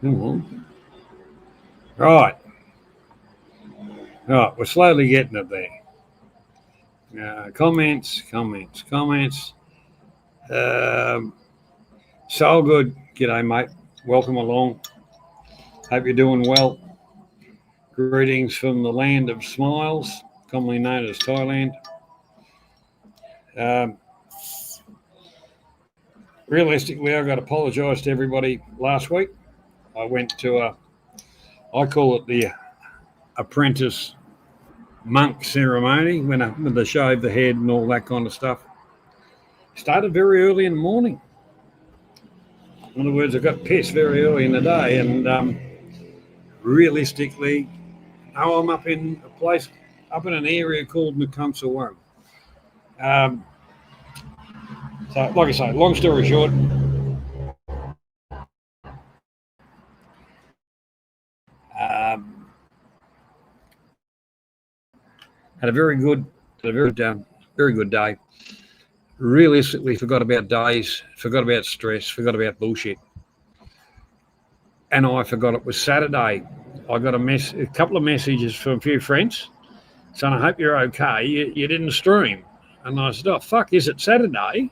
Come on. Right. Right. We're slowly getting it there. Comments. Um, so good. G'day, mate. Welcome along. Hope you're doing well. Greetings from the land of smiles, commonly known as Thailand. Um, Realistically, I got to apologise to everybody last week. I went to I call it the apprentice monk ceremony when they shave the head and all that kind of stuff. Started very early in the morning. In other words, I got pissed very early in the day, and realistically, now I'm up in a place, up in an area called Nakumsa Warren. So, like I say, long story short, had a very good day. Realistically, forgot about days, forgot about stress, forgot about bullshit, and I forgot it was Saturday. I got a couple of messages from a few friends saying, "I hope you're okay. You didn't stream," and I said, "Oh fuck, is it Saturday?"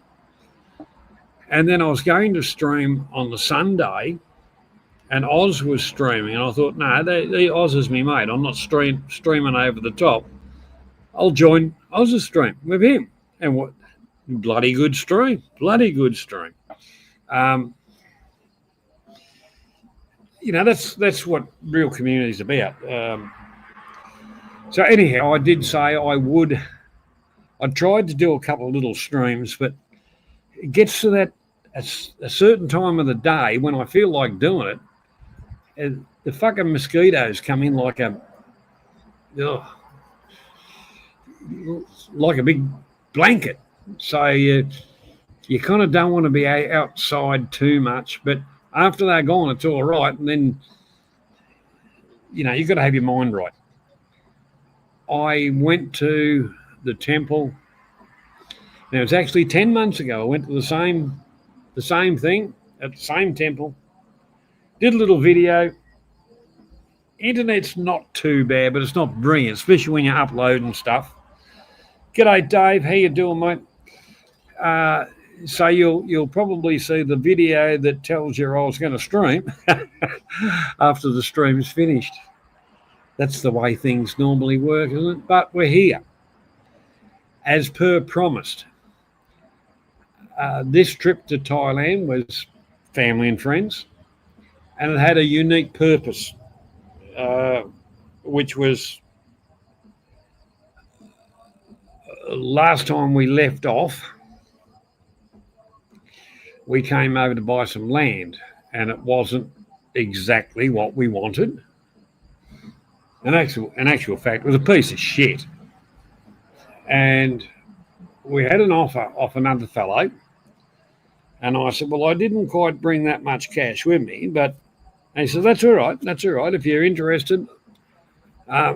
And then I was going to stream on the Sunday, and Oz was streaming, and I thought, no, Oz is me mate. I'm not streaming over the top. I'll join Oz's stream with him. And what bloody good stream. Um, that's what real community is about. So anyhow, I did say I tried to do a couple of little streams, but it gets to that a certain time of the day when I feel like doing it, and the fucking mosquitoes come in like a big blanket. So you kind of don't want to be outside too much, but after they're gone, it's all right. And then, you've got to have your mind right. I went to the temple. Now, it was actually 10 months ago. I went to the same thing at the same temple. Did a little video. Internet's not too bad, but it's not brilliant, especially when you're uploading stuff. G'day, Dave. How you doing, mate? So you'll probably see the video that tells you I was going to stream after the stream's finished. That's the way things normally work, isn't it? But we're here, as per promised. This trip to Thailand was family and friends, and it had a unique purpose, which was last time we left off, we came over to buy some land, and it wasn't exactly what we wanted. In actual fact, it was a piece of shit. And we had an offer off another fellow, and I said, well, I didn't quite bring that much cash with me, but he said, that's all right. If you're interested,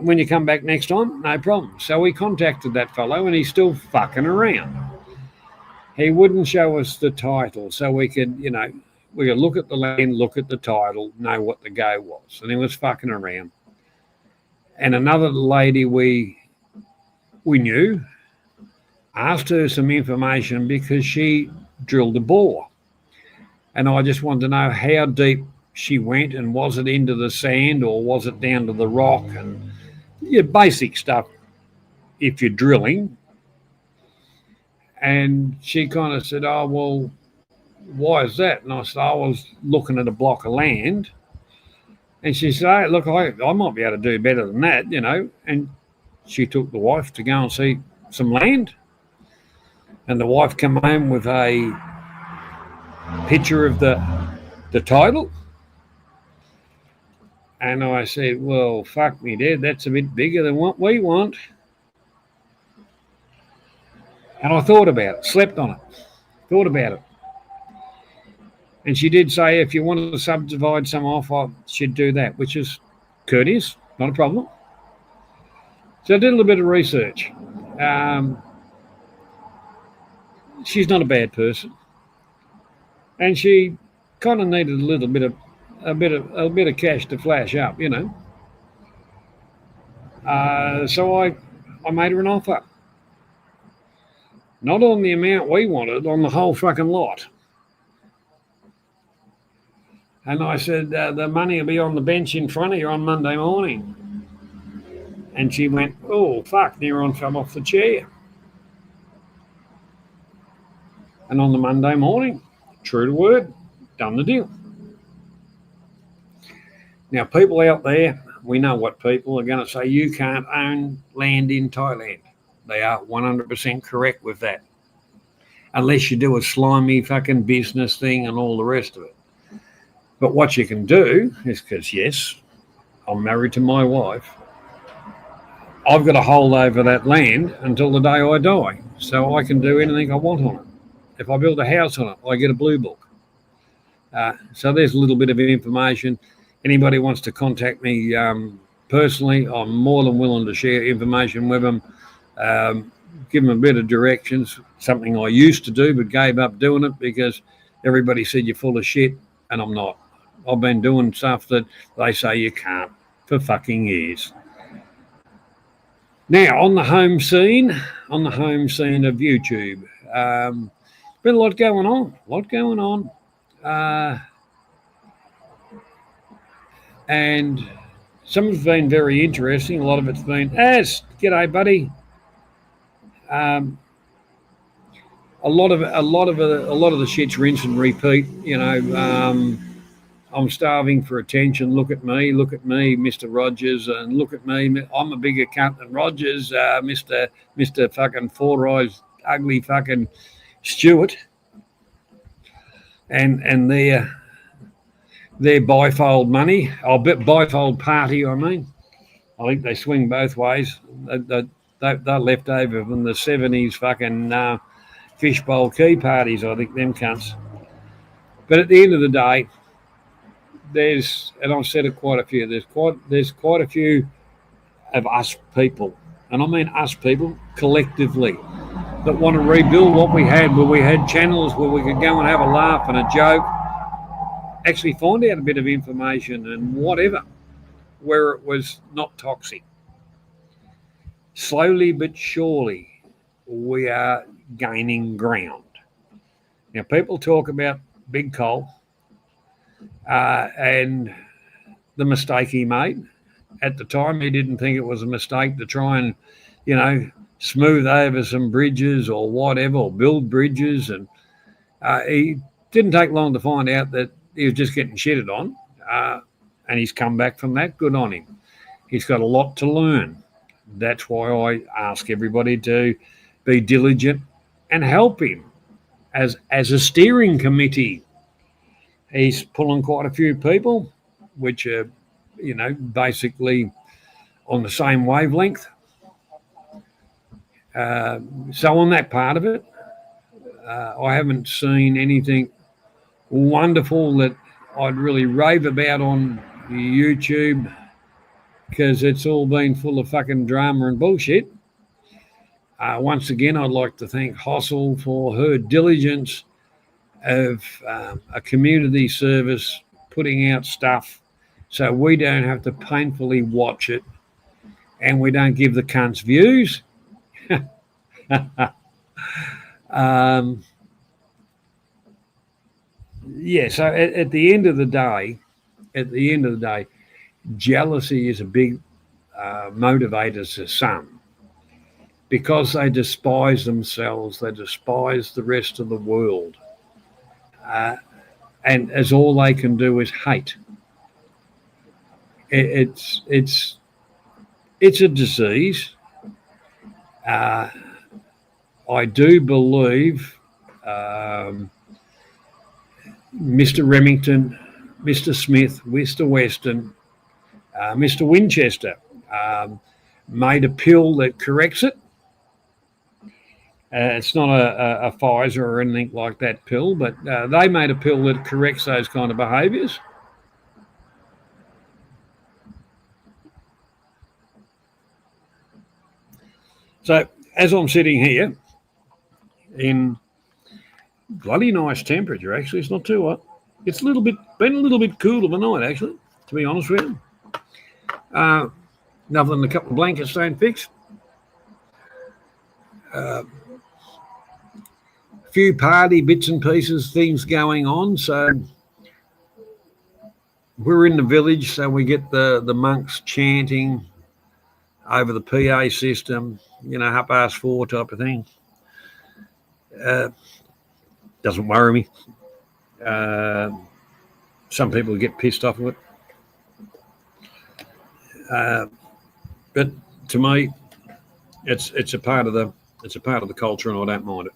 when you come back next time, no problem. So we contacted that fellow, and he's still fucking around. He wouldn't show us the title, so we could look at the land, look at the title, know what the go was. And he was fucking around. And another lady we knew asked her some information because she drilled a bore. And I just wanted to know how deep she went, and was it into the sand or was it down to the rock, and basic stuff if you're drilling. And she kind of said, oh, well, why is that? And I said, I was looking at a block of land. And she said, hey, look, I might be able to do better than that, And she took the wife to go and see some land. And the wife came home with a picture of the title. And I said, well, fuck me, Dad, that's a bit bigger than what we want. And I thought about it, slept on it, thought about it. And she did say, if you wanted to subdivide some off, I should do that, which is courteous, not a problem. So I did a little bit of research. She's not a bad person. And she kind of needed a little bit of a bit of cash to flash up, you know. So I made her an offer, not on the amount we wanted, on the whole fucking lot. And I said, the money will be on the bench in front of you on Monday morning. And she went, oh, fuck, near on fell off the chair. And on the Monday morning, true to word, done the deal. Now, people out there, we know what people are going to say. You can't own land in Thailand. They are 100% correct with that. Unless you do a slimy fucking business thing and all the rest of it. But what you can do is, because, yes, I'm married to my wife, I've got a hold over that land until the day I die. So I can do anything I want on it. If I build a house on it, I get a blue book. So there's a little bit of information. Anybody wants to contact me personally, I'm more than willing to share information with them, give them a bit of directions, something I used to do but gave up doing it because everybody said you're full of shit, and I'm not. I've been doing stuff that they say you can't for fucking years. Now, on the home scene of YouTube, been a lot going on. And some of it's been very interesting. A lot of it's been, g'day, buddy. A lot of the shit's rinse and repeat. You know, I'm starving for attention. Look at me, Mr. Rogers, and look at me. I'm a bigger cunt than Rogers, Mr. fucking four-eyes, ugly fucking Stewart. And their bifold money, bifold party, I mean. I think they swing both ways. They're left over from the 70s fucking fishbowl key parties, I think, them cunts. But at the end of the day, and I've said it quite a few, there's quite a few of us people, and I mean us people collectively, that want to rebuild what we had, where we had channels where we could go and have a laugh and a joke, actually find out a bit of information and whatever, where it was not toxic. Slowly but surely, we are gaining ground. Now, people talk about Big Coal and the mistake he made. At the time, he didn't think it was a mistake to try and, you know, smooth over some bridges or whatever, or build bridges. And he didn't take long to find out that he was just getting shitted on. And he's come back from that. Good on him. He's got a lot to learn. That's why I ask everybody to be diligent and help him as a steering committee. He's pulling quite a few people, which are, you know, basically on the same wavelength. So on that part of it, I haven't seen anything wonderful that I'd really rave about on YouTube, because it's all been full of fucking drama and bullshit. Once again, I'd like to thank Hossel for her diligence of a community service, putting out stuff so we don't have to painfully watch it and we don't give the cunts views. So at the end of the day, jealousy is a big motivator to some, because they despise themselves, they despise the rest of the world, and as all they can do is hate. It's a disease. I do believe Mr. Remington, Mr. Smith, Mr. Weston, Mr. Winchester made a pill that corrects it. It's not a Pfizer or anything like that pill, but they made a pill that corrects those kind of behaviours. So as I'm sitting here in bloody nice temperature, actually, it's not too hot. It's been a little bit cool of a night, actually, to be honest with you. Other than a couple of blankets staying fixed. A few party bits and pieces, things going on. So we're in the village, so we get the monks chanting over the PA system, half past 4 type of thing. Doesn't worry me. Some people get pissed off with it, but to me, it's a part of the culture, and I don't mind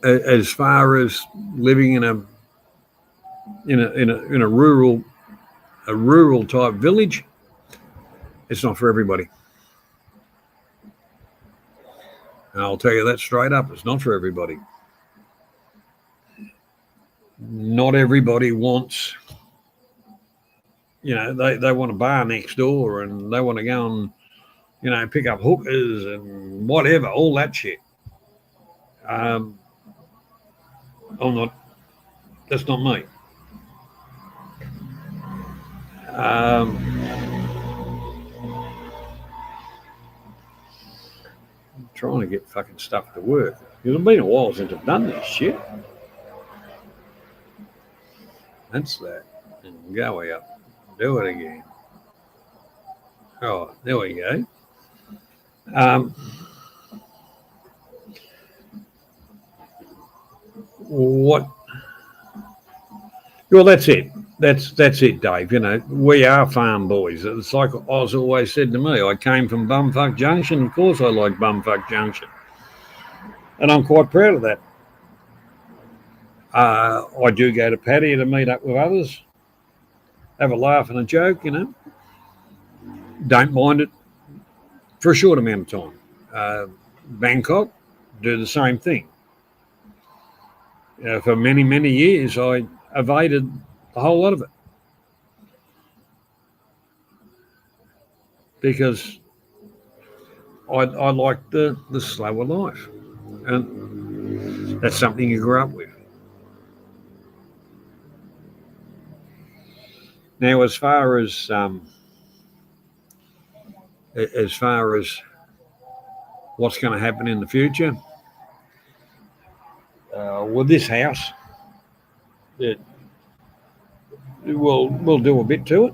it. As far as living in a rural type village, it's not for everybody. And I'll tell you that straight up. It's not for everybody. Not everybody wants, they want a bar next door, and they want to go and, pick up hookers and whatever, all that shit. That's not me. I'm trying to get fucking stuff to work. It's been a while since I've done this shit. That's that. And go up. Do it again. Oh, there we go. What? Well, that's it. That's it, Dave. We are farm boys. It's like Oz always said to me. I came from Bumfuck Junction. Of course I like Bumfuck Junction. And I'm quite proud of that. I do go to Paddy to meet up with others, have a laugh and a joke, Don't mind it for a short amount of time. Bangkok, do the same thing. For many, many years, I evaded a whole lot of it because I like the slower life, and that's something you grew up with. Now, as far as what's going to happen in the future, with this house, we'll do a bit to it.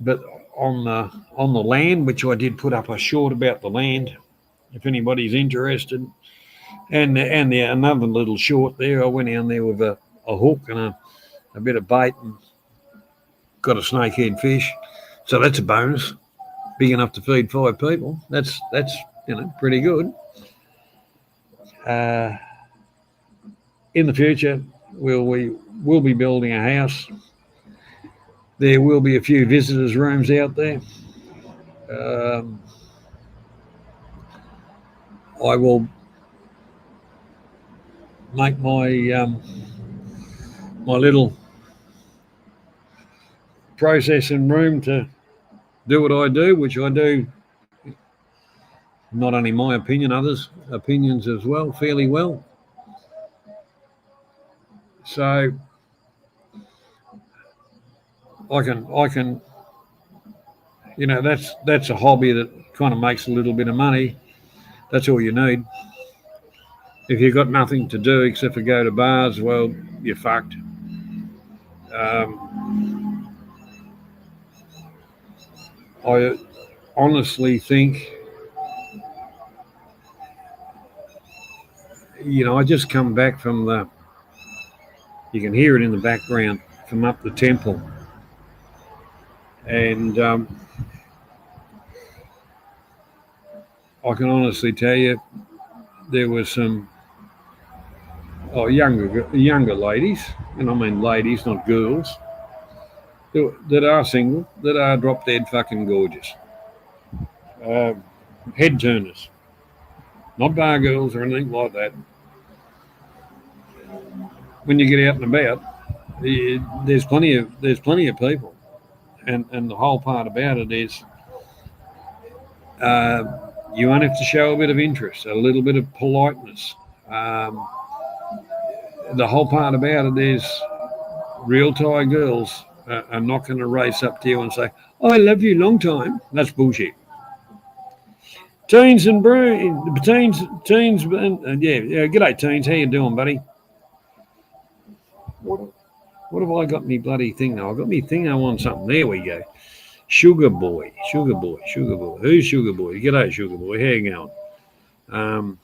But on the land, which I did put up a short about the land, if anybody's interested, and another little short there. I went down there with a hook and a bit of bait and got a snakehead fish, so that's a bonus. Big enough to feed 5 people. That's pretty good. In the future, we'll be building a house. There will be a few visitors' rooms out there. I will make my my little processing room to do what I do, which I do. Not only my opinion, others' opinions as well, fairly well. So I can, that's a hobby that kind of makes a little bit of money. That's all you need. If you've got nothing to do except for go to bars, well, you're fucked. I honestly think, I just come back from you can hear it in the background, from up the temple. And I can honestly tell you, there were some younger ladies, and I mean ladies, not girls, that are single, that are drop dead fucking gorgeous. Head turners. Not bar girls or anything like that. When you get out and about, There's plenty of people, and the whole part about it is you want have to show a bit of interest, a little bit of politeness. Um, the whole part about it is real Thai girls are not going to race up to you and say, "Oh, I love you, long time." That's bullshit. Teens and teens, and yeah. G'day, teens. How you doing, buddy? What, what have I got me bloody thing now? I got me thing. I want something. There we go. Sugar boy, sugar boy, sugar boy. Who's sugar boy? G'day, sugar boy. How you going? Um,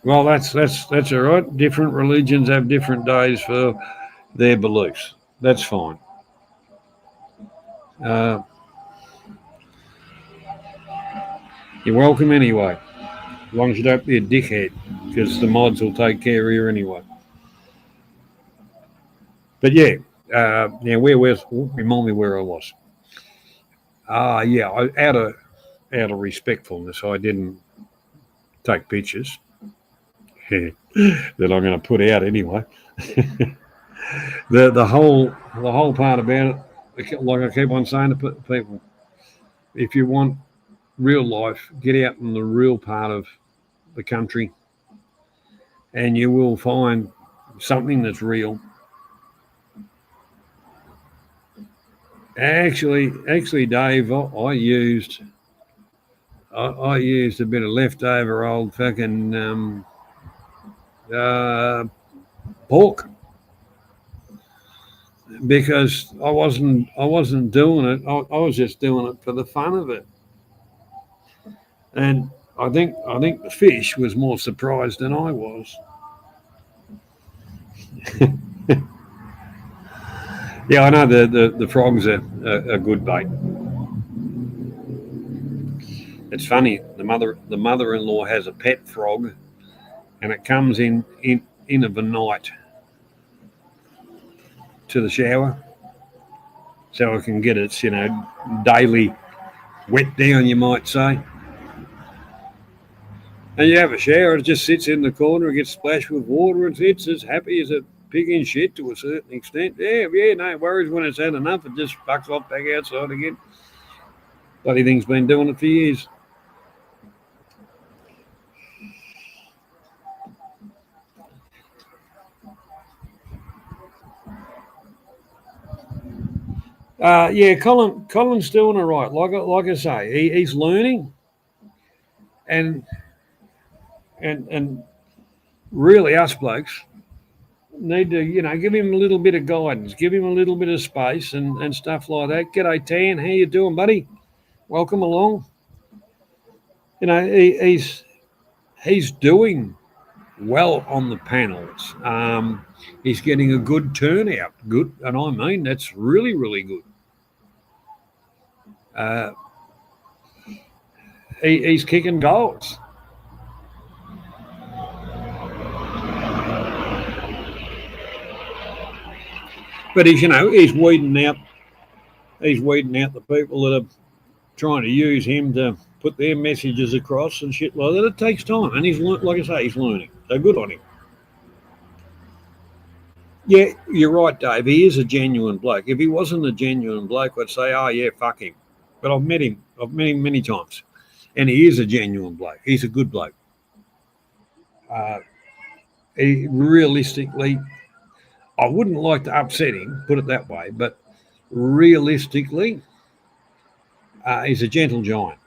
well, that's all right. Different religions have different days for their beliefs. That's fine. Uh, you're welcome anyway, as long as you don't be a dickhead, because the mods will take care of you anyway. But yeah, remind me where I was. Out of respectfulness, I didn't take pictures that I'm going to put out anyway. the whole part about it, like I keep on saying to people, if you want real life, get out in the real part of the country, and you will find something that's real. Actually, Dave, I used a bit of leftover old fucking pork because I wasn't doing it. I was just doing it for the fun of it, and I think the fish was more surprised than I was. Yeah, I know the frogs are a good bait. It's funny. The mother-in-law has a pet frog, and it comes in of a night to the shower, so it can get its daily wet down, you might say. And you have a shower, it just sits in the corner, it gets splashed with water, and it's as happy as a pig in shit to a certain extent. Yeah, no worries when it's had enough, it just fucks off back outside again. Bloody thing's been doing it for years. Yeah, Colin's doing all right. Like I say, he's learning, and and really us blokes need to give him a little bit of guidance, give him a little bit of space and stuff like that. G'day, Tan. How you doing, buddy? Welcome along. He's doing well on the panels. He's getting a good turnout. Good, and I mean that's really, really good. Uh, he's kicking goals. But he's weeding out the people that are trying to use him to put their messages across and shit like that. It takes time, and like I say, he's learning. So good on him. Yeah, you're right, Dave. He is a genuine bloke. If he wasn't a genuine bloke, I'd say, oh yeah, fuck him. But I've met him. I've met him many times, and he is a genuine bloke. He's a good bloke. Uh, realistically, I wouldn't like to upset him, put it that way, but realistically, he's a gentle giant,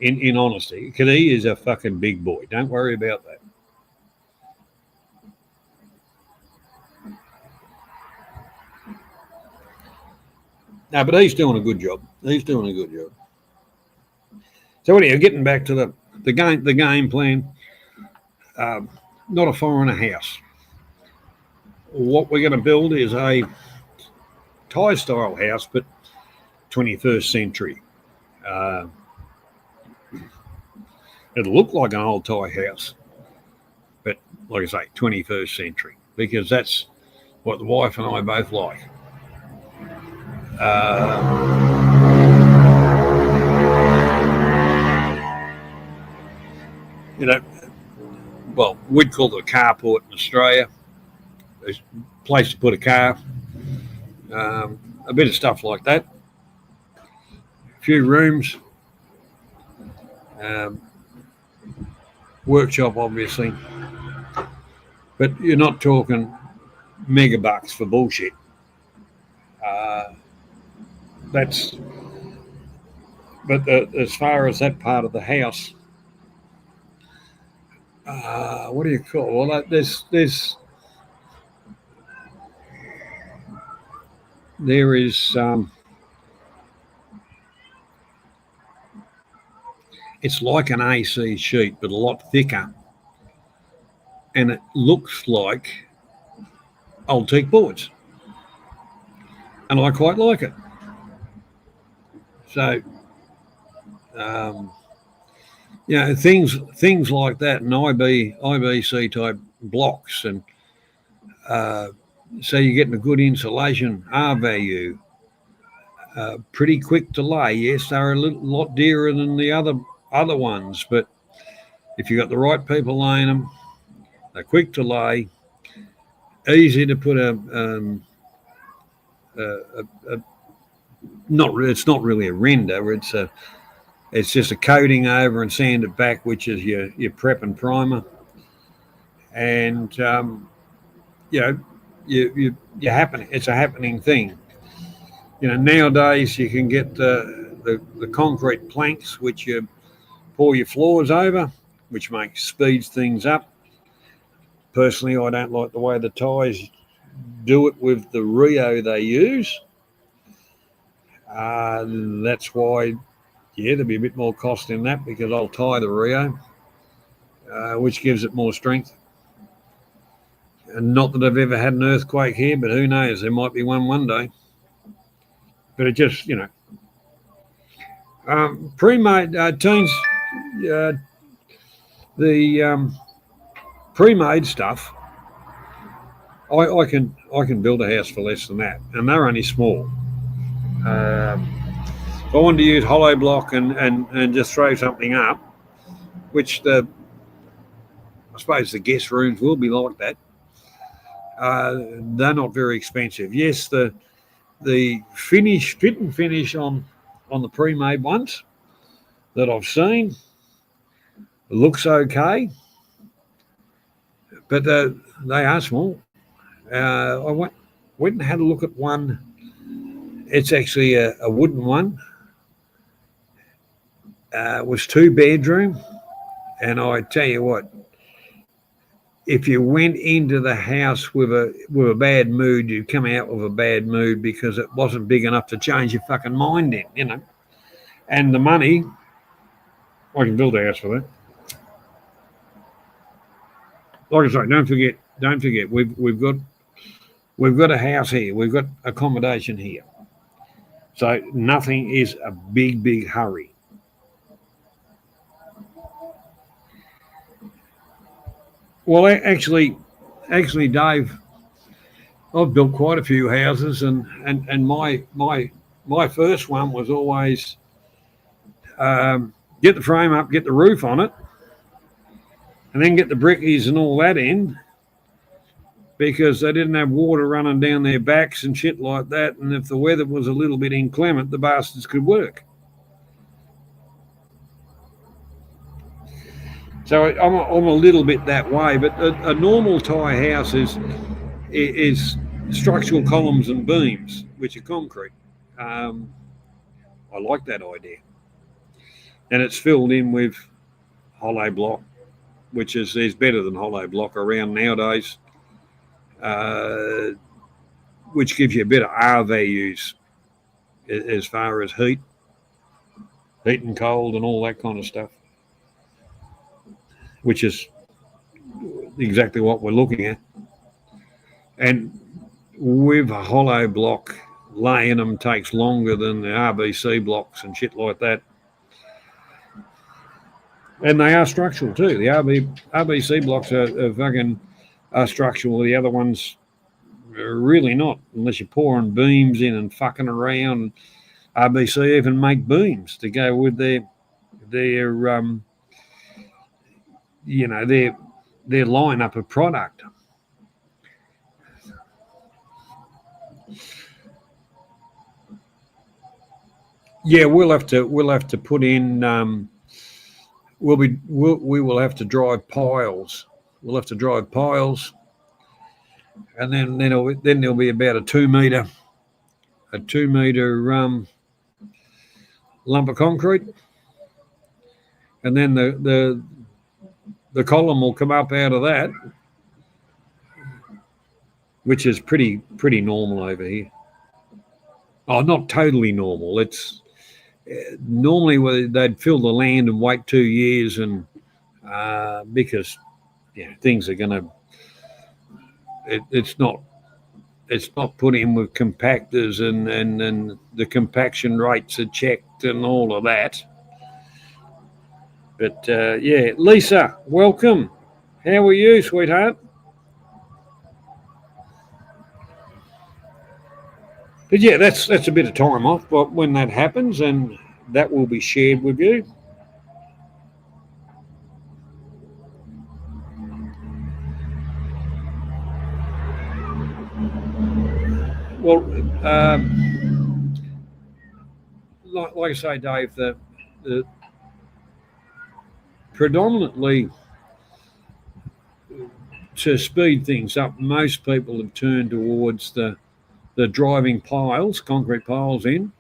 in honesty, because he is a fucking big boy. Don't worry about that. No, but he's doing a good job. He's doing a good job. So anyhow, getting back to the game plan, not a fire in a house. What we're going to build is a Thai style house, but 21st century. Uh, it'll look like an old Thai house, but like I say, 21st century, because that's what the wife and I both like. you know, well, we'd call it a carport in Australia. There's a place to put a car, a bit of stuff like that. A few rooms, um, workshop, obviously. But you're not talking mega bucks for bullshit. That's, but as far as that part of the house, what do you call? Well, there is. It's like an AC sheet, but a lot thicker, and it looks like old teak boards, and I quite like it. So, things like that, and IBC type blocks, and so you're getting a good insulation R value. Pretty quick to lay. Yes, they're a lot dearer than the other ones, but if you've got the right people laying them, they're quick to lay, easy to put it's not really a render. It's just a coating over and sand it back, which is your prep and primer, and you're happening. It's a happening thing. Nowadays you can get the concrete planks, which you pour your floors over, which speeds things up. Personally, I don't like the way the Thais do it with the Rio they use. That's why, there'll be a bit more cost in that, because I'll tie the Rio, which gives it more strength. And not that I've ever had an earthquake here, but who knows? There might be one day. But it just, pre-made teens, the pre-made stuff. I can build a house for less than that, and they're only small. If I wanted to use hollow block and just throw something up, which I suppose the guest rooms will be like that. They're not very expensive. Yes, the fit and finish on the pre-made ones that I've seen looks okay, but they are small. I went and had a look at one. It's actually a wooden one. It was 2-bedroom, and I tell you what, if you went into the house with a bad mood, you'd come out with a bad mood, because it wasn't big enough to change your fucking mind in, And the money, I can build a house for that. Like I say, don't forget, we've got a house here, we've got accommodation here, so nothing is a big hurry. Well, actually, Dave, I've built quite a few houses, and my first one was always get the frame up, get the roof on it, and then get the brickies and all that in, because they didn't have water running down their backs and shit like that. And if the weather was a little bit inclement, the bastards could work. So I'm a little bit that way, but a normal Thai house is structural columns and beams, which are concrete. I like that idea. And it's filled in with hollow block, which is better than hollow block around nowadays, which gives you a bit of R values as far as heat and cold and all that kind of stuff, which is exactly what we're looking at. And with a hollow block, laying them takes longer than the RBC blocks and shit like that. And they are structural too. The RBC blocks are structural. The other ones are really not, unless you're pouring beams in and fucking around. RBC even make beams to go with their their lineup of product. Yeah, we'll have to put in. We will have to drive piles. We'll have to drive piles, and then there'll be about a 2 meter lump of concrete, and then the column will come up out of that, which is pretty normal over here. Oh, not totally normal. It's normally they'd fill the land and wait 2 years, and because things are going to. It's not put in with compactors, and the compaction rates are checked and all of that. But Lisa, welcome. How are you, sweetheart? But yeah, that's a bit of time off, but when that happens, and that will be shared with you. Well, like I say, Dave, the predominantly to speed things up, most people have turned towards the driving piles, concrete piles in,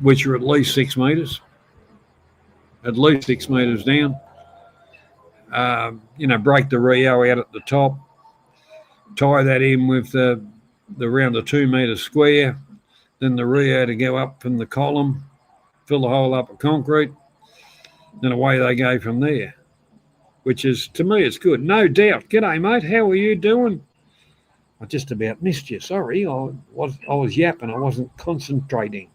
which are at least 6 metres, down. Break the Rio out at the top, tie that in with the around a 2 metre square, then the Rio to go up from the column, fill the hole up with concrete, then away they go from there, which is, to me, it's good. No doubt. G'day, mate. How are you doing? I just about missed you. Sorry, I was yapping. I wasn't concentrating.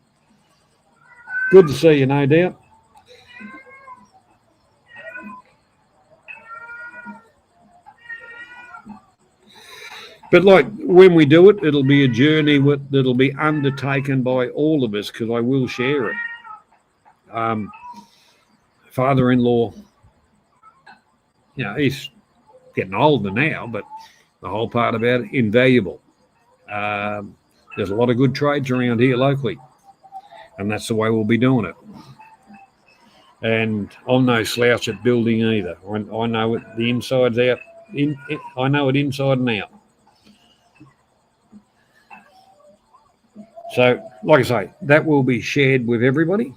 Good to see you, no doubt. But like when we do it, it'll be a journey that'll be undertaken by all of us, because I will share it. Father-in-law, he's getting older now, but the whole part about it, invaluable. There's a lot of good trades around here locally, and that's the way we'll be doing it. And I'm no slouch at building either. I know it, the inside's out. I know it inside and out. So, like I say, that will be shared with everybody.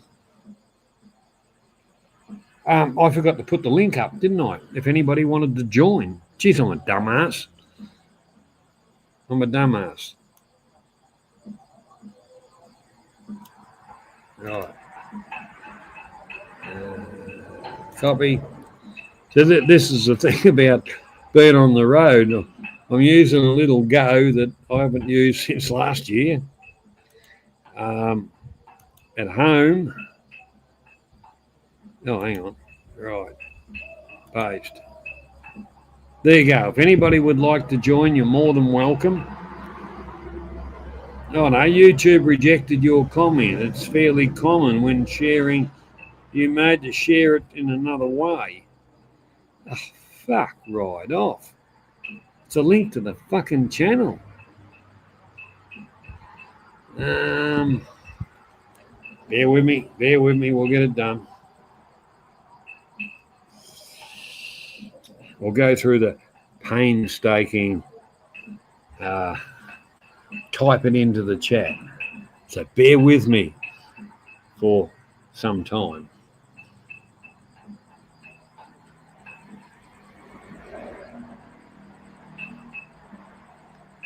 I forgot to put the link up, didn't I? If anybody wanted to join. Geez, I'm a dumbass. Right. Copy. So this is the thing about being on the road. I'm using a little Go that I haven't used since last year. At home. Oh, hang on. Right. Paste. There you go. If anybody would like to join, you're more than welcome. Oh no, YouTube rejected your comment. It's fairly common when sharing. You made to share it in another way. Oh, fuck right off. It's a link to the fucking channel. Bear with me, we'll get it done. We'll go through the painstaking type it into the chat. So bear with me for some time.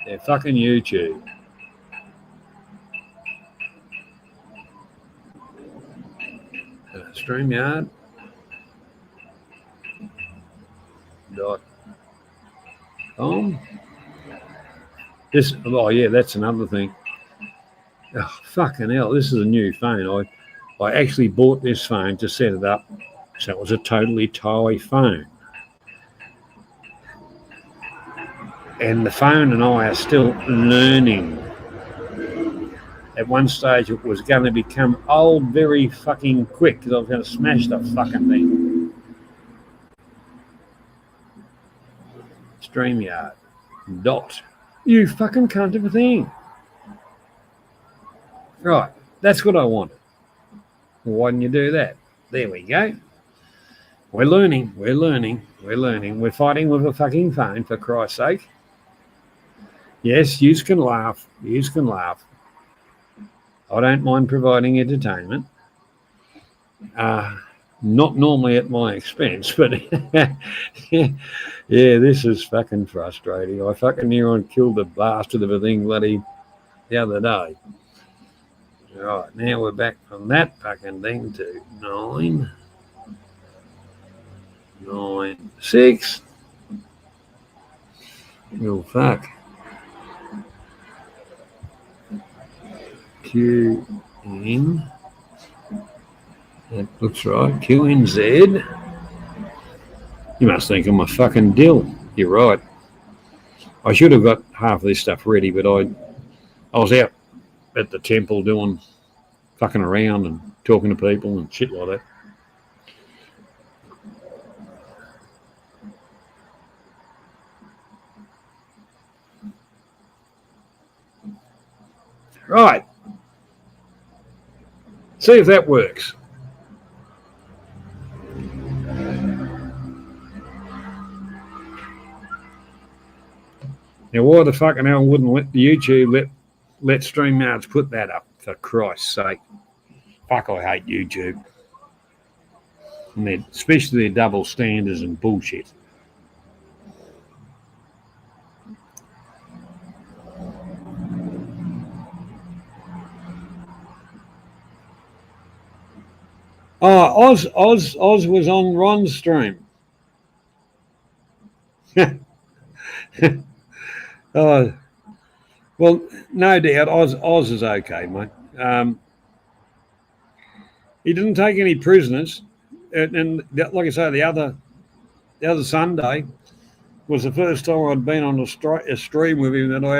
They're fucking YouTube. StreamYard. This, oh yeah, that's another thing. Oh, fucking hell, this is a new phone. I actually bought this phone to set it up, so it was a totally toy phone. And the phone and I are still learning. At one stage, it was going to become old very fucking quick, because I was going to smash the fucking thing. StreamYard. You fucking cunt of a thing. Right, that's what I wanted. Why didn't you do that? There we go. We're learning. We're fighting with a fucking phone, for Christ's sake. Yes, yous can laugh. I don't mind providing entertainment. Not normally at my expense, but yeah, this is fucking frustrating. I fucking near on killed a bastard of a thing bloody the other day. Right, now we're back from that fucking thing to 996. Oh, fuck. QN. That looks right. QNZ. You must think I'm a fucking dill. You're right. I should have got half of this stuff ready, but I was out at the temple doing fucking around and talking to people and shit like that. Right. See if that works. Now, why the fucking hell wouldn't let the YouTube let StreamYards put that up, for Christ's sake? Fuck, I hate YouTube. And especially their double standards and bullshit. Oh, Oz was on Ron's stream. Oh, well, no doubt Oz is okay, mate. He didn't take any prisoners, and like I say, the other Sunday was the first time I'd been on a stream with him that I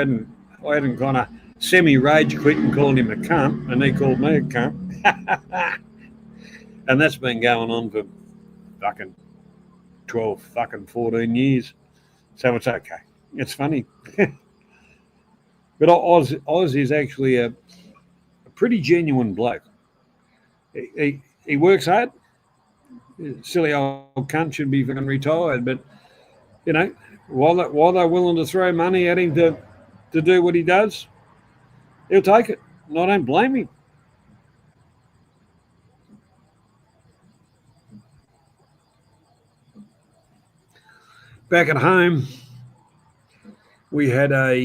hadn't kind of semi-rage quit and called him a cunt, and he called me a cunt. And that's been going on for fucking 12, fucking 14 years. So it's okay. It's funny. But Oz is actually a pretty genuine bloke. He works hard. Silly old cunt should be fucking retired, but you know, while they're willing to throw money at him to do what he does, he'll take it. And I don't blame him. Back at home, we had a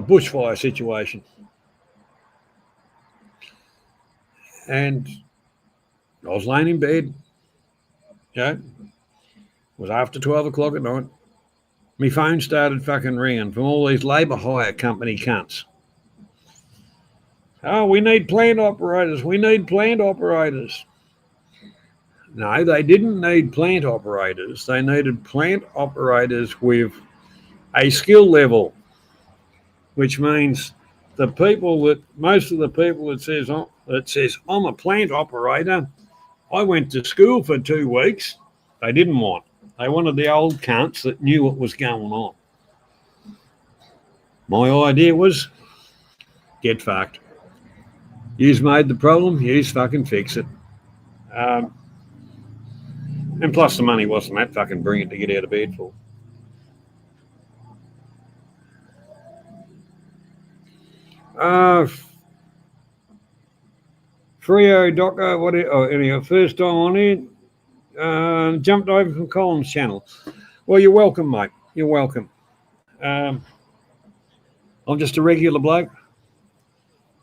bushfire situation, and I was laying in bed. It was after 12 o'clock at night. My phone started fucking ringing from all these labour hire company cunts. Oh, we need plant operators. No, they didn't need plant operators. They needed plant operators with a skill level, which means most of the people that says I'm a plant operator, I went to school for 2 weeks, they didn't want. They wanted the old cunts that knew what was going on. My idea was, get fucked. You's made the problem, you's fucking fix it. And plus the money wasn't that fucking brilliant to get out of bed for. Frio Docker, anyhow, first time on here, jumped over from Colin's channel. Well, you're welcome, mate. You're welcome. I'm just a regular bloke.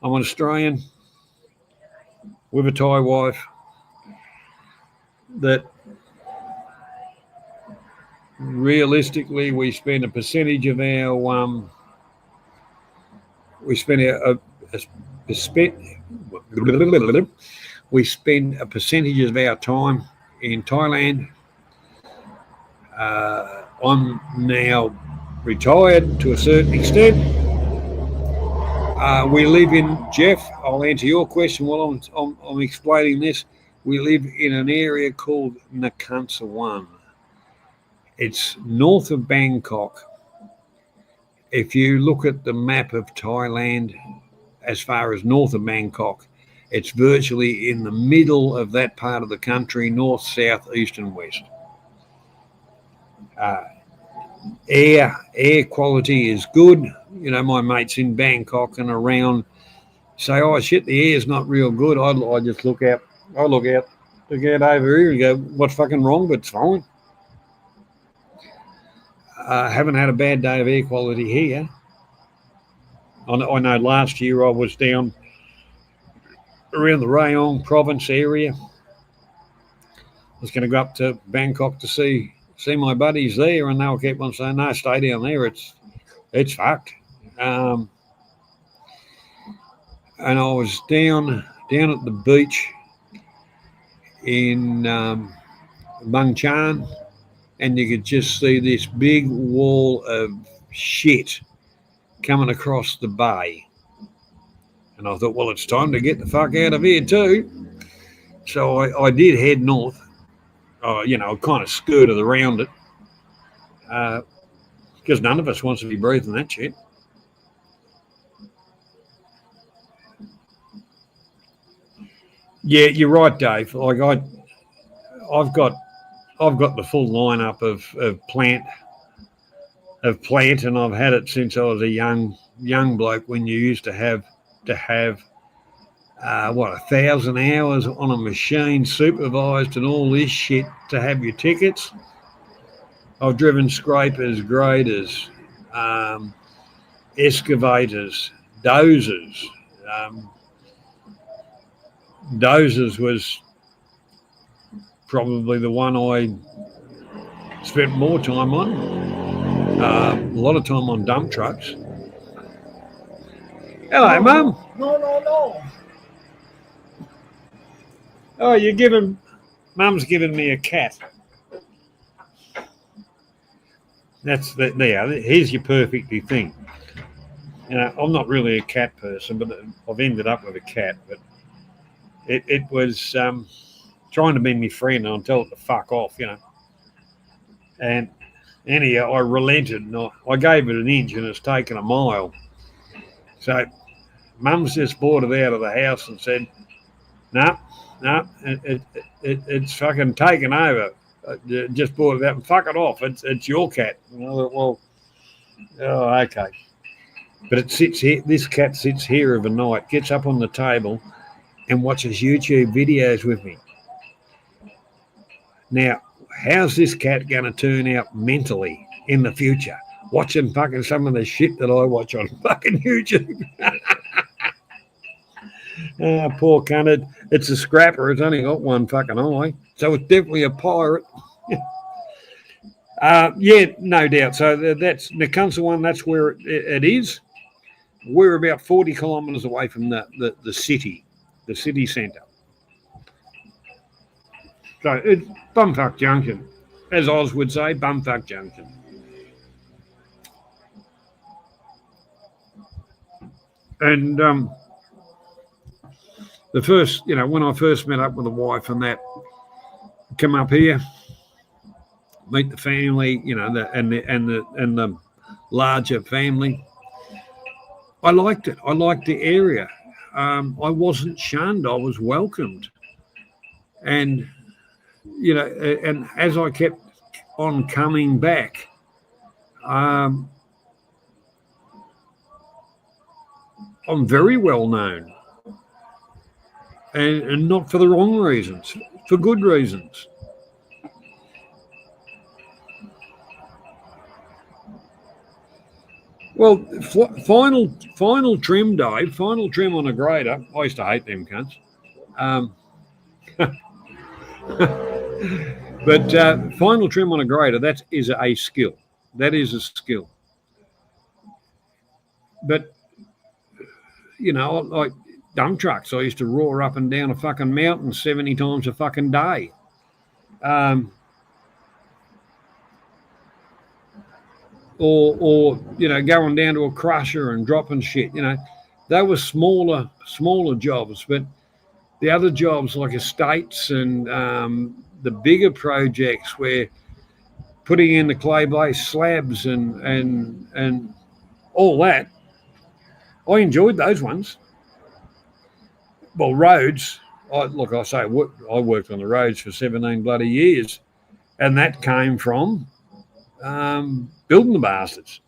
I'm an Australian with a Thai wife that realistically we spend a percentage of our we spend a percentage of our time in Thailand. I'm now retired to a certain extent. We live in, Jeff, I'll answer your question while I'm explaining this. We live in an area called Nakhon Sawan. It's north of Bangkok. If you look at the map of Thailand, as far as north of Bangkok, it's virtually in the middle of that part of the country, north, south, east, and west. Air quality is good. You know, my mates in Bangkok and around say, "Oh shit, the air's not real good." I just look out over here and go, "What's fucking wrong?" But it's fine. Haven't had a bad day of air quality here. I know last year I was down around the Rayong province area. I was going to go up to Bangkok to see my buddies there, and they'll keep on saying, "No, stay down there. It's fucked." And I was down at the beach in Bang Chan, and you could just see this big wall of shit coming across the bay. And I thought, well, it's time to get the fuck out of here too. So I did head north. Kind of skirted around it. Because none of us wants to be breathing that shit. Yeah, you're right, Dave. Like I've got the full lineup of plant, and I've had it since I was a young bloke. When you used to have 1,000 hours on a machine, supervised, and all this shit to have your tickets. I've driven scrapers, graders, excavators, dozers. Dozers was probably the one I spent more time on. A lot of time on dump trucks. Hello, Mum. No. Oh, Mum's giving me a cat. Here's your perfectly thing. You know, I'm not really a cat person, but I've ended up with a cat. But it was trying to be my friend, and I'll tell it to fuck off, you know. And anyhow, I relented, and I gave it an inch, and it's taken a mile. So Mum's just brought it out of the house and said, no, it's fucking taken over. Just brought it out and fuck it off. It's your cat. And I thought, well, okay. But it sits here. This cat sits here of a night, gets up on the table, and watches YouTube videos with me. Now, how's this cat going to turn out mentally in the future? Watching fucking some of the shit that I watch on fucking YouTube. Poor cunt. It's a scrapper. It's only got one fucking eye. So it's definitely a pirate. Yeah, no doubt. So that's Nakunsa one. That's where it is. We're about 40 kilometres away from the city centre. So it's Bumfuck Junction. As Oz would say, Bumfuck Junction. And the first, when I first met up with the wife and that, come up here, meet the family, and the larger family. I liked it. I liked the area. I wasn't shunned. I was welcomed. And, and as I kept on coming back, I'm very well known. And not for the wrong reasons, for good reasons. Well, final trim day, final trim on a grader. I used to hate them cunts. But final trim on a grader, that is a skill. That is a skill. But, like dump trucks, I used to roar up and down a fucking mountain 70 times a fucking day. Or going down to a crusher and dropping shit. They were smaller jobs, but the other jobs like estates and the bigger projects where putting in the clay-based slabs and all that. I enjoyed those ones. Well, roads. I worked on the roads for 17 bloody years, and that came from building the bastards.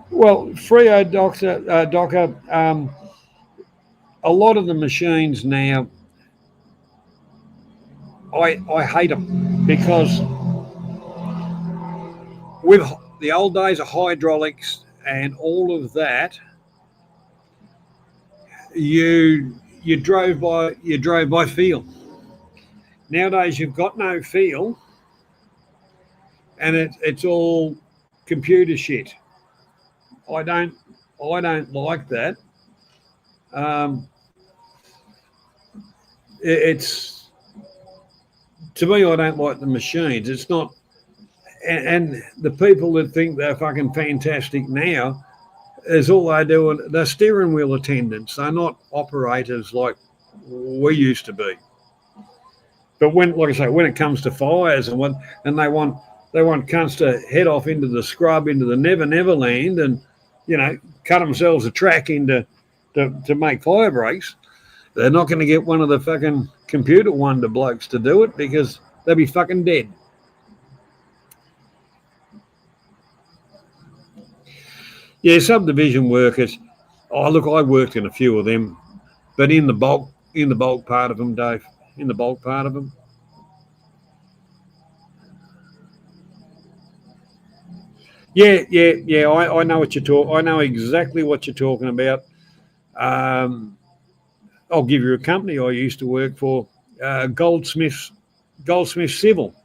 Well, Freo Docker, a lot of the machines now, I hate them because with the old days of hydraulics and all of that, you drove by feel. Nowadays you've got no feel, and it's all computer shit. I don't like that. It's, to me, I don't like the machines. It's not, and the people that think they're fucking fantastic now is all they do. They're steering wheel attendants. They're not operators like we used to be. But like I say, when it comes to fires and they want cunts to head off into the scrub, into the never land, and cut themselves a track to make fire breaks, they're not going to get one of the fucking computer wonder blokes to do it because they'll be fucking dead. Yeah, subdivision workers. Oh, look, I worked in a few of them, but in the bulk part of them, Dave. In the bulk part of them. Yeah. I know what you're talking. I know exactly what you're talking about. I'll give you a company I used to work for, Goldsmith Civil.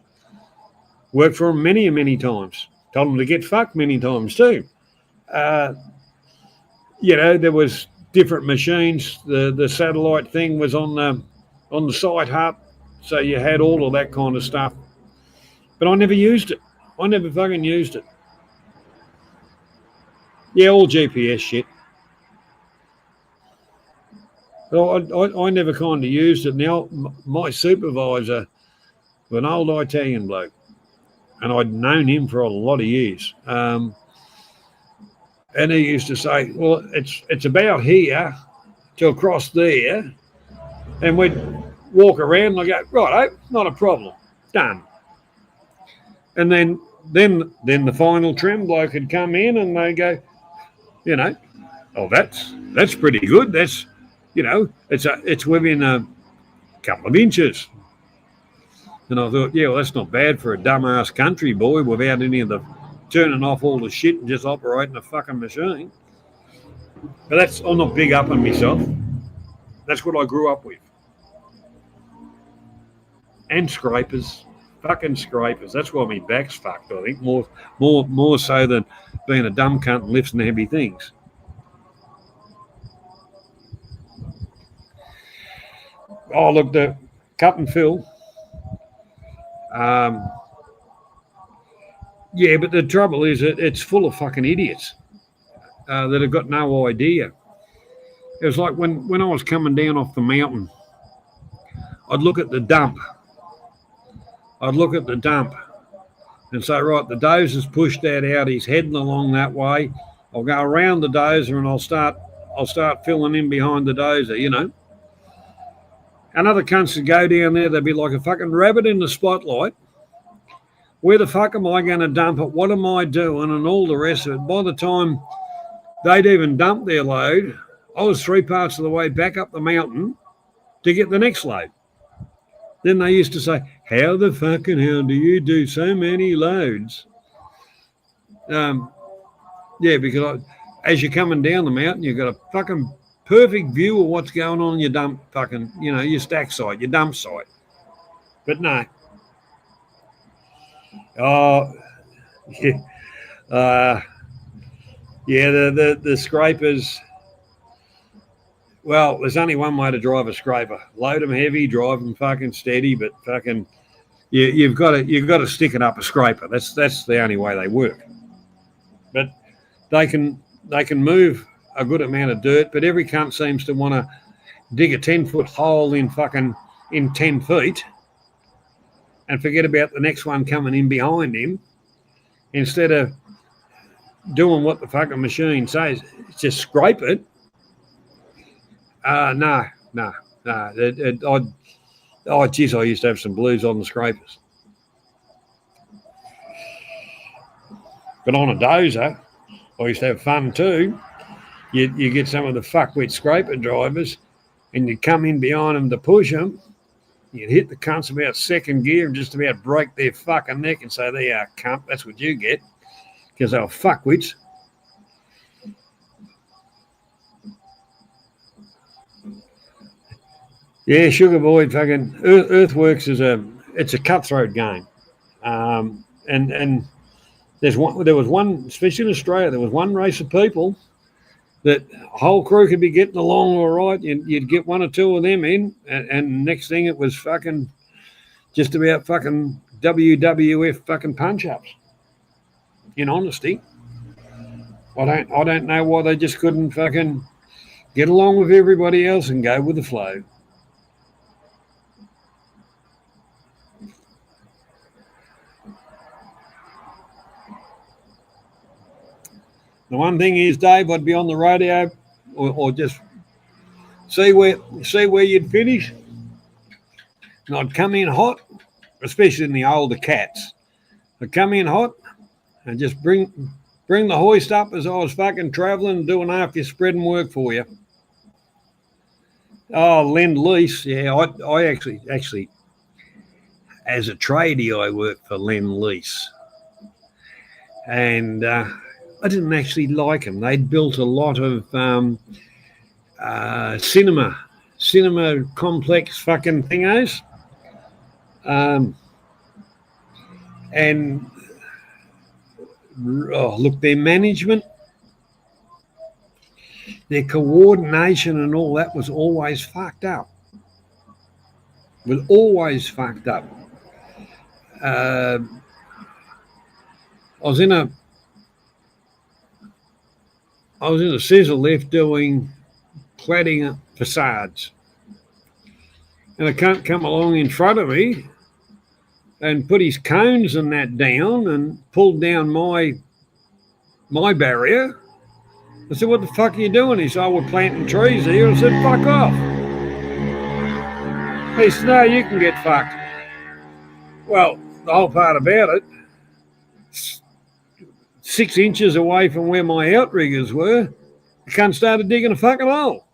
Worked for them many times. Told them to get fucked many times too. There was different machines. The satellite thing was on the site hut, so you had all of that kind of stuff. But I never used it. I never fucking used it. Yeah, all GPS shit. But I never kind of used it. Now, my supervisor was an old Italian bloke, and I'd known him for a lot of years. And he used to say, well, it's about here to across there. And we'd walk around and I'd go, righto, not a problem, done. And then the final trim bloke would come in and they go, oh, that's pretty good. That's, it's within a couple of inches. And I thought, yeah, well, that's not bad for a dumbass country boy without any of the turning off all the shit and just operating a fucking machine. But I'm not big up on myself. That's what I grew up with. And scrapers. Fucking scrapers. That's why my back's fucked, I think. More so than being a dumb cunt and lifting heavy things. Oh, look, the cut and fill. Yeah, but the trouble is it's full of fucking idiots that have got no idea. It was like when I was coming down off the mountain, I'd look at the dump. And say, right, the dozer's pushed that out. He's heading along that way. I'll go around the dozer and I'll start filling in behind the dozer, And other cunts would go down there, they'd be like a fucking rabbit in the spotlight. Where the fuck am I going to dump it? What am I doing? And all the rest of it. By the time they'd even dumped their load, I was 3 parts of the way back up the mountain to get the next load. Then they used to say, how the fucking hell do you do so many loads? Yeah, because as you're coming down the mountain, you've got a fucking perfect view of what's going on in your dump fucking, your stack site, your dump site. But no. Oh, yeah. The scrapers. Well, there's only one way to drive a scraper: load them heavy, drive them fucking steady. But fucking, you've got to stick it up a scraper. That's the only way they work. But they can move a good amount of dirt. But every cunt seems to want to dig a 10-foot hole in in 10 feet and forget about the next one coming in behind him instead of doing what the fucking machine says, just scrape it. No. Oh, geez, I used to have some blues on the scrapers. But on a dozer, I used to have fun too. You get some of the fuckwit scraper drivers and you come in behind them to push them. You'd hit the cunts about second gear and just about break their fucking neck and say, there you are, cunt, that's what you get. Because they were fuckwits. Yeah, Sugar Boy, fucking Earthworks it's a cutthroat game. And there was one, especially in Australia, there was one race of people that whole crew could be getting along all right. You'd get one or two of them in, and next thing it was fucking just about fucking WWF fucking punch-ups. In honesty, I don't know why they just couldn't fucking get along with everybody else and go with the flow. The one thing is, Dave, I'd be on the radio or just see where you'd finish. And I'd come in hot, especially in the older cats. I'd come in hot and just bring the hoist up as I was fucking travelling and doing half your spreading work for you. Oh, Lend-Lease. Yeah, I actually, as a tradie, I worked for Lend-Lease. And I didn't actually like them. They'd built a lot of cinema complex fucking thingos. And look, their management, their coordination and all that was always fucked up. I was in a scissor lift doing cladding facades. And a cunt come along in front of me and put his cones and that down and pulled down my barrier. I said, what the fuck are you doing? He said, we're planting trees here. I said, fuck off. He said, no, you can get fucked. Well, the whole part about it, 6 inches away from where my outriggers were, the cunt started digging a fucking hole.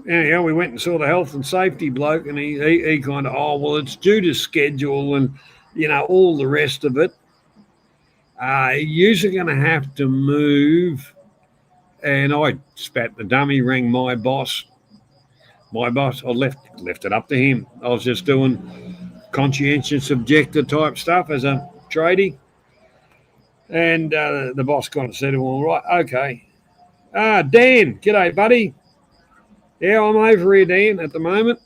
Anyhow, we went and saw the health and safety bloke, and he kind of, well, it's due to schedule and, all the rest of it. You're going to have to move. And I spat the dummy, rang my boss. I left it up to him. I was just doing conscientious objector type stuff as a tradie. And the boss kind of said, well, right, okay. Dan, g'day, buddy. Yeah, I'm over here, Dan, at the moment.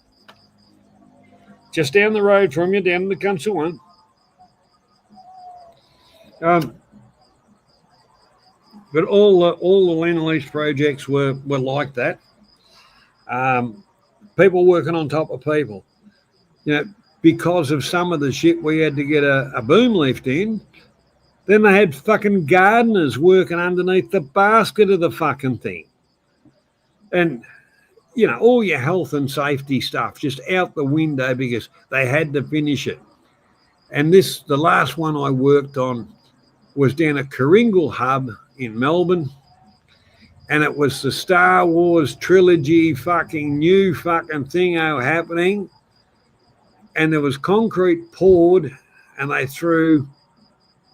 Just down the road from you, down in the country one. But all the Lend-Lease projects were like that. People working on top of people. Because of some of the shit we had to get a boom lift in, then they had fucking gardeners working underneath the basket of the fucking thing. And, all your health and safety stuff just out the window because they had to finish it. And the last one I worked on was down at Kooringal Hub in Melbourne. And it was the Star Wars trilogy fucking new fucking thingo happening. And there was concrete poured and they threw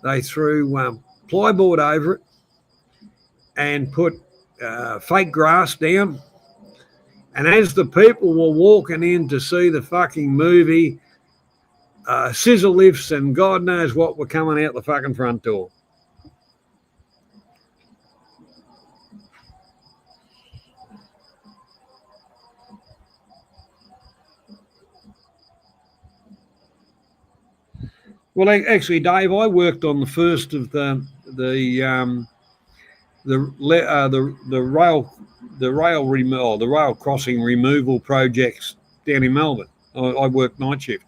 plyboard over it and put fake grass down. And as the people were walking in to see the fucking movie, scissor lifts and God knows what were coming out the fucking front door. Well, actually, Dave, I worked on the first of the rail the rail crossing removal projects down in Melbourne. I work night shift.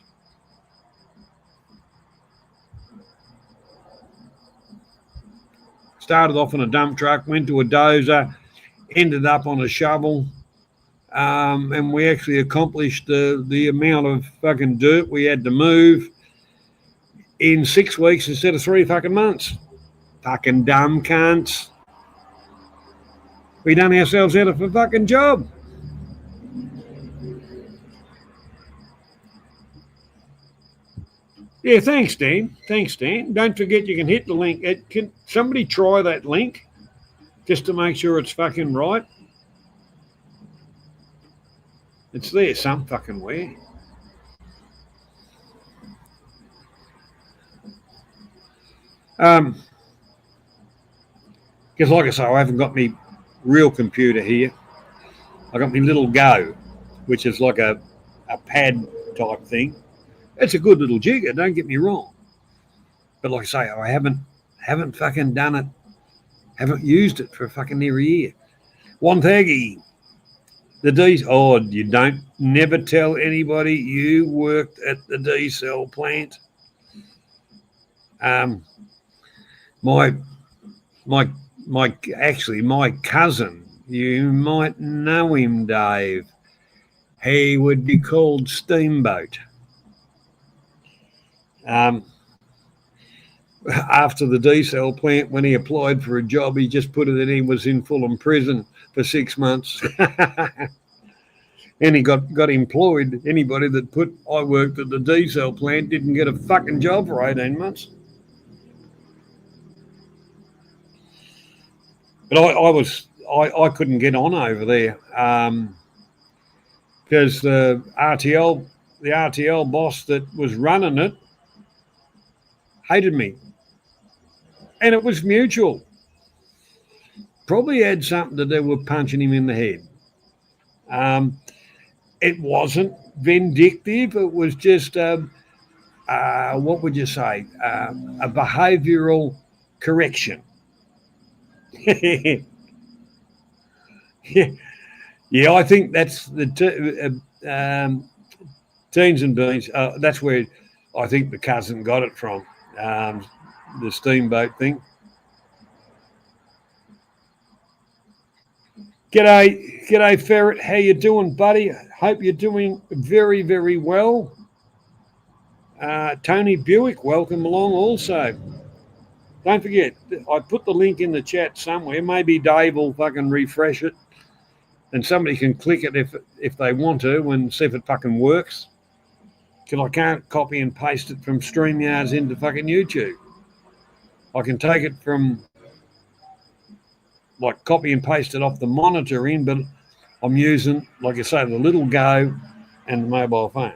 Started off on a dump truck, went to a dozer, ended up on a shovel, and we actually accomplished the amount of fucking dirt we had to move in 6 weeks instead of 3 fucking months. Fucking dumb cunts. We done ourselves out of a fucking job. Yeah, thanks, Dan. Thanks, Dan. Don't forget you can hit the link. Can somebody try that link just to make sure it's fucking right? It's there some fucking way. Because like I say, I haven't got me real computer here. I got my little Go, which is like a pad type thing. It's a good little jigger, don't get me wrong. But like I say, I haven't fucking done it, haven't used it for fucking near a year. Wonthaggi, the diesel. Oh, you don't never tell anybody you worked at the diesel plant. My cousin, you might know him, Dave. He would be called Steamboat. After the diesel plant, when he applied for a job, he just put it in. He was in Fulham prison for 6 months. And he got employed. Anybody that put I worked at the diesel plant didn't get a fucking job for 18 months. But I couldn't get on over there because the RTL boss that was running it hated me. And it was mutual. Probably had something to do with punching him in the head. It wasn't vindictive. It was just, what would you say, a behavioural correction. Yeah, I think that's the Teens and Beans. That's where I think the cousin got it from, the steamboat thing. G'day, Ferret. How you doing, buddy? Hope you're doing very, very well. Tony Buick, welcome along also. Don't forget, I put the link in the chat somewhere. Maybe Dave will fucking refresh it and somebody can click it if they want to and see if it fucking works. Because I can't copy and paste it from StreamYards into fucking YouTube. I can take it from, like, copy and paste it off the monitor in, but I'm using, like I say, the little Go and the mobile phone.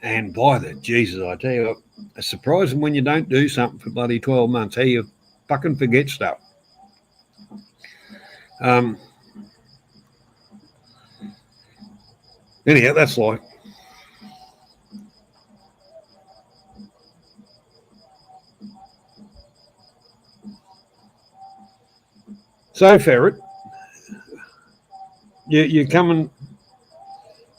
And by the Jesus, I tell you, it's surprising when you don't do something for bloody 12 months, how you fucking forget stuff. Anyhow, that's life. So, Ferret, you're coming.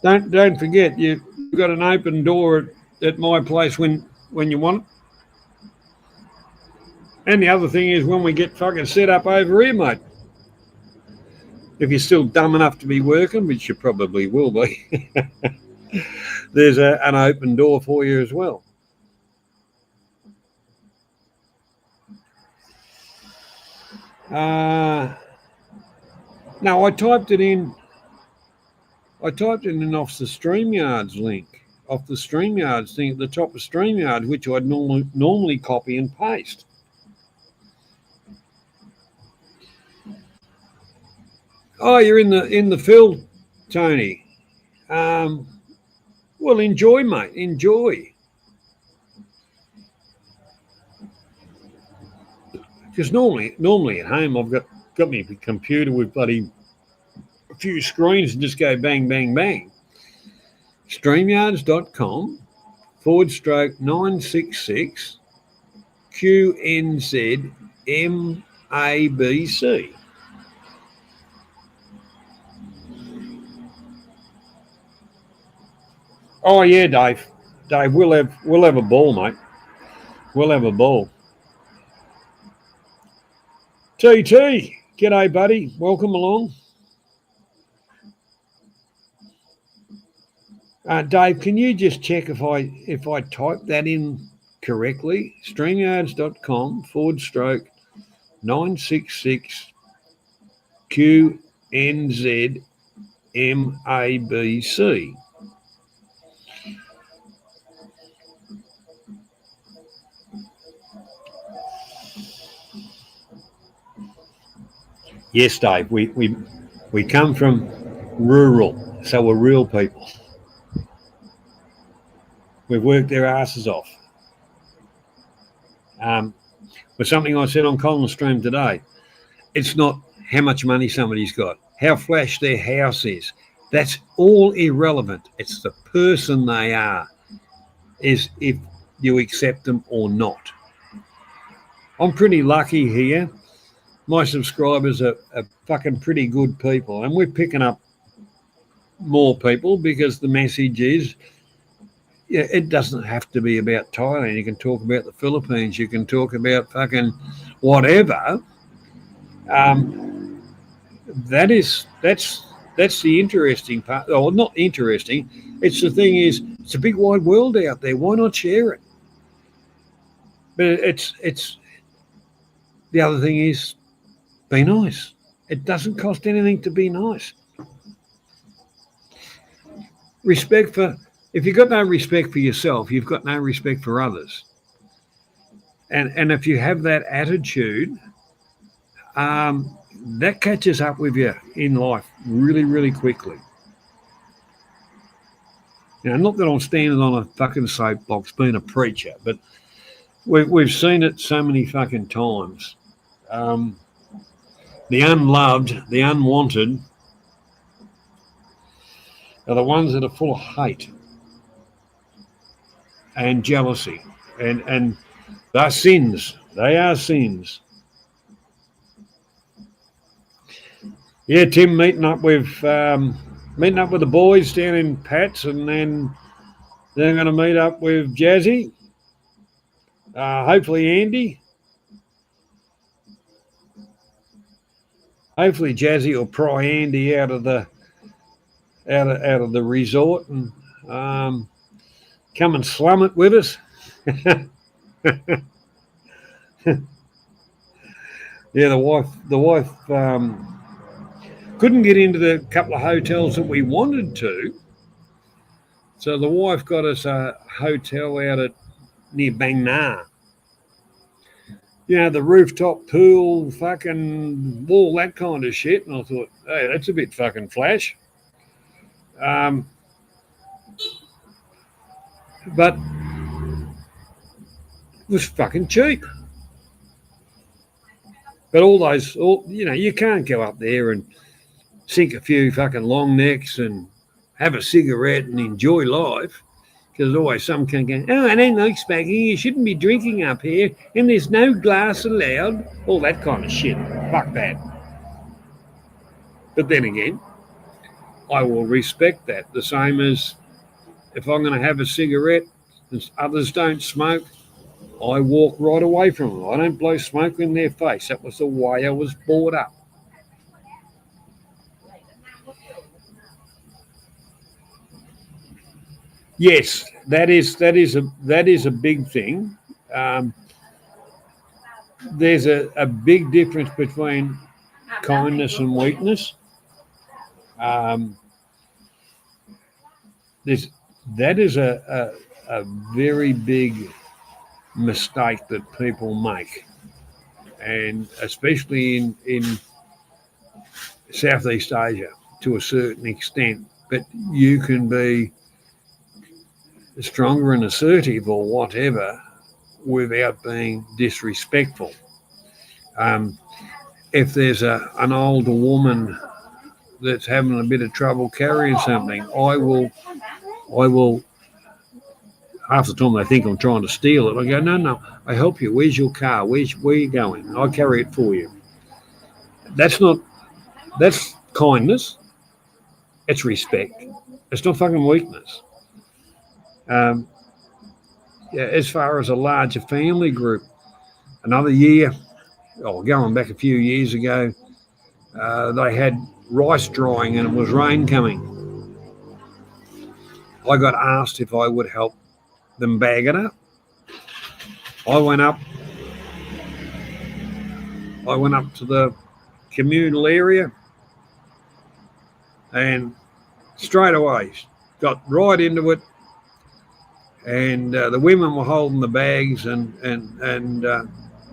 Don't forget, you've got an open door at my place when you want it. And the other thing is when we get fucking set up over here, mate. If you're still dumb enough to be working, which you probably will be, there's an open door for you as well. No, I typed it in off the StreamYards link, off the StreamYards thing at the top of StreamYards, which I'd normally copy and paste. Oh, you're in the field, Tony. Well, enjoy, mate. Enjoy. Because normally at home I've got my computer with bloody a few screens and just go bang, bang, bang. StreamYards.com /966 QNZ MABC. Oh yeah, Dave. Dave, we'll have a ball, mate. We'll have a ball. TT, g'day, buddy. Welcome along. Dave, can you just check if I type that in correctly? Streamyards.com /966 QNZ MABC. Yes, Dave, we come from rural, so we're real people. We've worked their asses off. But something I said on Colin's stream today, it's not how much money somebody's got, how flash their house is. That's all irrelevant. It's the person they are, is if you accept them or not. I'm pretty lucky here. My subscribers are fucking pretty good people, and we're picking up more people because the message is, yeah, it doesn't have to be about Thailand. You can talk about the Philippines. You can talk about fucking whatever. That's the interesting part. Or not interesting. It's the thing is, it's a big wide world out there. Why not share it? But it's the other thing is, be nice. It doesn't cost anything to be nice. If you've got no respect for yourself, you've got no respect for others. And if you have that attitude, that catches up with you in life really, really quickly. Now, not that I'm standing on a fucking soapbox being a preacher, but we've seen it so many fucking times. The unloved, the unwanted, are the ones that are full of hate and jealousy, and they're sins. They are sins. Yeah, Tim, meeting up with the boys down in Pat's, and then they're going to meet up with Jazzy. Hopefully Andy. Hopefully Jazzy will pry Andy out of the resort and come and slum it with us. Yeah, the wife couldn't get into the couple of hotels that we wanted to, so the wife got us a hotel out near Bang Na. You know, the rooftop pool, fucking all that kind of shit. And I thought, hey, that's a bit fucking flash. But it was fucking cheap. But you can't go up there and sink a few fucking long necks and have a cigarette and enjoy life. Because there's always some can go, oh, I don't like smoking, you shouldn't be drinking up here, and there's no glass allowed, all that kind of shit. Fuck that. But then again, I will respect that. The same as if I'm going to have a cigarette and others don't smoke, I walk right away from them. I don't blow smoke in their face. That was the way I was brought up. Yes, that is a big thing. There's a big difference between kindness and weakness. That is a very big mistake that people make, and especially in Southeast Asia to a certain extent. But you can be stronger and assertive or whatever without being disrespectful. If there's an older woman that's having a bit of trouble carrying something, I will half the time they think I'm trying to steal it. I go, no, I help you. Where's your car? Where are you going? I carry it for you. That's kindness. It's respect. It's not fucking weakness. Yeah, as far as a larger family group, another year, going back a few years ago, they had rice drying and it was rain coming. I got asked if I would help them bag it up. I went up to the communal area and straight away got right into it. And the women were holding the bags and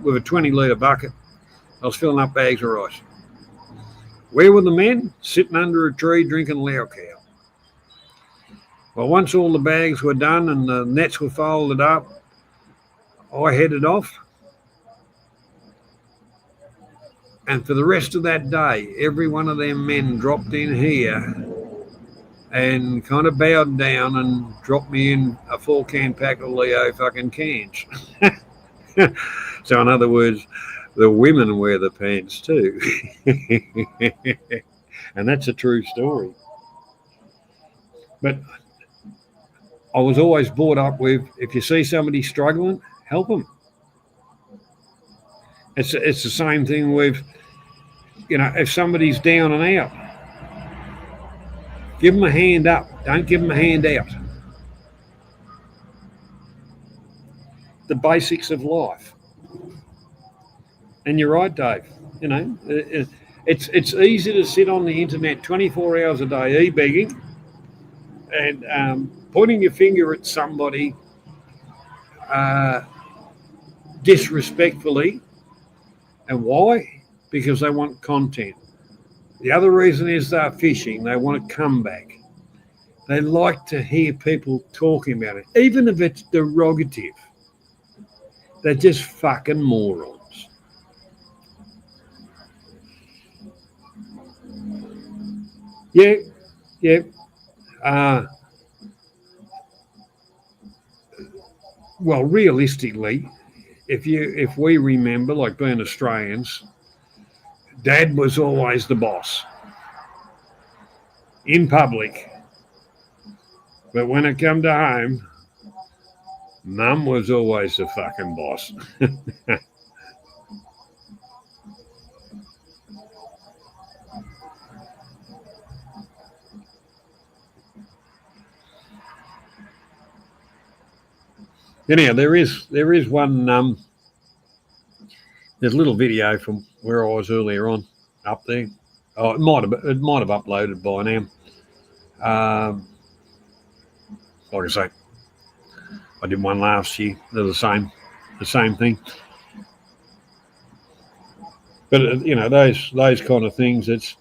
with a 20-litre bucket, I was filling up bags of rice. Where were the men? Sitting under a tree drinking Lao Khao. Well, once all the bags were done and the nets were folded up, I headed off. And for the rest of that day, every one of them men dropped in here and kind of bowed down and dropped me in a 4-can pack of Leo fucking cans. So in other words, the women wear the pants too. And that's a true story. But I was always brought up with, if you see somebody struggling, help them. It's the same thing with, if somebody's down and out, give them a hand up. Don't give them a hand out. The basics of life. And you're right, Dave. It's easy to sit on the internet 24 hours a day e-begging and pointing your finger at somebody disrespectfully. And why? Because they want content. The other reason is they're fishing. They want to come back. They like to hear people talking about it, even if it's derogative. They're just fucking morons. Yeah. Well, realistically, if we remember, like being Australians, Dad was always the boss in public, but when it come to home, Mum was always the fucking boss. Anyhow, there is one. There's a little video from where I was earlier on up there. Oh, it might have uploaded by now. Like I say, I did one last year. They're the same thing. But those kind of things. It's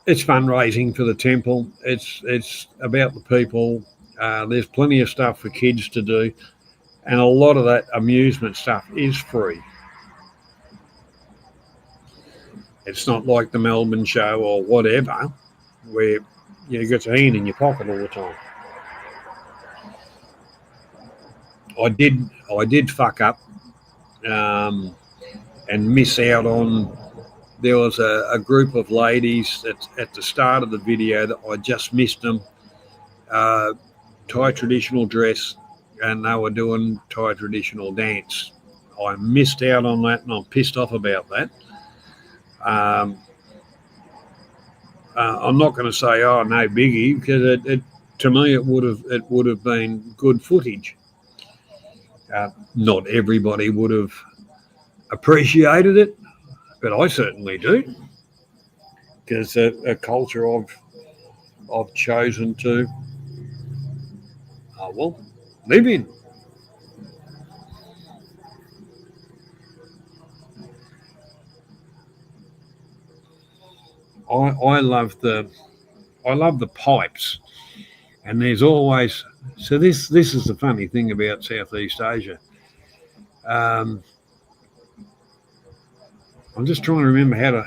fundraising for the temple. It's about the people. There's plenty of stuff for kids to do, and a lot of that amusement stuff is free. It's not like the Melbourne show or whatever, where you get your hand in your pocket all the time. I did fuck up and miss out on. There was a group of ladies at the start of the video that I just missed them. Thai traditional dress, and they were doing Thai traditional dance. I missed out on that, and I'm pissed off about that. I'm not going to say, oh, no biggie, because to me it would have been good footage. Not everybody would have appreciated it, but I certainly do, because a culture I've chosen to live in. I love the pipes, and there's always this is the funny thing about Southeast Asia. I'm just trying to remember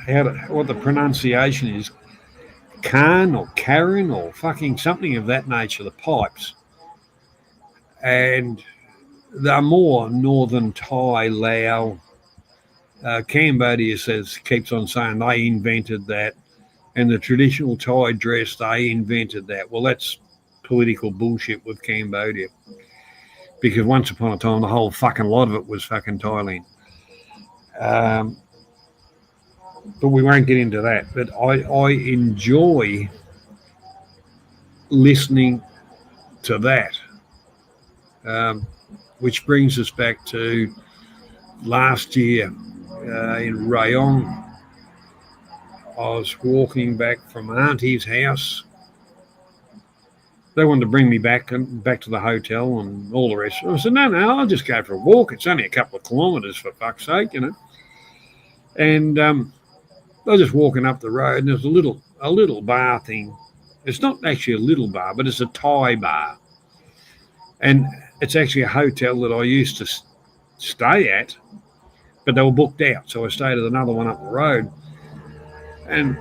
what the pronunciation is. Khan or Karen or fucking something of that nature. The pipes, and they're more Northern Thai, Lao. Cambodia keeps on saying they invented that, and the traditional Thai dress, they invented that. Well, that's political bullshit with Cambodia, because once upon a time the whole fucking lot of it was fucking Thailand. Um, but we won't get into that. But I enjoy listening to that, um, which brings us back to last year in Rayong. I was walking back from Auntie's house. They wanted to bring me back to the hotel and all the rest. I said, no, I'll just go for a walk. It's only a couple of kilometres, for fuck's sake, you know. And I was just walking up the road, and there's a little bar thing. It's not actually a little bar, but it's a Thai bar. And it's actually a hotel that I used to stay at, but they were booked out. So I stayed at another one up the road. And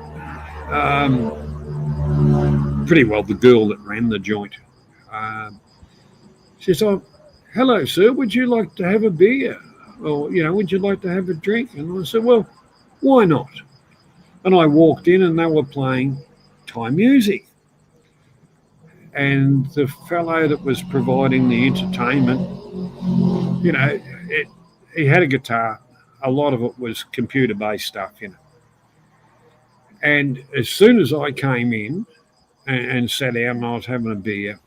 pretty well the girl that ran the joint, she said, oh, hello, sir, would you like to have a beer? Or, you know, would you like to have a drink? And I said, well, why not? And I walked in and they were playing Thai music. And the fellow that was providing the entertainment, you know, he had a guitar. A lot of it was computer-based stuff, you know. And as soon as I came in and sat down and I was having a beer,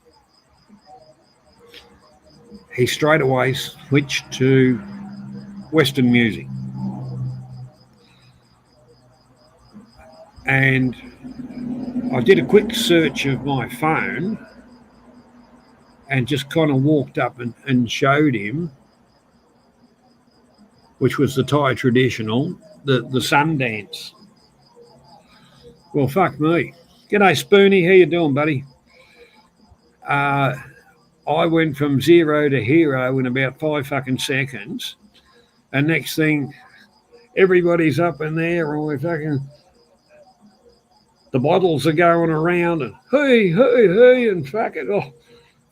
he straight away switched to Western music. And I did a quick search of my phone and just kind of walked up and showed him, which was the Thai traditional, the sun dance. Well, fuck me. G'day, Spoonie. How you doing, buddy? I went from zero to hero in about 5 fucking seconds. And next thing, everybody's up in there, and we're fucking... The bottles are going around, and hey, and fucking... Oh,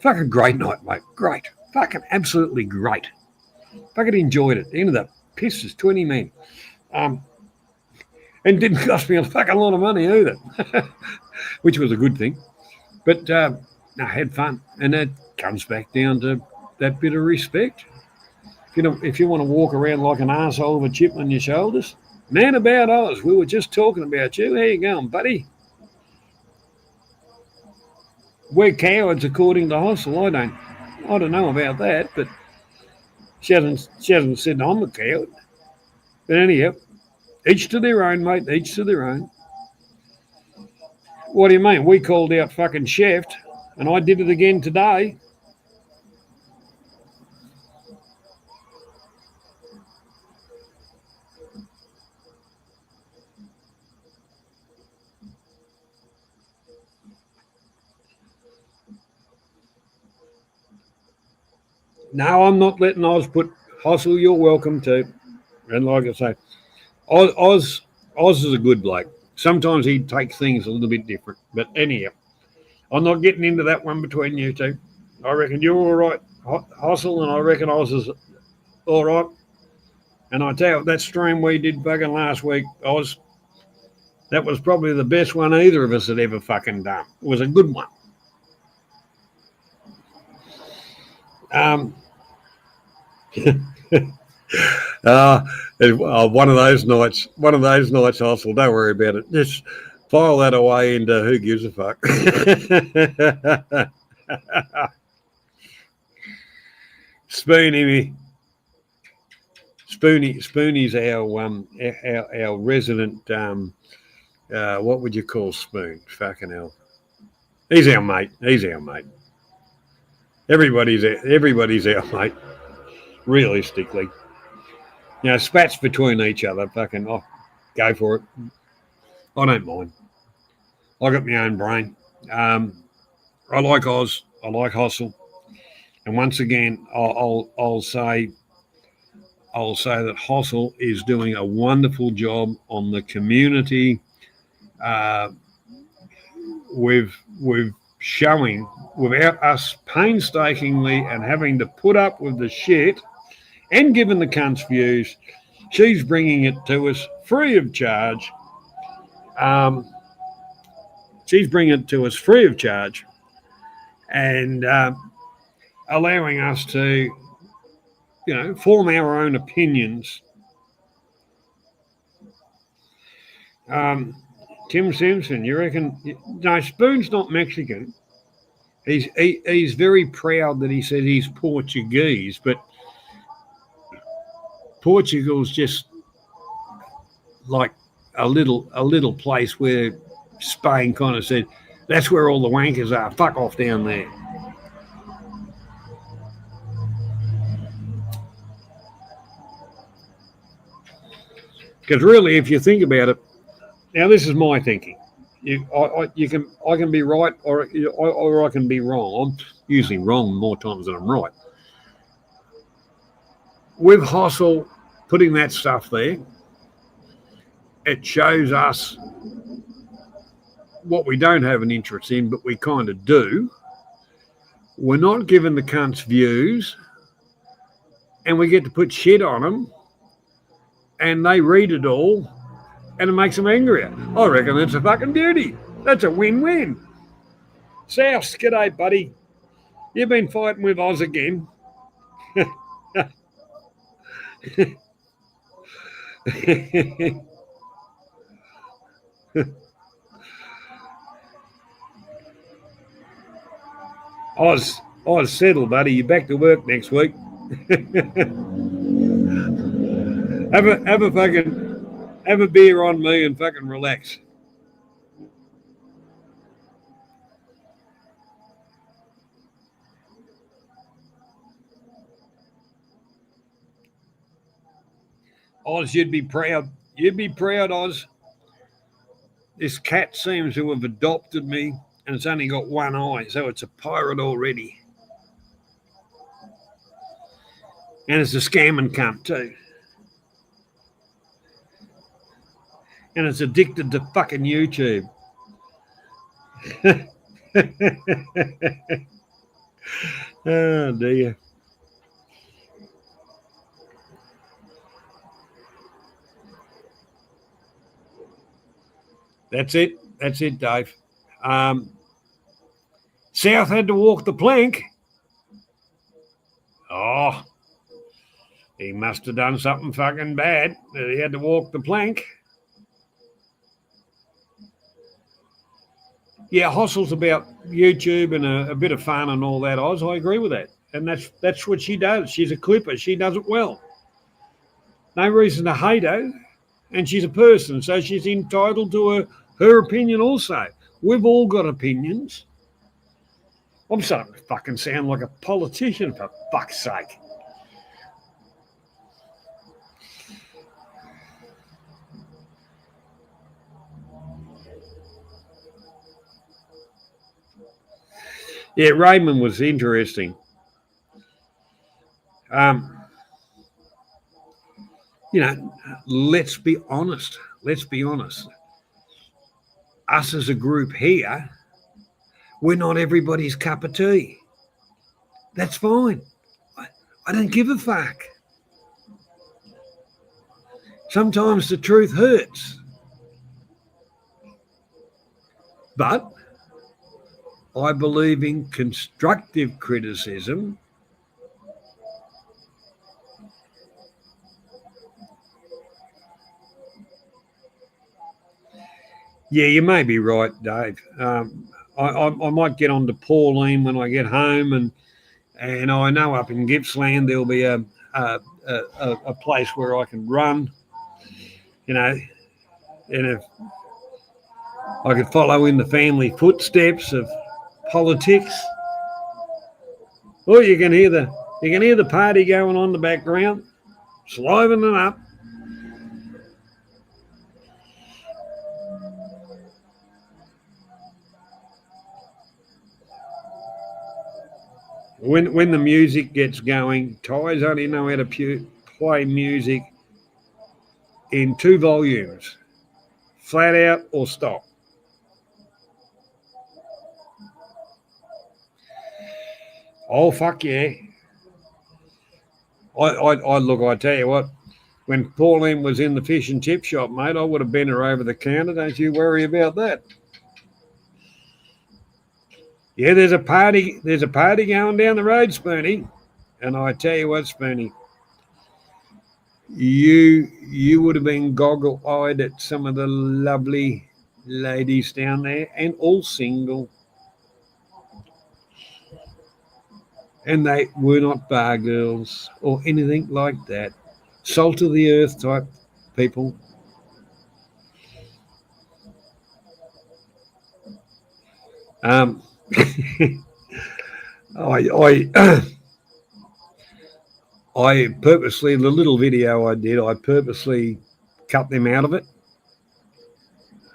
fucking great night, mate. Great. Fucking absolutely great. Fucking enjoyed it. The end of the piss is 20 men. And didn't cost me a fucking lot of money either, which was a good thing. But I had fun, and that comes back down to that bit of respect. If you want to walk around like an arsehole with a chip on your shoulders, man about Oz, we were just talking about you. How you going, buddy? We're cowards, according to Hossel. I don't know about that, but she hasn't said I'm a coward. But anyhow, each to their own, mate. Each to their own. What do you mean? We called out fucking Shaft, and I did it again today. No, I'm not letting Oz put Hossel. You're welcome to. And like I say, Oz is a good bloke. Sometimes he takes things a little bit different. But anyhow, I'm not getting into that one between you two. I reckon you're all right, Hossel, and I reckon Oz is all right. And I tell you, that stream we did fucking last week, Oz, that was probably the best one either of us had ever fucking done. It was a good one. One of those nights, Hossel, don't worry about it. Just file that away into who gives a fuck. Spoonie's our resident, what would you call Spoon? Fucking hell. He's our mate. Everybody's our mate. Realistically. You know, spats between each other, fucking, go for it. I don't mind. I got my own brain. I like Oz. I like Hossel. And once again, I'll say that Hossel is doing a wonderful job on the community. We've showing without us painstakingly and having to put up with the shit and giving the cunts views. She's bringing it to us free of charge. She's bringing it to us free of charge and allowing us to, form our own opinions. Tim Simpson, you reckon? No, Spoon's not Mexican. He's very proud that he said he's Portuguese, but Portugal's just like a little place where Spain kind of said, that's where all the wankers are. Fuck off down there. Because really, if you think about it, now this is my thinking. I can be right or I can be wrong. I'm usually wrong more times than I'm right. With Hossel putting that stuff there, it shows us what we don't have an interest in, but we kind of do. We're not given the cunts views, and we get to put shit on them, and they read it all, and it makes them angrier. I reckon that's a fucking beauty. That's a win-win. South, g'day, buddy. You've been fighting with Oz again. Oz, settle, buddy. You're back to work next week. Have a beer on me and fucking relax. Oz, you'd be proud. You'd be proud, Oz. This cat seems to have adopted me, and it's only got one eye, so it's a pirate already. And it's a scamming cunt too. And it's addicted to fucking YouTube. Oh, dear. That's it, Dave. South had to walk the plank. Oh, he must have done something fucking bad that he had to walk the plank. Yeah, Hostle's about YouTube and a bit of fun and all that, Oz. I agree with that. And that's what she does. She's a clipper. She does it well. No reason to hate her. And she's a person, so she's entitled to her opinion also. We've all got opinions. I'm starting to fucking sound like a politician, for fuck's sake. Yeah, Raymond was interesting. Let's be honest. Us as a group here, we're not everybody's cup of tea. That's fine. I don't give a fuck. Sometimes the truth hurts. But I believe in constructive criticism. Yeah, you may be right, Dave. I might get on to Pauline when I get home, and I know up in Gippsland there'll be a place where I can run, and if I could follow in the family footsteps of politics. Oh, you can hear the party going on in the background, livening up. When the music gets going, Ty's only know how to play music in 2 volumes, flat out or stop. Oh, fuck yeah. I look, I tell you what, when Pauline was in the fish and chip shop, mate, I would have bent her over the counter. Don't you worry about that. Yeah, there's a party going down the road, Spoonie. And I tell you what, Spoonie, you would have been goggle-eyed at some of the lovely ladies down there, and all single. And they were not bar girls or anything like that. Salt of the earth type people. I I purposely, the little video I did, I purposely cut them out of it.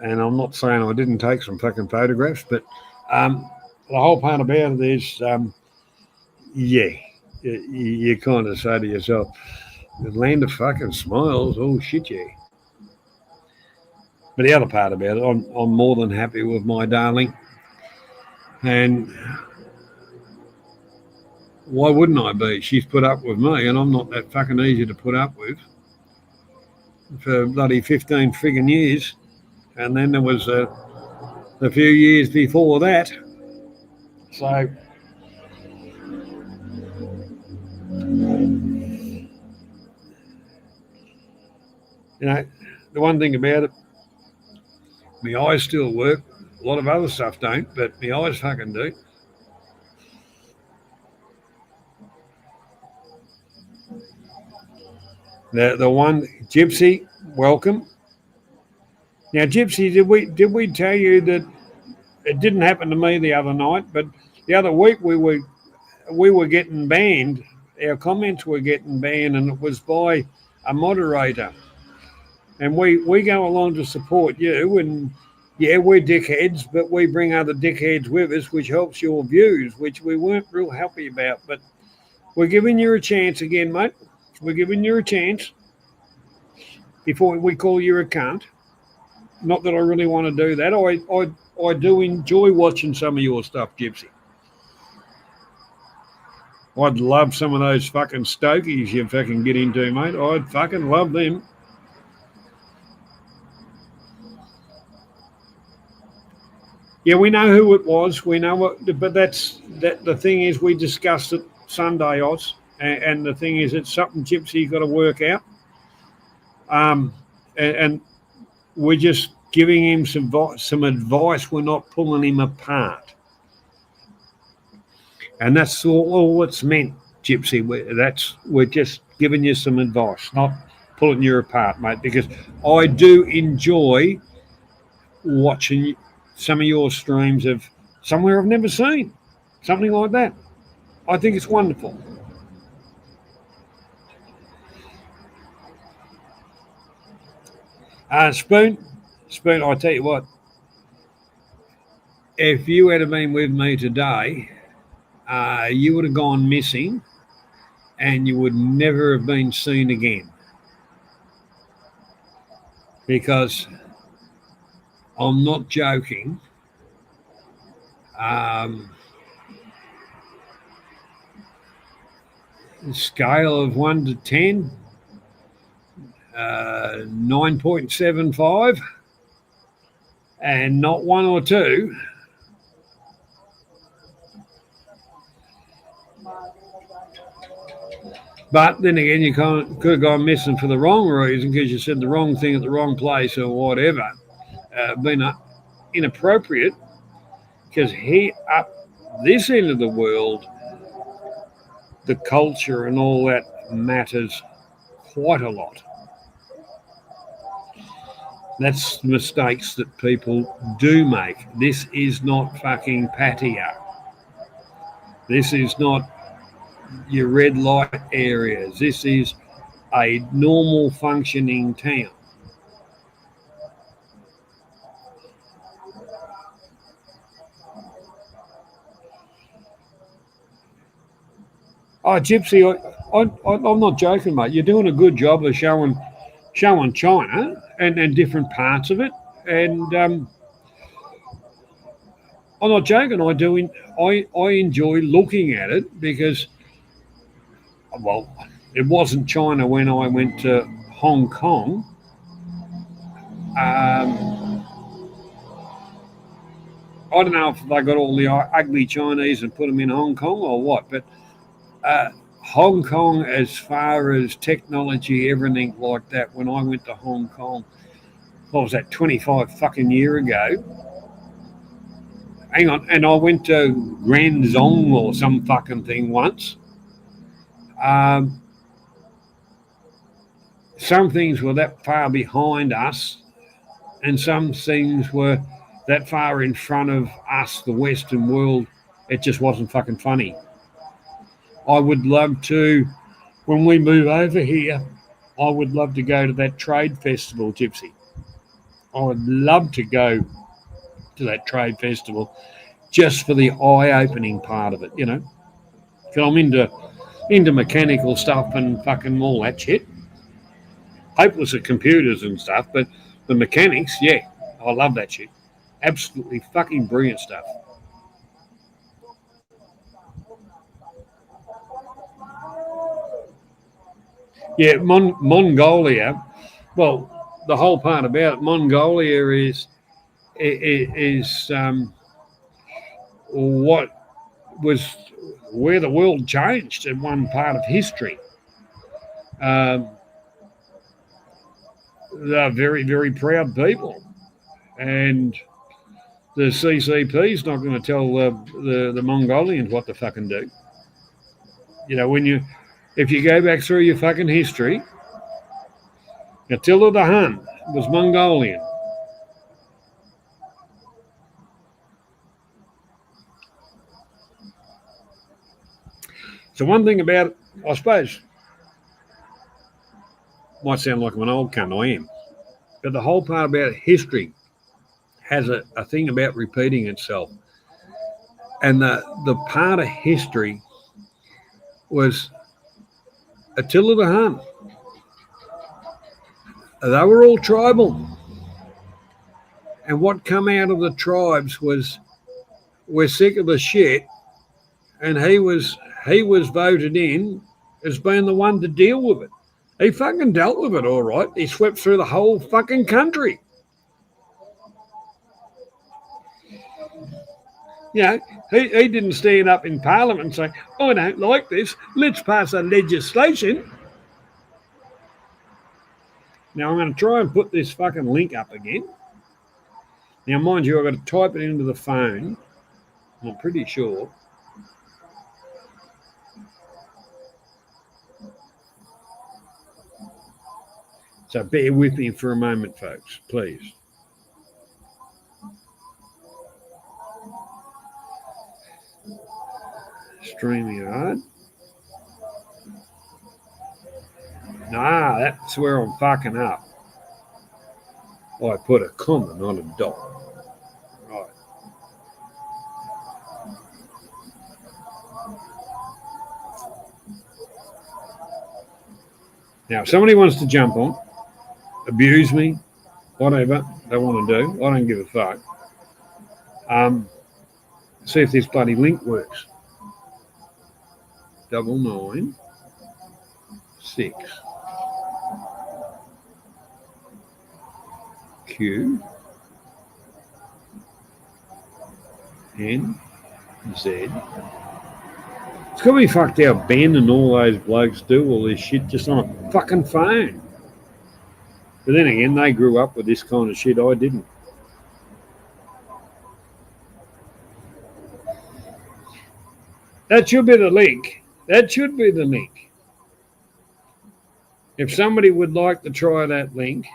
And I'm not saying I didn't take some fucking photographs, but the whole part about it is, yeah, you kind of say to yourself, the land of fucking smiles, oh shit, yeah. But the other part about it, I'm more than happy with my darling. And why wouldn't I be? She's put up with me, and I'm not that fucking easy to put up with for bloody 15 friggin' years. And then there was a few years before that. So, you know, the one thing about it, my eyes still work. A lot of other stuff don't, but my eyes fucking do. The one, Gypsy, welcome. Now, Gypsy, did we tell you that it didn't happen to me the other night, but the other week we were getting banned. Our comments were getting banned, and it was by a moderator. And we go along to support you, and yeah, we're dickheads, but we bring other dickheads with us, which helps your views, which we weren't real happy about. But we're giving you a chance again, mate. We're giving you a chance before we call you a cunt. Not that I really want to do that. I do enjoy watching some of your stuff, Gypsy. I'd love some of those fucking stokies you fucking get into, mate. I'd fucking love them. Yeah, we know who it was. We know what, but the thing is, we discussed it Sunday, Oz, and the thing is, it's something Gypsy got to work out. And we're just giving him some advice. We're not pulling him apart. And that's all it's meant, Gypsy. We're just giving you some advice, not pulling you apart, mate, because I do enjoy watching some of your streams of somewhere I've never seen, something like that. I think it's wonderful. Spoon, I tell you what, if you had been with me today, you would have gone missing and you would never have been seen again. Because I'm not joking. Scale of 1 to 10, 9.75, and not 1 or 2. But then again, you could have gone missing for the wrong reason because you said the wrong thing at the wrong place or whatever. Been inappropriate because up this end of the world, the culture and all that matters quite a lot. That's mistakes that people do make. This is not fucking Pattaya. This is not your red light areas. This is a normal functioning town. Oh, Gypsy, I'm not joking, mate. You're doing a good job of showing China and different parts of it. And I'm not joking. I do. I enjoy looking at it because, well, it wasn't China when I went to Hong Kong. I don't know if they got all the ugly Chinese and put them in Hong Kong or what, but uh, Hong Kong, as far as technology, everything like that, when I went to Hong Kong, what was that, 25 fucking year ago? Hang on, and I went to Grand Zong or some fucking thing once. Um, some things were that far behind us, and some things were that far in front of us, the Western world. It just wasn't fucking funny. I would love to, when we move over here, I would love to go to that trade festival, Gypsy. I would love to go to that trade festival just for the eye-opening part of it, you know. Because I'm into mechanical stuff and fucking all that shit. Hopeless at computers and stuff, but the mechanics, yeah, I love that shit. Absolutely fucking brilliant stuff. Yeah, Mongolia. Well, the whole part about it, Mongolia is what was where the world changed in one part of history. Um, they're very, very proud people, and the CCP is not going to tell the Mongolians what to fucking do. You know, if you go back through your fucking history, Attila the Hun was Mongolian. So one thing about it, I suppose, might sound like I'm an old cunt, I am, but the whole part about history has a thing about repeating itself. And the part of history was Attila the Hun. They were all tribal. And what come out of the tribes was we're sick of the shit, and he was voted in as being the one to deal with it. He fucking dealt with it all right. He swept through the whole fucking country. You know, he didn't stand up in Parliament and say, I don't like this, let's pass a legislation. Now I'm going to try and put this fucking link up again. Now, mind you, I've got to type it into the phone. I'm pretty sure. So bear with me for a moment, folks, please. StreamYard. Nah, that's where I'm fucking up. I put a comma, not a dot. Right. Now, if somebody wants to jump on, abuse me, whatever they want to do, I don't give a fuck. See if this bloody link works. 996 Q N Z. It's got me fucked out. Ben and all those blokes do all this shit just on a fucking phone. But then again, they grew up with this kind of shit. I didn't. That should be the link. That should be the link. If somebody would like to try that link,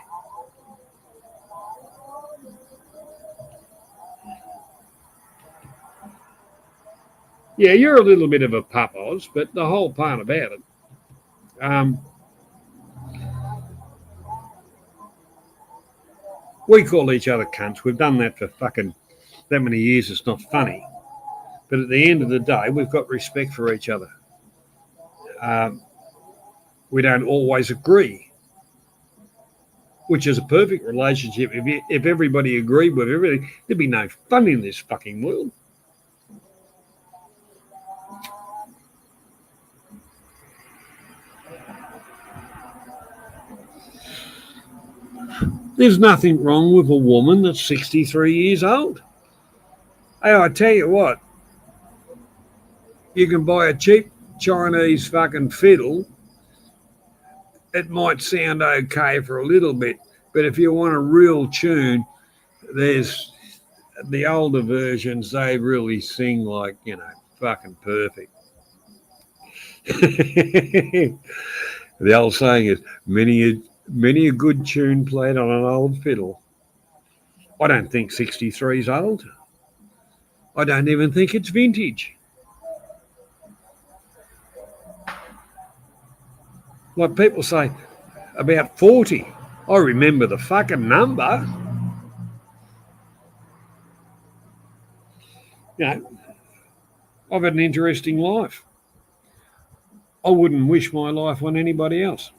yeah, you're a little bit of a pup-oz, but the whole part about it, we call each other cunts. We've done that for fucking that many years. It's not funny. But at the end of the day, we've got respect for each other. We don't always agree. which is a perfect relationship. If everybody agreed with everything, there'd be no fun in this fucking world. There's nothing wrong with a woman that's 63 years old. Hey, I tell you what, you can buy a cheap Chinese fucking fiddle. It might sound okay for a little bit, but if you want a real tune, there's the older versions, they really sing like, fucking perfect. The old saying is, many a good tune played on an old fiddle. I don't think 63 is old. I don't even think it's vintage. Like people say, about 40. I remember the fucking number. I've had an interesting life. I wouldn't wish my life on anybody else.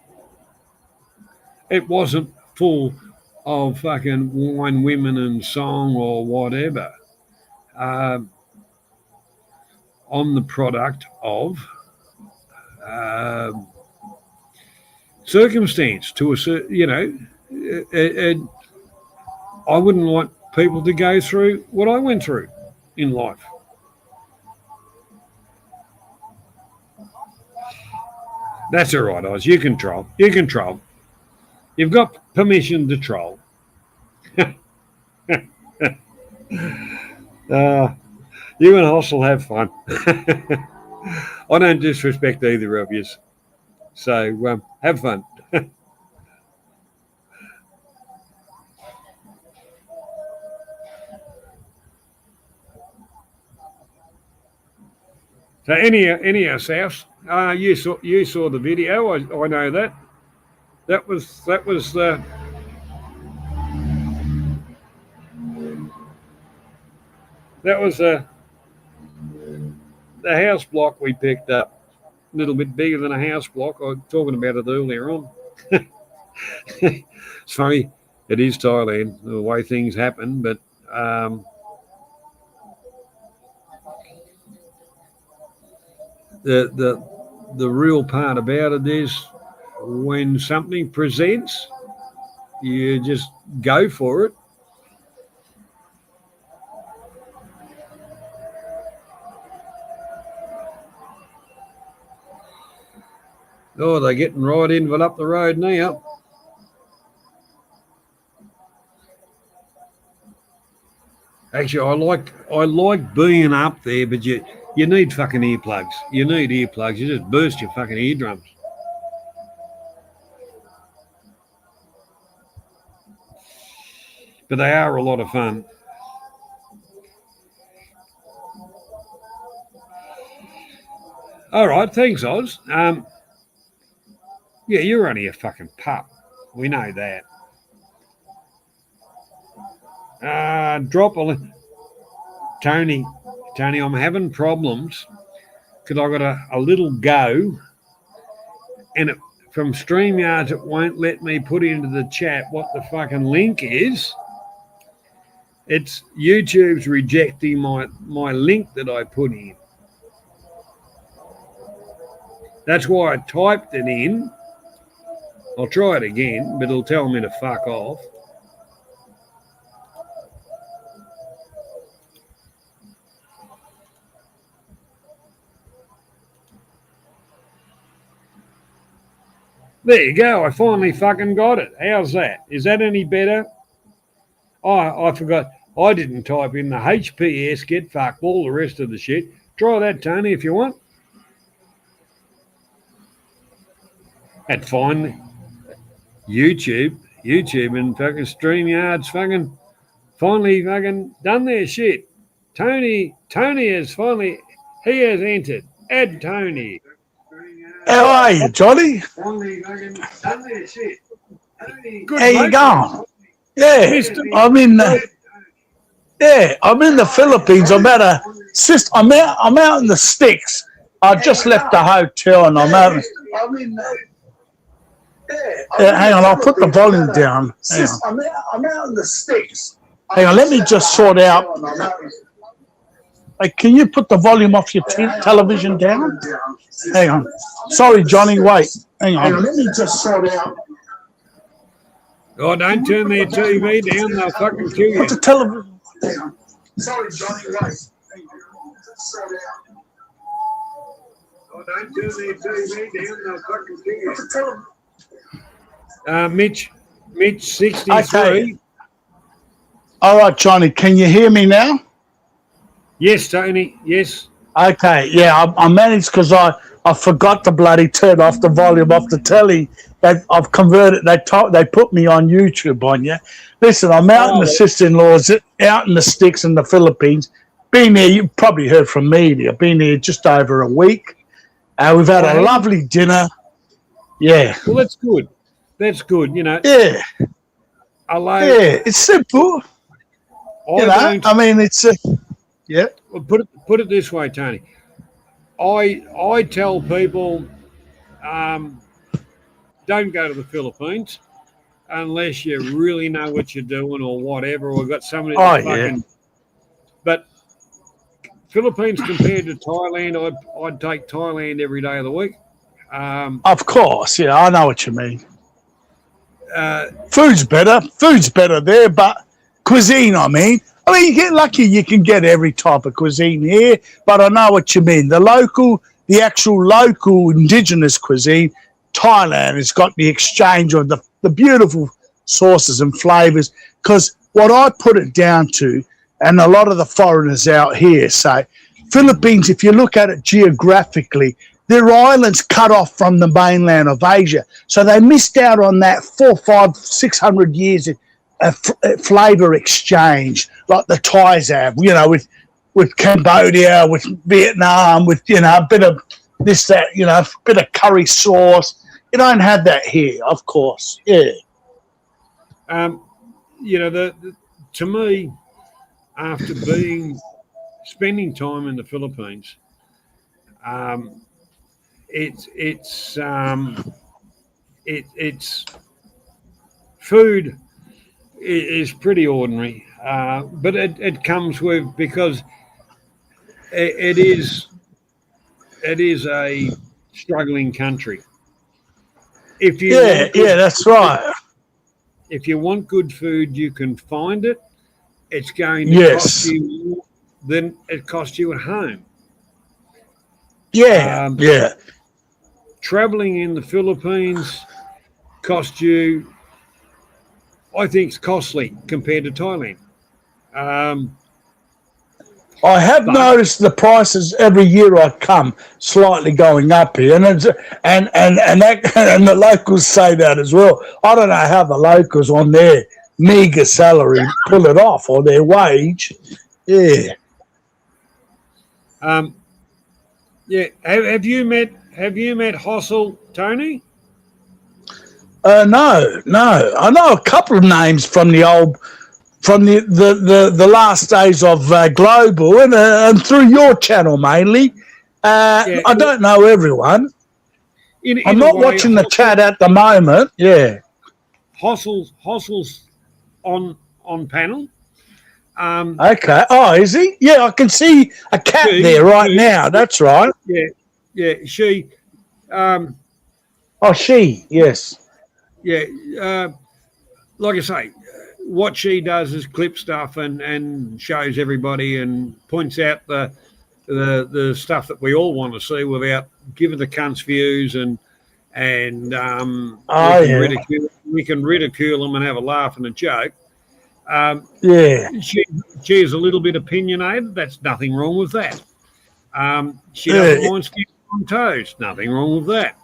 It wasn't full of fucking wine, women and song or whatever. I'm the product of circumstance to a certain, I wouldn't like people to go through what I went through in life. That's all right, Oz. You can troll. You've got permission to troll. You and Hoss will have fun. I don't disrespect either of you. So have fun. So anyhow, South, you saw the video. I know that. That was the house block we picked up. A little bit bigger than a house block. I was talking about it earlier on. It's funny. It is Thailand, the way things happen, but the real part about it is when something presents, you just go for it. Oh, they're getting right in up the road now. Actually, I like being up there, but you need fucking earplugs. You need earplugs. You just burst your fucking eardrums. But they are a lot of fun. All right, thanks, Oz. Yeah, you're only a fucking pup. We know that. Drop a Tony, I'm having problems because I got a little go, and from StreamYards it won't let me put into the chat what the fucking link is. It's YouTube's rejecting my link that I put in. That's why I typed it in. I'll try it again, but it'll tell me to fuck off. There you go. I finally fucking got it. How's that? Is that any better? Oh, I forgot. I didn't type in the HPS, get fucked, all the rest of the shit. Try that, Tony, if you want. And finally, YouTube and fucking StreamYards fucking finally fucking done their shit. Tony has finally, he has entered. Add Tony. How are you, Johnny? Finally fucking done their shit. Tony. How you going? Yeah, I'm in the Philippines. I'm out in the sticks. I just left the hotel and I'm out. Hang on, I'll put the volume down. Hang on. I'm out in the sticks. Hang on, let me just sort out. Hey, can you put the volume off your television down? Hang on. Sorry, Johnny, wait. Hang Hang on, on. let me just sort out. Oh, don't turn their TV down. They'll fucking kill you. Put the television. Hang on. Sorry, Johnny, wait. Sort out. Oh, don't turn their TV down. They'll fucking kill you. Put the television. Mitch, 63. Okay. All right, Johnny, can you hear me now? Yes, Tony. Yes. Okay, yeah, I managed because I forgot to bloody turn off the volume off the telly. I've converted. They put me on YouTube on you. Listen, I'm out in the sister-in-laws, out in the sticks in the Philippines. Been there, you probably heard from media. Been here just over a week. We've had a lovely dinner. Yeah. Well, that's good. That's good. You know. Yeah. Yeah, it's simple. I mean, it's yeah. Well, put it this way, Tony. I tell people, don't go to the Philippines unless you really know what you're doing or whatever, or got somebody. But Philippines compared to Thailand, I'd take Thailand every day of the week. Of course, yeah, I know what you mean. Food's better there, but cuisine, I mean, you get lucky you can get every type of cuisine here, but I know what you mean. The actual local indigenous cuisine, Thailand has got the exchange of the beautiful sauces and flavors, because what I put it down to, and a lot of the foreigners out here say, Philippines, if you look at it geographically, they're islands cut off from the mainland of Asia. So they missed out on that 400, 500, 600 years of flavour exchange, like the Thais have, with Cambodia, with Vietnam, with, a bit of this, that, a bit of curry sauce. You don't have that here, of course. Yeah. To me, after spending time in the Philippines, it's food is pretty ordinary, but it comes with, because it is a struggling country. That's right. If you want good food, you can find it. It's going to cost you more than it costs you at home. Yeah. Traveling in the Philippines cost you, I think, it's costly compared to Thailand. I have noticed the prices every year I come slightly going up here, and the locals say that as well. I don't know how the locals on their meagre salary pull it off, or their wage. Yeah. Have you met Hossel, Tony? No. I know a couple of names from the last days of Global and through your channel mainly. I don't know everyone. I'm not watching the chat at the moment. Yeah. Hossel's on panel. Okay. Oh, is he? Yeah, I can see a cat there right now. That's right. Yeah. She. She. Yes. Yeah. Like I say, what she does is clip stuff and shows everybody and points out the stuff that we all want to see without giving the cunts views we can ridicule them and have a laugh and a joke. She is a little bit opinionated. That's nothing wrong with that. She doesn't mind skipping on toes. Nothing wrong with that.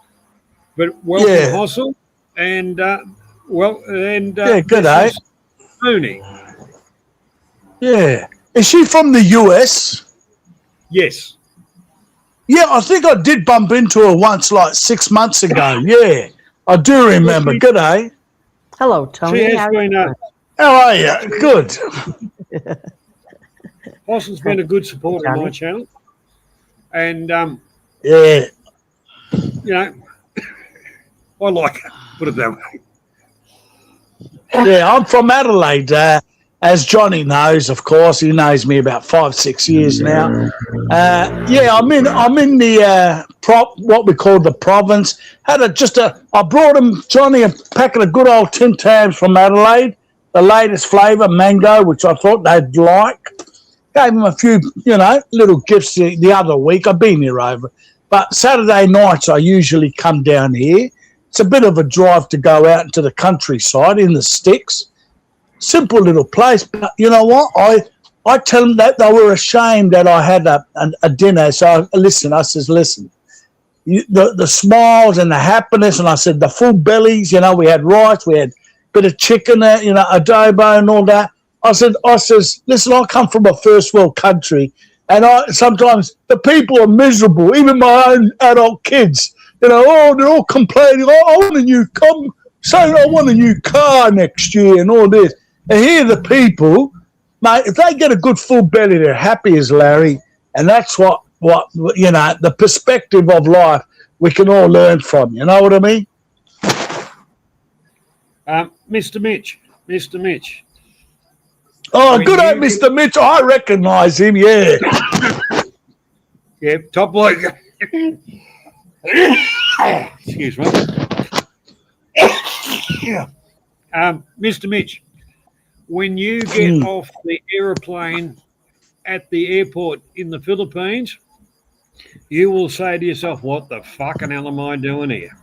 But welcome, Hossel, and good day, Tony. Yeah, is she from the US? Yes. Yeah, I think I did bump into her once, like 6 months ago. Yeah, I do remember. Good day. Hello, Tony. How are you? Good. Hossel's been a good supporter of my channel, and I like her. Put it that way. Yeah, I'm from Adelaide. As Johnny knows, of course, he knows me about 5-6 years now. Yeah, I'm in the what we call the province. I brought him, Johnny, a packet of good old Tim Tams from Adelaide, the latest flavour, mango, which I thought they'd like. Gave him a few, little gifts the other week. I've been here over. But Saturday nights I usually come down here. It's a bit of a drive to go out into the countryside in the sticks. Simple little place. But you know what? I tell them that they were ashamed that I had a dinner. So I says, listen, the smiles and the happiness, and I said the full bellies, we had rice, we had a bit of chicken, adobo and all that. I says, listen, I come from a first world country, and sometimes the people are miserable, even my own adult kids. They're all complaining, I want a new I want a new car next year and all this. And here the people, mate, if they get a good full belly, they're happy as Larry. And that's what the perspective of life we can all learn from. You know what I mean? Mr. Mitch. Oh, good old Mr. Mitch. I recognise him, yeah. Yeah, top bloke. Excuse me. Mr. Mitch, when you get off the aeroplane at the airport in the Philippines, you will say to yourself, what the fucking hell am I doing here?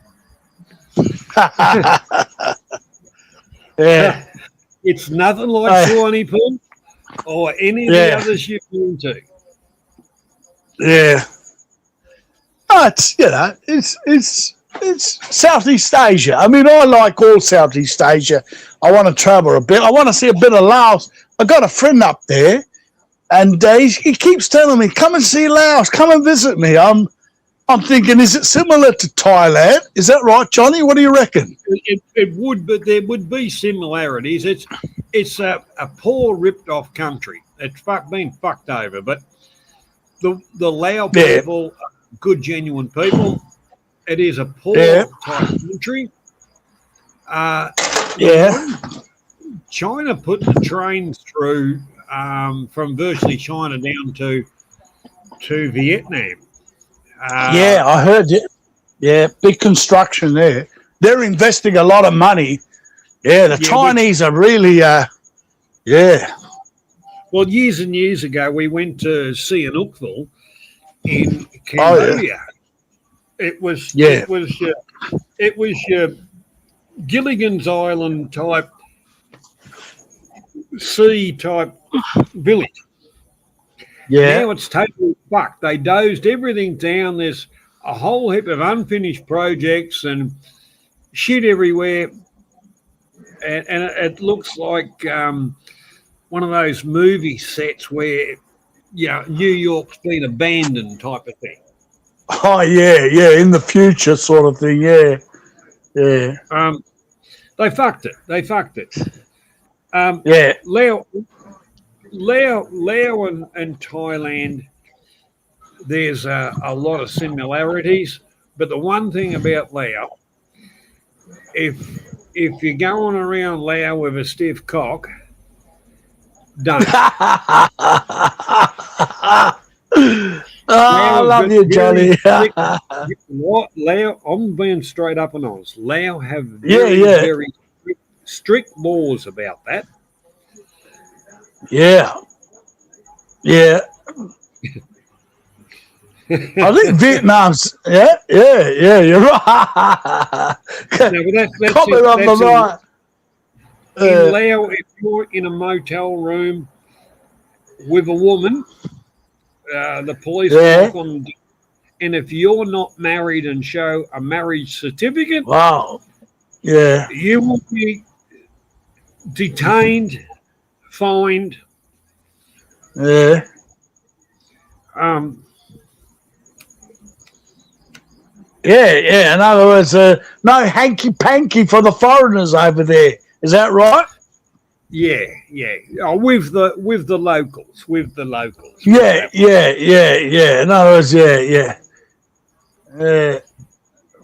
Yeah. It's nothing like Suwanee or any of the others you've been to. Yeah. Oh, it's Southeast Asia. I mean, I like all Southeast Asia. I want to travel a bit. I want to see a bit of Laos. I got a friend up there, and he keeps telling me, come and see Laos, come and visit me. I'm thinking, is it similar to Thailand? Is that right, Johnny? What do you reckon? It would, but there would be similarities. It's a poor, ripped-off country. It's been fucked over, but the Lao people are good, genuine people. It is a poor type country. China put the trains through from virtually China down to Vietnam. I heard it. Yeah, big construction there. They're investing a lot of money. Yeah, the Chinese are really, Well, years and years ago, we went to Sihanoukville in Cambodia. It was your Gilligan's Island type sea type village. Yeah. Now it's totally fucked. They dozed everything down. There's a whole heap of unfinished projects and shit everywhere. And it looks like one of those movie sets where, New York's been abandoned type of thing. Oh, yeah, in the future sort of thing, yeah. They fucked it. Lao and Thailand, there's a lot of similarities, but the one thing about Lao, if you're going around Lao with a stiff cock, don't. I love you, Johnny. Lao, I'm being straight up and honest. Lao have very strict laws about that. Yeah. I think Vietnam's you're right. Comment on the right. In Lao, if you're in a motel room with a woman, the police knock on the door, and if you're not married and show a marriage certificate, you will be detained, fined. Yeah. In other words, no hanky-panky for the foreigners over there. Is that right? Yeah. Oh, with the locals. Yeah. In other words, yeah.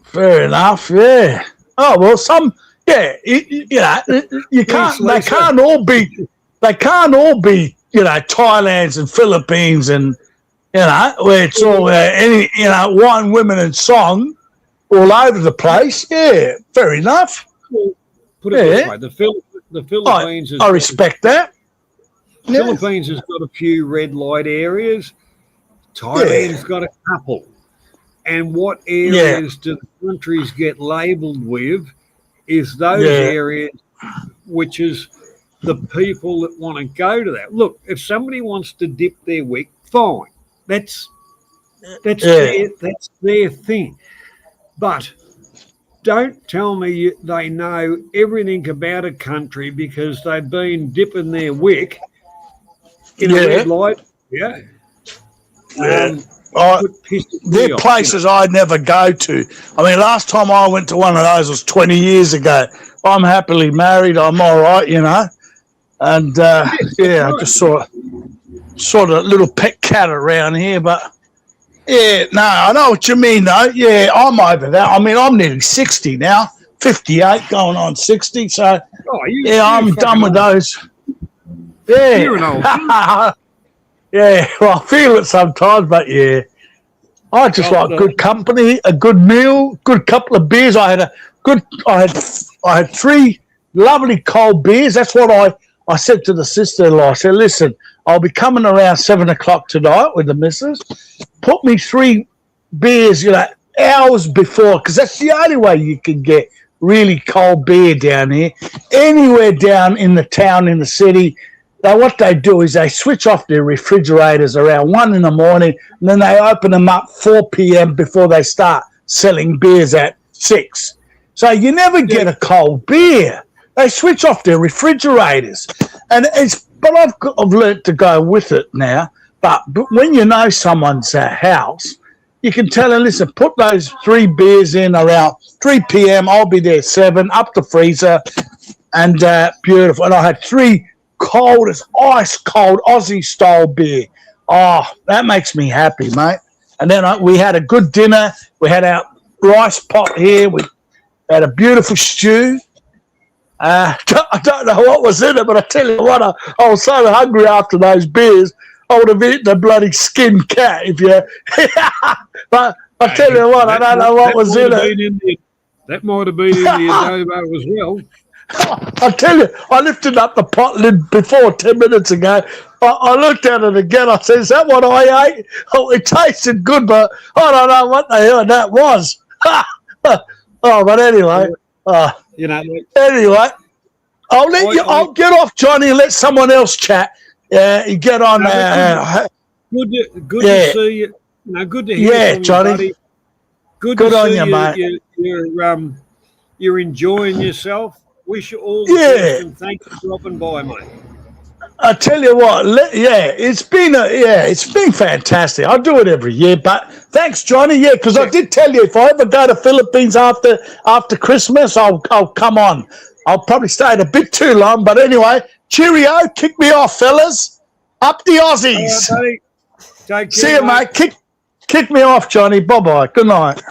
Fair enough, yeah. Oh well, some you can't. They can't all be. They can't all be. Thailand's and Philippines and where it's all any wine, women, and song all over the place. Yeah, fair enough. Put it this way: the Philippines. I respect that. Philippines has got a few red light areas. Thailand's got a couple. And what areas do the countries get labelled with is those areas which is the people that want to go to that. Look, if somebody wants to dip their wick, fine. That's their thing. But don't tell me they know everything about a country because they've been dipping their wick in a red light. Yeah. They're places I never go to. I mean, last time I went to one of those was 20 years ago. I'm happily married. I'm all right, And, I just sort of little pet cat around here. But, I know what you mean, though. Yeah, I'm over that. I mean, I'm nearly 60 now, 58 going on 60. So, I'm done with those. Yeah. You're an old yeah, well, I feel it sometimes, but I just like good company, a good meal, good couple of beers. I had 3 lovely cold beers. That's what I said to the sister-in-law. I said, listen, I'll be coming around 7 o'clock tonight with the missus. Put me 3 beers, hours before, because that's the only way you can get really cold beer down here. Anywhere down in the town, in the city. Now, what they do is they switch off their refrigerators around 1 in the morning, and then they open them up 4 p.m. before they start selling beers at 6. So you never get a cold beer. They switch off their refrigerators, but I've learnt to go with it now. But when you know someone's house, you can tell them, listen, put those 3 beers in around 3 p.m. I'll be there 7, up the freezer, and beautiful. And I had 3 coldest, ice cold Aussie style beer. Oh, that makes me happy, mate. And then we had a good dinner. We had our rice pot here. We had a beautiful stew. I don't know what was in it, but I tell you what, I was so hungry after those beers. I would have eaten a bloody skinned cat if you. But I tell you what, I don't know what was in it. That might have been in the adobo as well. I tell you, I lifted up the pot lid before 10 minutes ago. I looked at it again. I said, is that what I ate? Oh, it tasted good, but I don't know what the hell that was. But anyway. Anyway, I'll get off, Johnny, and let someone else chat. You get on. Good to see you. Good to hear from you, Johnny. Buddy. Good on to see you, mate. You're enjoying yourself. Wish you all the best and thanks for dropping by, mate. I tell you what, it's been fantastic. I do it every year, but thanks, Johnny. Yeah, because I did tell you if I ever go to Philippines after Christmas, I'll come on. I'll probably stay a bit too long, but anyway, cheerio. Kick me off, fellas. Up the Aussies. Right, take care, see you, mate. Kick me off, Johnny. Bye bye. Good night.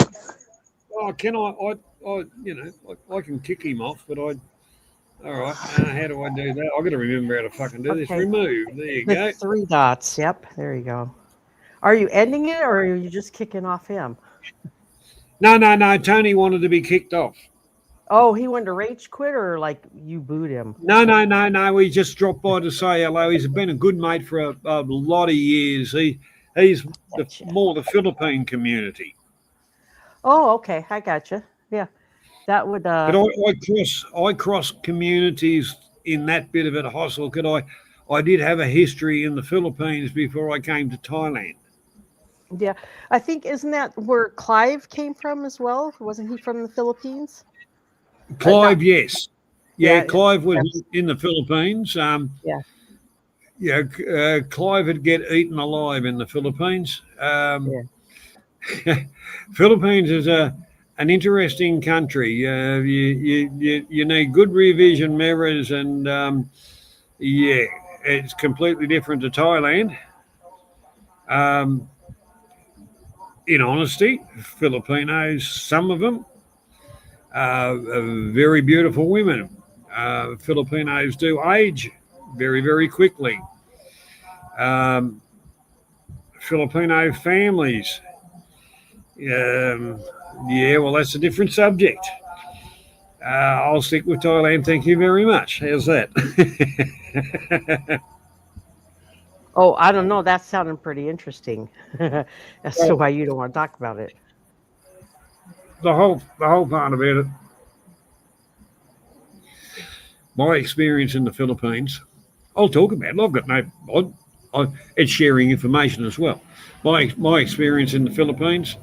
Oh, can I can kick him off, but all right. How do I do that? I've got to remember how to fucking do this. Remove. There you go. 3 dots. Yep. There you go. Are you ending it or are you just kicking off him? No. Tony wanted to be kicked off. Oh, he wanted to rage quit or like you booed him? No. He just dropped by to say hello. He's been a good mate for a lot of years. He's more the Philippine community. Oh, okay. I gotcha. Yeah. That would. But I cross communities in that bit of it hustle. I did have a history in the Philippines before I came to Thailand. Yeah, I think isn't that where Clive came from as well? Wasn't he from the Philippines? Clive, yes, Clive was in the Philippines. Clive would get eaten alive in the Philippines. Philippines is an interesting country. You need good rear vision mirrors, and it's completely different to Thailand. In honesty, Filipinos, some of them, Very beautiful women. Filipinos do age very, very quickly. Um, Filipino families. Yeah, well, that's a different subject. I'll stick with Thailand. Thank you very much. How's that? Oh, I don't know. That sounded pretty interesting. As to Well, why you don't want to talk about it. the whole part about it, my experience in the Philippines, I'll talk about it. I've got it's sharing information as well. My experience in the Philippines,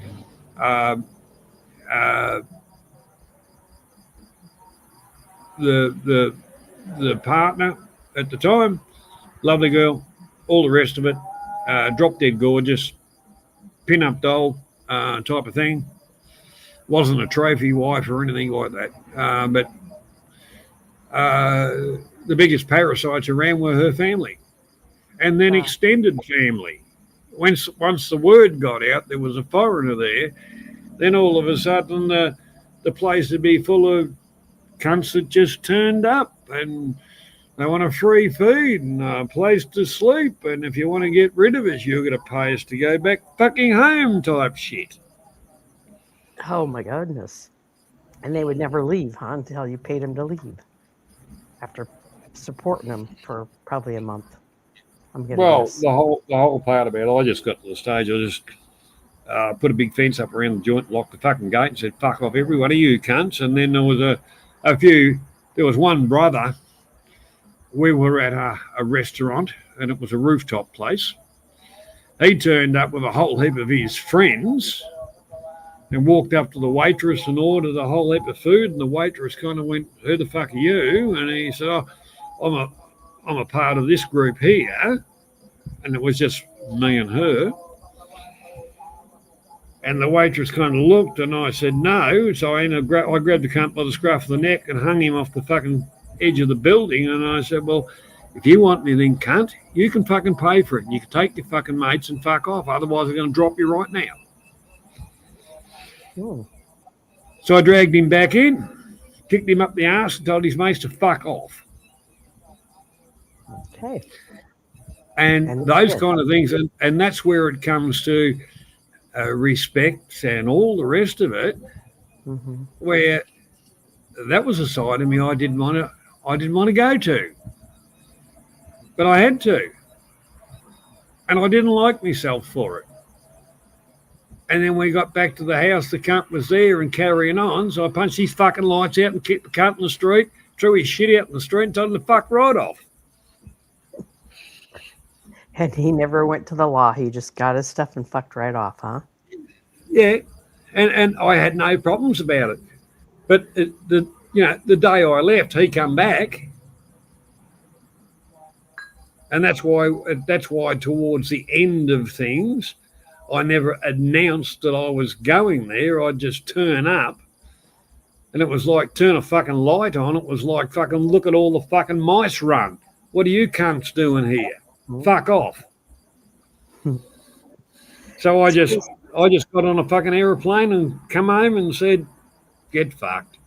uh, uh, the the partner at the time, lovely girl, all the rest of it, drop dead gorgeous, pin up doll type of thing. Wasn't a trophy wife or anything like that, but the biggest parasites around were her family, and then Wow. extended family. Once the word got out there was a foreigner there, then all of a sudden the place would be full of cunts that just turned up and they want a free feed and a place to sleep. And if you want to get rid of us, you're going to pay us to go back fucking home type shit. Oh my goodness. And they would never leave, huh? Until you paid them to leave. After supporting them for probably a month. I'm gonna Well, guess. the whole part about it, I just got to the stage. I just put a big fence up around the joint, locked the fucking gate, and said, "Fuck off, every one of you cunts." And then there was a few. There was one brother. We were at a restaurant, and it was a rooftop place. He turned up with a whole heap of his friends, and walked up to the waitress and ordered a whole heap of food. And the waitress kind of went, "Who the fuck are you?" And he said, "Oh, I'm a part of this group here." And it was just me and her. And the waitress kind of looked, and I said no. So I grabbed the cunt by the scruff of the neck and hung him off the fucking edge of the building. And I said, "Well, if you want anything, cunt, you can fucking pay for it. You can take your fucking mates and fuck off. Otherwise, I'm going to drop you right now." Hmm. So I dragged him back in, kicked him up the arse, and told his mates to fuck off. Okay. And And those did. kind of things. And that's where it comes to respect and all the rest of it, Hmm. where that was a side of me I didn't want to go to, but I had to, and I didn't like myself for it. And then we got back to the house, the cunt was there and carrying on, so I punched his fucking lights out and kicked the cunt in the street, threw his shit out in the street, and told him to fuck right off. And he never went to the law. He just got his stuff and fucked right off, huh? Yeah, and I had no problems about it. But the day I left, he come back, and that's why towards the end of things, I never announced that I was going there. I'd just turn up, and it was like turn a fucking light on. It was like fucking look at all the fucking mice run. What are you cunts doing here? Fuck off. So I just got on a fucking aeroplane and come home and said, "Get fucked."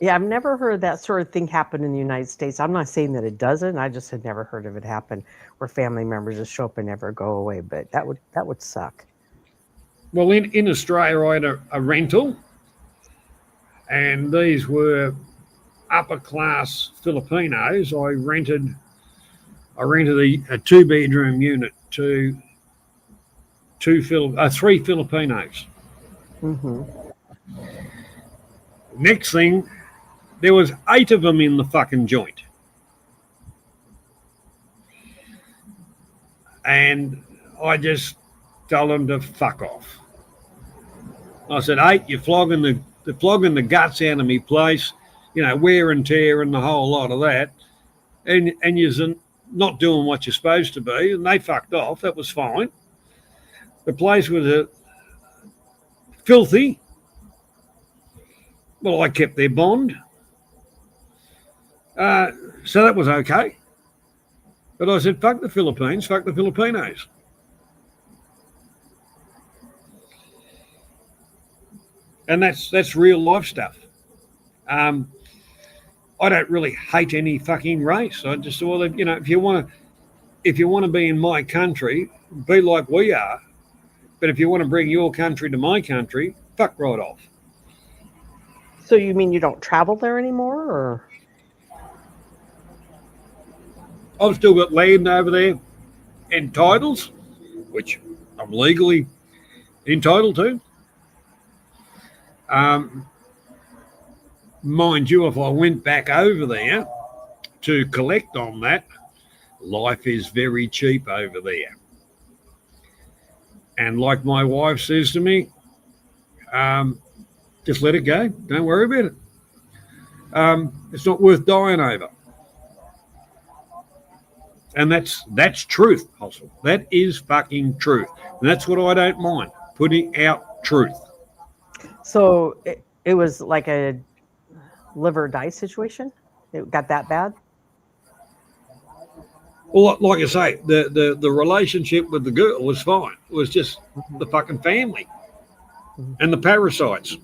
Yeah, I've never heard that sort of thing happen in the United States. I'm not saying that it doesn't. I just had never heard of it happen where family members just show up and never go away. But that would suck. Well, in Australia, I had a rental, and these were upper class Filipinos. I rented a 2-bedroom unit to three Filipinos. Hmm. Next thing, there was 8 of them in the fucking joint. And I just told them to fuck off. I said, 8, you're flogging the guts out of me place, wear and tear and the whole lot of that. And you're not doing what you're supposed to be. And they fucked off. That was fine. The place was filthy. Well, I kept their bond. So that was okay. But I said, fuck the Philippines, fuck the Filipinos. and that's real life stuff. Um, I don't really hate any fucking race. I just thought that, if you want to be in my country, be like we are. But if you want to bring your country to my country, fuck right off. So you mean you don't travel there anymore, or? I've still got land over there and titles, which I'm legally entitled to. Mind you, if I went back over there to collect on that, life is very cheap over there. And like my wife says to me, just let it go. Don't worry about it. It's not worth dying over. And that's truth, Hustle. That is fucking truth. And that's what I don't mind, putting out truth. So it was like a live or die situation? It got that bad? Well, like I say, the relationship with the girl was fine. It was just the fucking family and the parasites.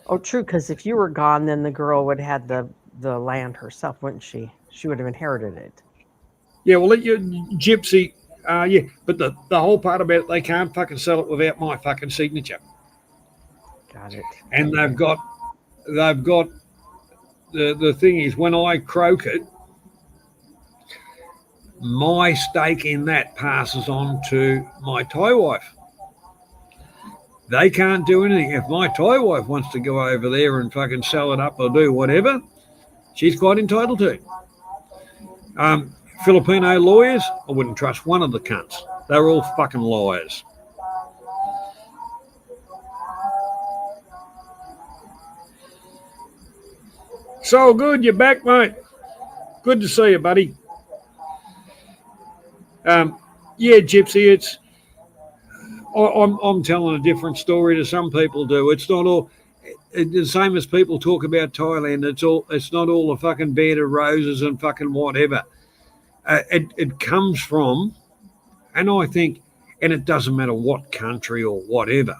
Oh, true, because if you were gone, then the girl would have had the land herself, wouldn't she? She would have inherited it. Yeah, well, Gypsy, yeah, but the whole part about it, they can't fucking sell it without my fucking signature. Got it. And they've got the thing is, when I croak it, my stake in that passes on to my Thai wife. They can't do anything. If my Thai wife wants to go over there and fucking sell it up or do whatever, she's quite entitled to. Filipino lawyers, I wouldn't trust one of the cunts. They're all fucking liars. So good, you're back, mate. Good to see you, buddy. Yeah, Gypsy, I'm telling a different story to some people do. It's not all the same as people talk about Thailand. It's not all a fucking bed of roses and fucking whatever. It comes from, and I think, and it doesn't matter what country or whatever.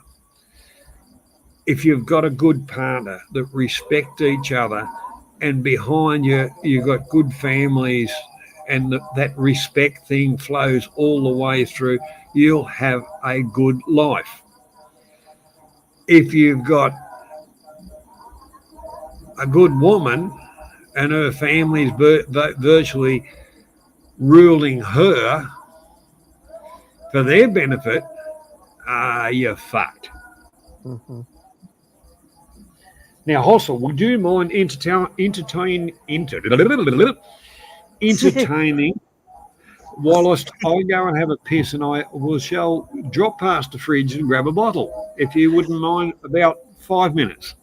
If you've got a good partner that respect each other, and behind you you've got good families, and that respect thing flows all the way through, you'll have a good life. If you've got a good woman and her family's virtually ruling her for their benefit, you're fucked. Mm-hmm. Now, Hustle, would you mind entertaining whilst I go and have a piss, and I shall drop past the fridge and grab a bottle, if you wouldn't mind, about 5 minutes.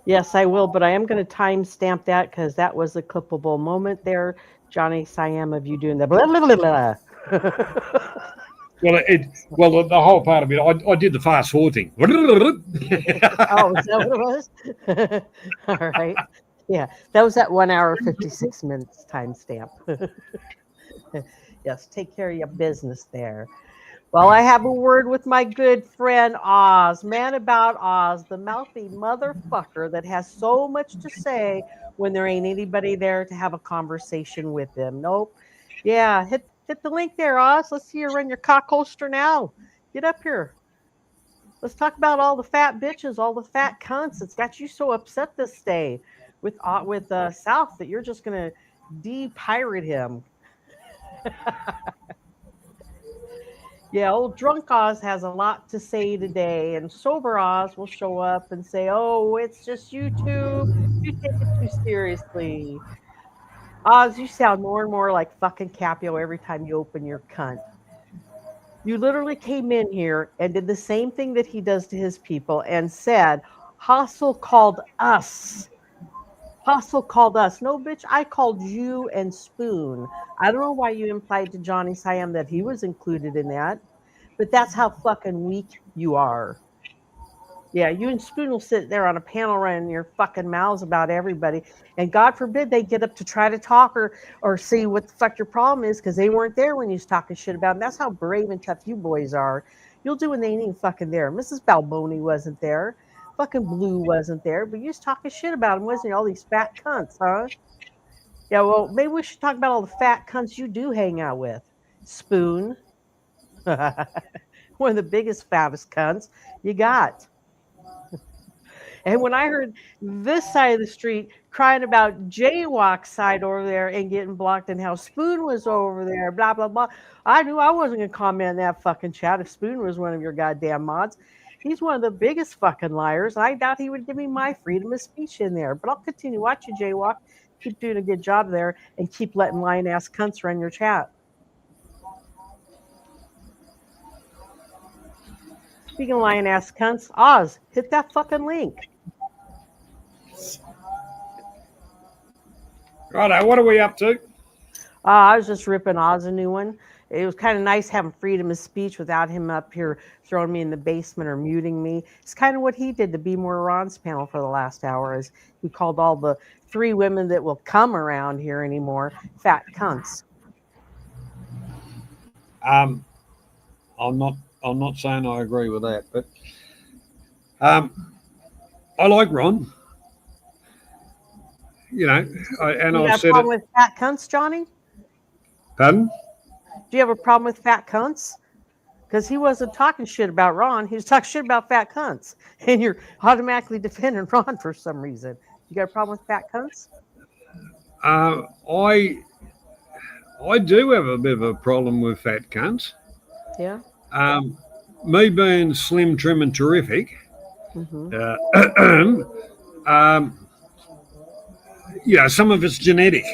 Yes, I will, but I am going to timestamp that because that was a clippable moment there, Johnny Siam, of you doing the blah, blah, blah, blah. Well, the whole part of it, I did the fast forward thing. Oh, is that what it was? All right. Yeah, that was that 1 hour, 56 minutes timestamp. Yes, take care of your business there. Well, I have a word with my good friend Oz, man about Oz, the mouthy motherfucker that has so much to say when there ain't anybody there to have a conversation with him. Nope. Yeah, hit the link there, Oz. Let's see you run your cock holster now. Get up here. Let's talk about all the fat bitches, all the fat cunts that's got you so upset this day with South that you're just going to de-pirate him. Yeah, old drunk Oz has a lot to say today, and sober Oz will show up and say, oh, it's just you two. You take it too seriously. Oz, you sound more and more like fucking Capio every time you open your cunt. You literally came in here and did the same thing that he does to his people and said, Hustle called us. Hustle called us. No, bitch, I called you and Spoon. I don't know why you implied to Johnny Siam that he was included in that, but that's how fucking weak you are. Yeah, you and Spoon will sit there on a panel running your fucking mouths about everybody, and God forbid they get up to try to talk or see what the fuck your problem is because they weren't there when you was talking shit about them. That's how brave and tough you boys are. You'll do when they ain't even fucking there. Mrs. Balboni wasn't there. Fucking Blue wasn't there, but you was talking shit about him, wasn't you? All these fat cunts, huh? Yeah, well, maybe we should talk about all the fat cunts you do hang out with. Spoon. One of the biggest, fattest cunts you got. And when I heard this side of the street crying about Jaywalk's side over there and getting blocked and how Spoon was over there, blah, blah, blah, I knew I wasn't going to comment in that fucking chat if Spoon was one of your goddamn mods. He's one of the biggest fucking liars. I doubt he would give me my freedom of speech in there. But I'll continue watching Jaywalk. Keep doing a good job there and keep letting lying ass cunts run your chat. Speaking of lying ass cunts, Oz, hit that fucking link. Righto, what are we up to? I was just ripping Oz a new one. It was kind of nice having freedom of speech without him up here throwing me in the basement or muting me. It's kind of what he did to Be More Ron's panel for the last hour. Is he called all the 3 women that will come around here anymore fat cunts. I'm not saying I agree with that, but I like Ron. You know, and You I have a said problem it. with fat cunts, Johnny? Pardon? Do you have a problem with fat cunts? Because he wasn't talking shit about Ron. He was talking shit about fat cunts. And you're automatically defending Ron for some reason. You got a problem with fat cunts? I do have a bit of a problem with fat cunts. Yeah. Me being slim, trim, and terrific, Mm-hmm. you know, some of it's genetic.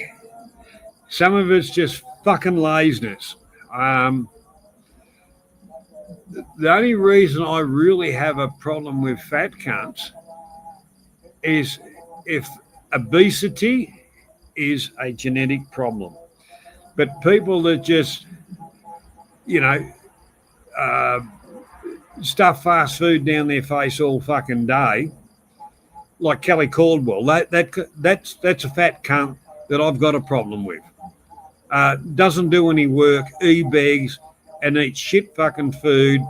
Some of it's just fucking laziness. The only reason I really have a problem with fat cunts is if obesity is a genetic problem. But people that just, you know, stuff fast food down their face all fucking day, like Kelly Caldwell, that's a fat cunt that I've got a problem with. Doesn't do any work, begs and eats shit fucking food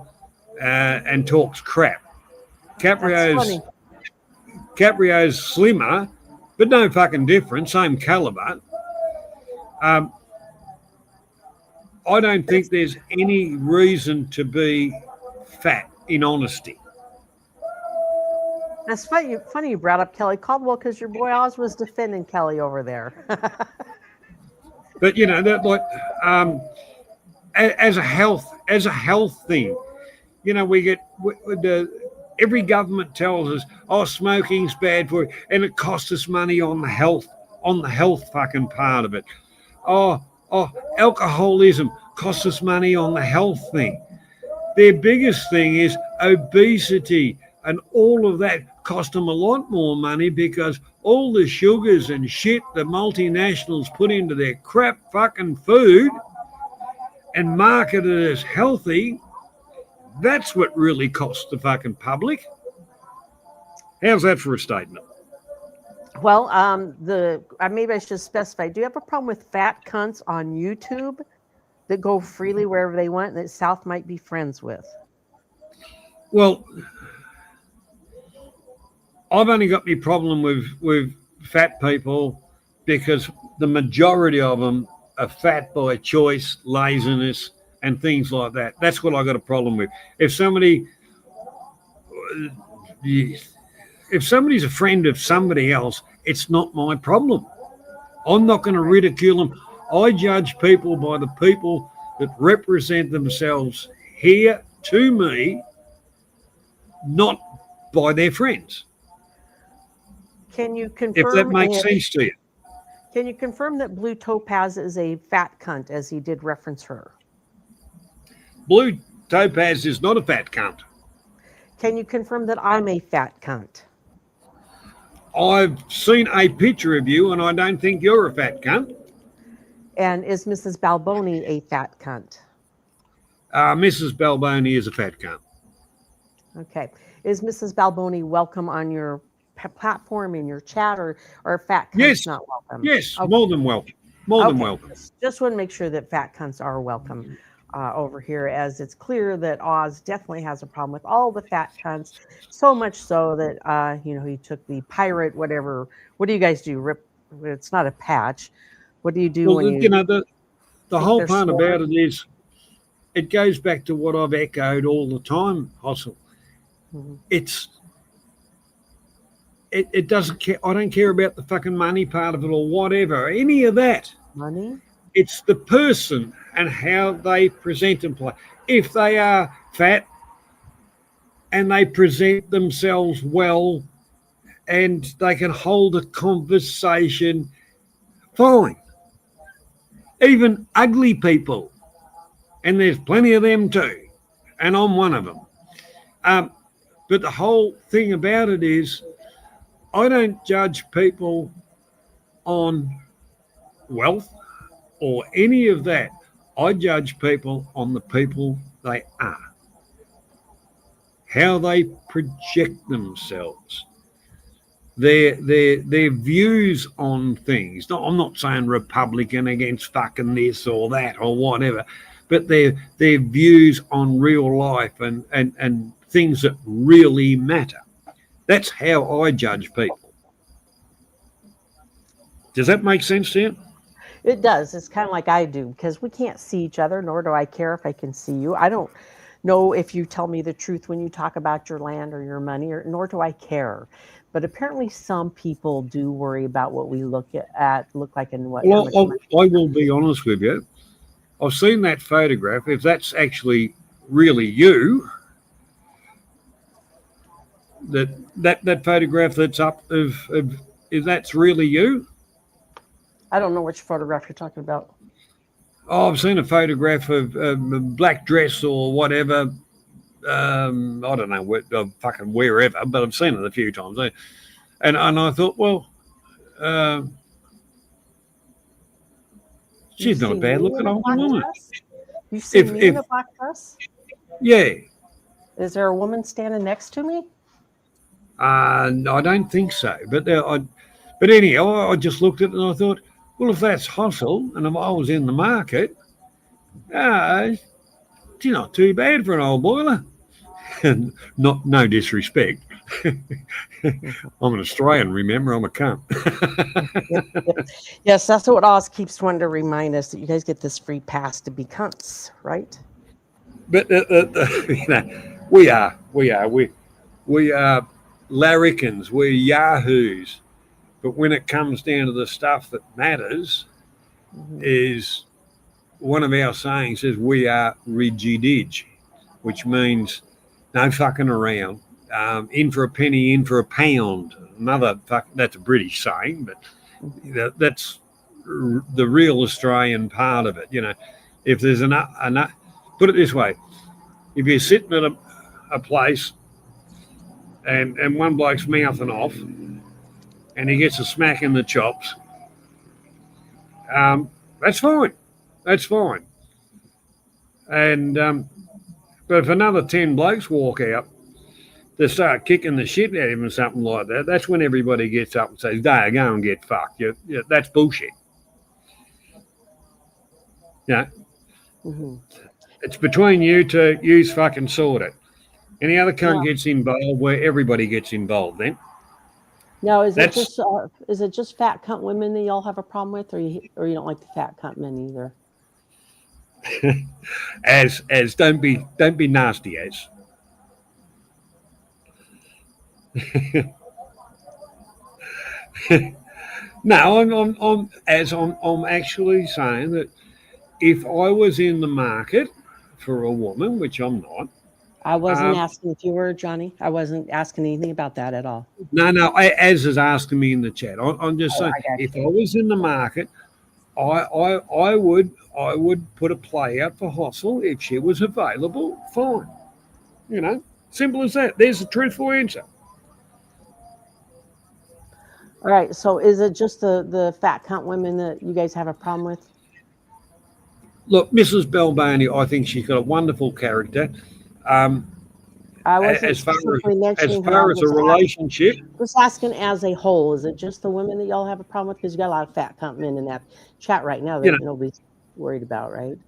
and talks crap. Caprio's slimmer, but no fucking difference, same caliber. I don't think there's any reason to be fat, in honesty. That's funny you brought up Kelly Caldwell because your boy Oz was defending Kelly over there. But you know that, like, as a health thing, you know, we get every government tells us, oh, smoking's bad for you, and it costs us money on the health fucking part of it. Oh, alcoholism costs us money on the health thing. Their biggest thing is obesity, and all of that cost them a lot more money because all the sugars and shit the multinationals put into their crap fucking food and market it as healthy, that's what really costs the fucking public. How's that for a statement? Well, maybe I should specify. Do you have a problem with fat cunts on YouTube that go freely wherever they want and that South might be friends with? Well, I've only got my problem with fat people because the majority of them are fat by choice, laziness, and things like that. That's what I got a problem with. If somebody's a friend of somebody else, it's not my problem. I'm not going to ridicule them. I judge people by the people that represent themselves here to me, not by their friends. Can you confirm If that makes sense to you. Can you confirm that Blue Topaz is a fat cunt, as he did reference her? Blue Topaz is not a fat cunt. Can you confirm that I'm a fat cunt? I've seen a picture of you, and I don't think you're a fat cunt. And is Mrs. Balboni a fat cunt? Mrs. Balboni is a fat cunt. Okay. Is Mrs. Balboni welcome on your platform, in your chat, or fat cunts Yes. not welcome? Yes, Okay. more than welcome. More than welcome. Just want to make sure that fat cunts are welcome over here, as it's clear that Oz definitely has a problem with all the fat cunts, so much so that he took the pirate whatever. What do you guys do? Rip? It's not a patch. What do you do Well, when you you know, the take whole their part sword? about it is it goes back to what I've echoed all the time, Hossel. Mhm. It doesn't care. I don't care about the fucking money part of it or whatever, any of that. Money? It's the person and how they present and play. If they are fat and they present themselves well and they can hold a conversation, fine. Even ugly people, and there's plenty of them too, and I'm one of them. But the whole thing about it is, I don't judge people on wealth or any of that. I judge people on the people they are, how they project themselves, their views on things. No, I'm not saying Republican against fucking this or that or whatever, but their views on real life and things that really matter. That's how I judge people. Does that make sense to you? It does. It's kind of like I do, because we can't see each other, nor do I care if I can see you. I don't know if you tell me the truth when you talk about your land or your money, or nor do I care. But apparently, some people do worry about what we look like, and what how Well, much money. I will be honest with you. I've seen that photograph. If that's actually really you, that photograph that's up of if that's really you. I don't know which photograph you're talking about. Oh, I've seen a photograph of a black dress or whatever. I don't know fucking wherever, but I've seen it a few times. And I thought, well, uh, You've she's not a seen bad me looking in a old black woman. dress? You've seen If me in if a black dress? yeah, Is there a woman standing next to me? I don't think so. But anyhow, I just looked at it and I thought, well, if that's hustle and if I was in the market, she's not too bad for an old boiler. And no disrespect. I'm an Australian, remember? I'm a cunt. Yep, yep. Yes, that's what Oz keeps wanting to remind us, that you guys get this free pass to be cunts, right? But we are larrikins, we're yahoos. But when it comes down to the stuff that matters, Mhm. is one of our sayings is we are rigidage, which means no fucking around. In for a penny, in for a pound. That's a British saying, but that's the real Australian part of it. If there's put it this way, if you're sitting at a place and one bloke's mouthing off and he gets a smack in the chops, that's fine. That's fine. And but if another 10 blokes walk out, they start kicking the shit out of him or something like that, that's when everybody gets up and says, "Go and get fucked." That's bullshit. Yeah, Mm-hmm. it's between you two. You fucking sort it. Any other cunt Now, gets involved, where everybody gets involved. Then now, that's is it just fat cunt women that y'all have a problem with, or you don't like the fat cunt men either? as don't be nasty as. No, I'm actually saying that if I was in the market for a woman, which I'm not. I wasn't Um, asking if you were, Johnny. I wasn't asking anything about that at all. no, as is asking me in the chat. I'm just Oh, saying, I got if I you. was in the market, I would put a play out for Hostel if she was available. Fine, simple as that. There's the truthful answer. All right. So, is it just the fat cunt women that you guys have a problem with? Look, Mrs. Balboni, I think she's got a wonderful character. Um, I wasn't as far specifically as mentioning her. I'm a relationship, just asking as a whole. Is it just the women that y'all have a problem with? Because you got a lot of fat cunt men in that chat right now you that know, nobody's worried about, right?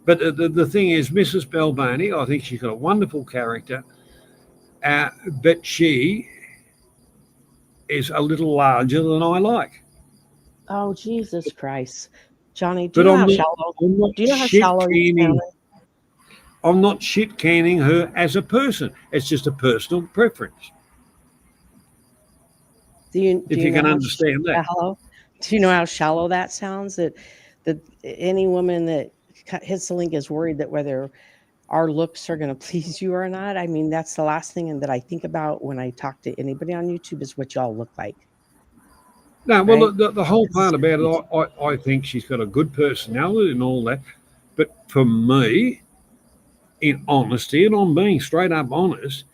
But the thing is, Mrs. Balboni, I think she's got a wonderful character, but she is a little larger than I like. Oh, Jesus Christ. Johnny, do you But know I'm how not, shallow? I'm not Do you know how shit shallow you canning. sound? I'm not shit canning her as a person. It's just a personal preference. Do you If you know can how understand that. shallow? Do you know how shallow that sounds? That any woman that hits the link is worried that whether our looks are going to please you or not. I mean, that's the last thing that I think about when I talk to anybody on YouTube is what y'all look like. No, well, Right? the whole This is part about crazy. it, I think she's got a good personality and all that. But for me, in honesty, and I'm being straight up honest,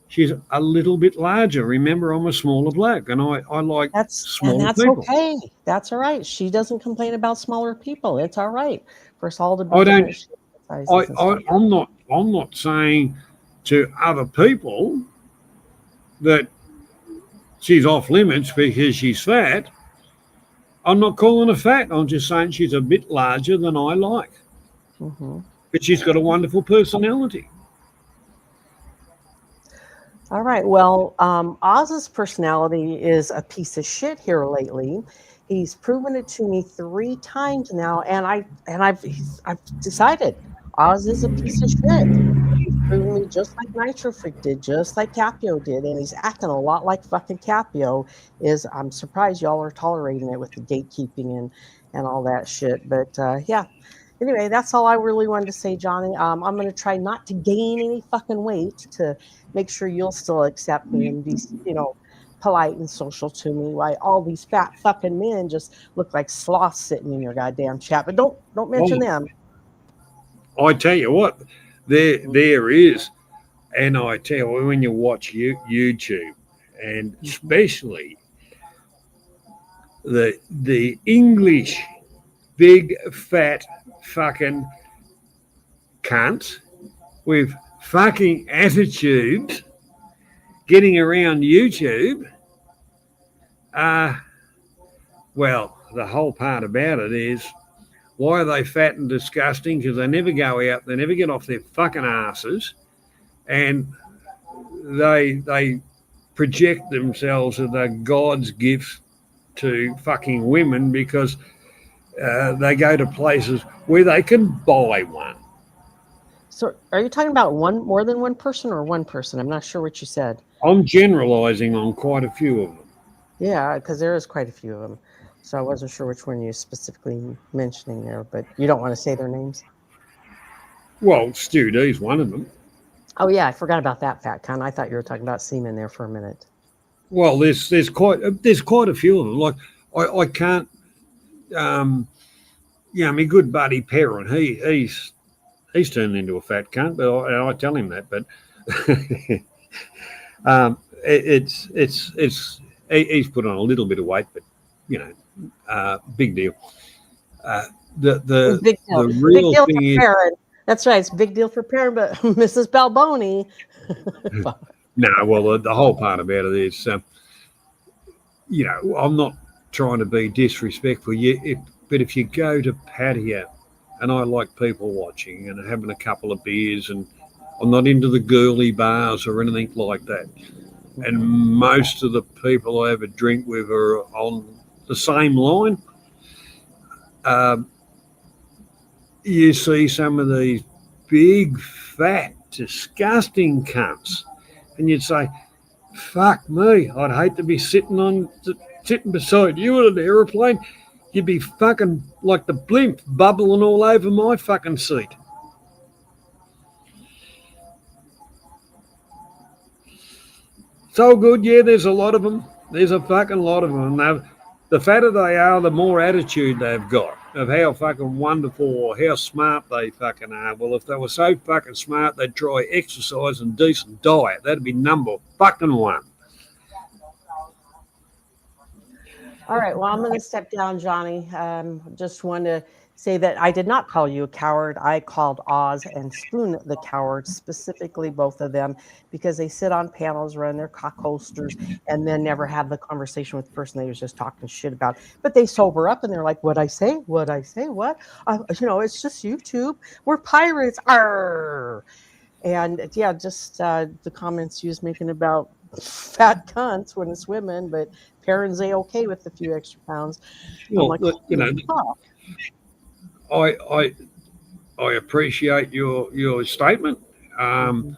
she's a little bit larger. Remember, I'm a smaller bloke, and I like And smaller that's people. okay. That's all right. She doesn't complain about smaller people. It's all right for us all to be I don't. different shapes and sizes and stuff. I'm not saying to other people that she's off limits because she's fat. I'm not calling her fat. I'm just saying she's a bit larger than I like. Hmm. But she's got a wonderful personality. All right. Well, Oz's personality is a piece of shit here lately. He's proven it to me 3 times now, and I've decided Oz is a piece of shit. He's proven me just like Nitro Freak did, just like Capio did, and he's acting a lot like fucking Capio. I'm surprised y'all are tolerating it with the gatekeeping and all that shit. But yeah. Anyway, that's all I really wanted to say, Johnny. I'm going to try not to gain any fucking weight to make sure you'll still accept me and be, polite and social to me. Why all these fat fucking men just look like sloths sitting in your goddamn chat. But don't mention Oh, them. I tell you what, there is, and I tell you when you watch YouTube, and especially the English big fat fucking cunts with fucking attitudes getting around YouTube. Well, the whole part about it is why are they fat and disgusting? Because they never go out, they never get off their fucking asses, and they project themselves as the God's gifts to fucking women because they go to places where they can buy one. So are you talking about more than one person or one person? I'm not sure what you said. I'm generalising on quite a few of them. Yeah, because there is quite a few of them. So I wasn't sure which one you specifically mentioning there, but you don't want to say their names? Well, Stu D's one of them. Oh, yeah, I forgot about that fat cunt. I thought you were talking about semen there for a minute. Well, there's quite a few of them. Like I can't, my good buddy Perrin, he's turned into a fat cunt, but I tell him that. But he's put on a little bit of weight, but big deal. The Big deal. the real Big deal thing for is Perrin. That's right. It's a big deal for Perrin, but Mrs. Balboni. no. Well, the whole part about it is, I'm not trying to be disrespectful. But if you go to patio, and I like people watching and having a couple of beers, and I'm not into the girly bars or anything like that. And most of the people I have a drink with are on the same line. You see some of these big, fat, disgusting cunts, and you'd say, "Fuck me! I'd hate to be sitting beside you in an aeroplane. You'd be fucking like the blimp, bubbling all over my fucking seat." So good, yeah. There's a lot of them. There's a fucking lot of them. And the fatter they are, the more attitude they've got of how fucking wonderful or how smart they fucking are. Well, if they were so fucking smart, they'd try exercise and decent diet. That'd be number fucking one. All right. Well, I'm going to step down, Johnny. Just want to say that I did not call you a coward. I called Oz and Spoon the coward, specifically both of them, because they sit on panels, run their cock holsters, and then never have the conversation with the person they was just talking shit about. But they sober up and they're like, "What'd I say? What'd I say? What? It's just YouTube. We're pirates." Arr! And yeah, just the comments you was making about fat cunts when it's women, but parents they okay with a few extra pounds. I'm Well, like, look, "Oh, I appreciate your statement. I'm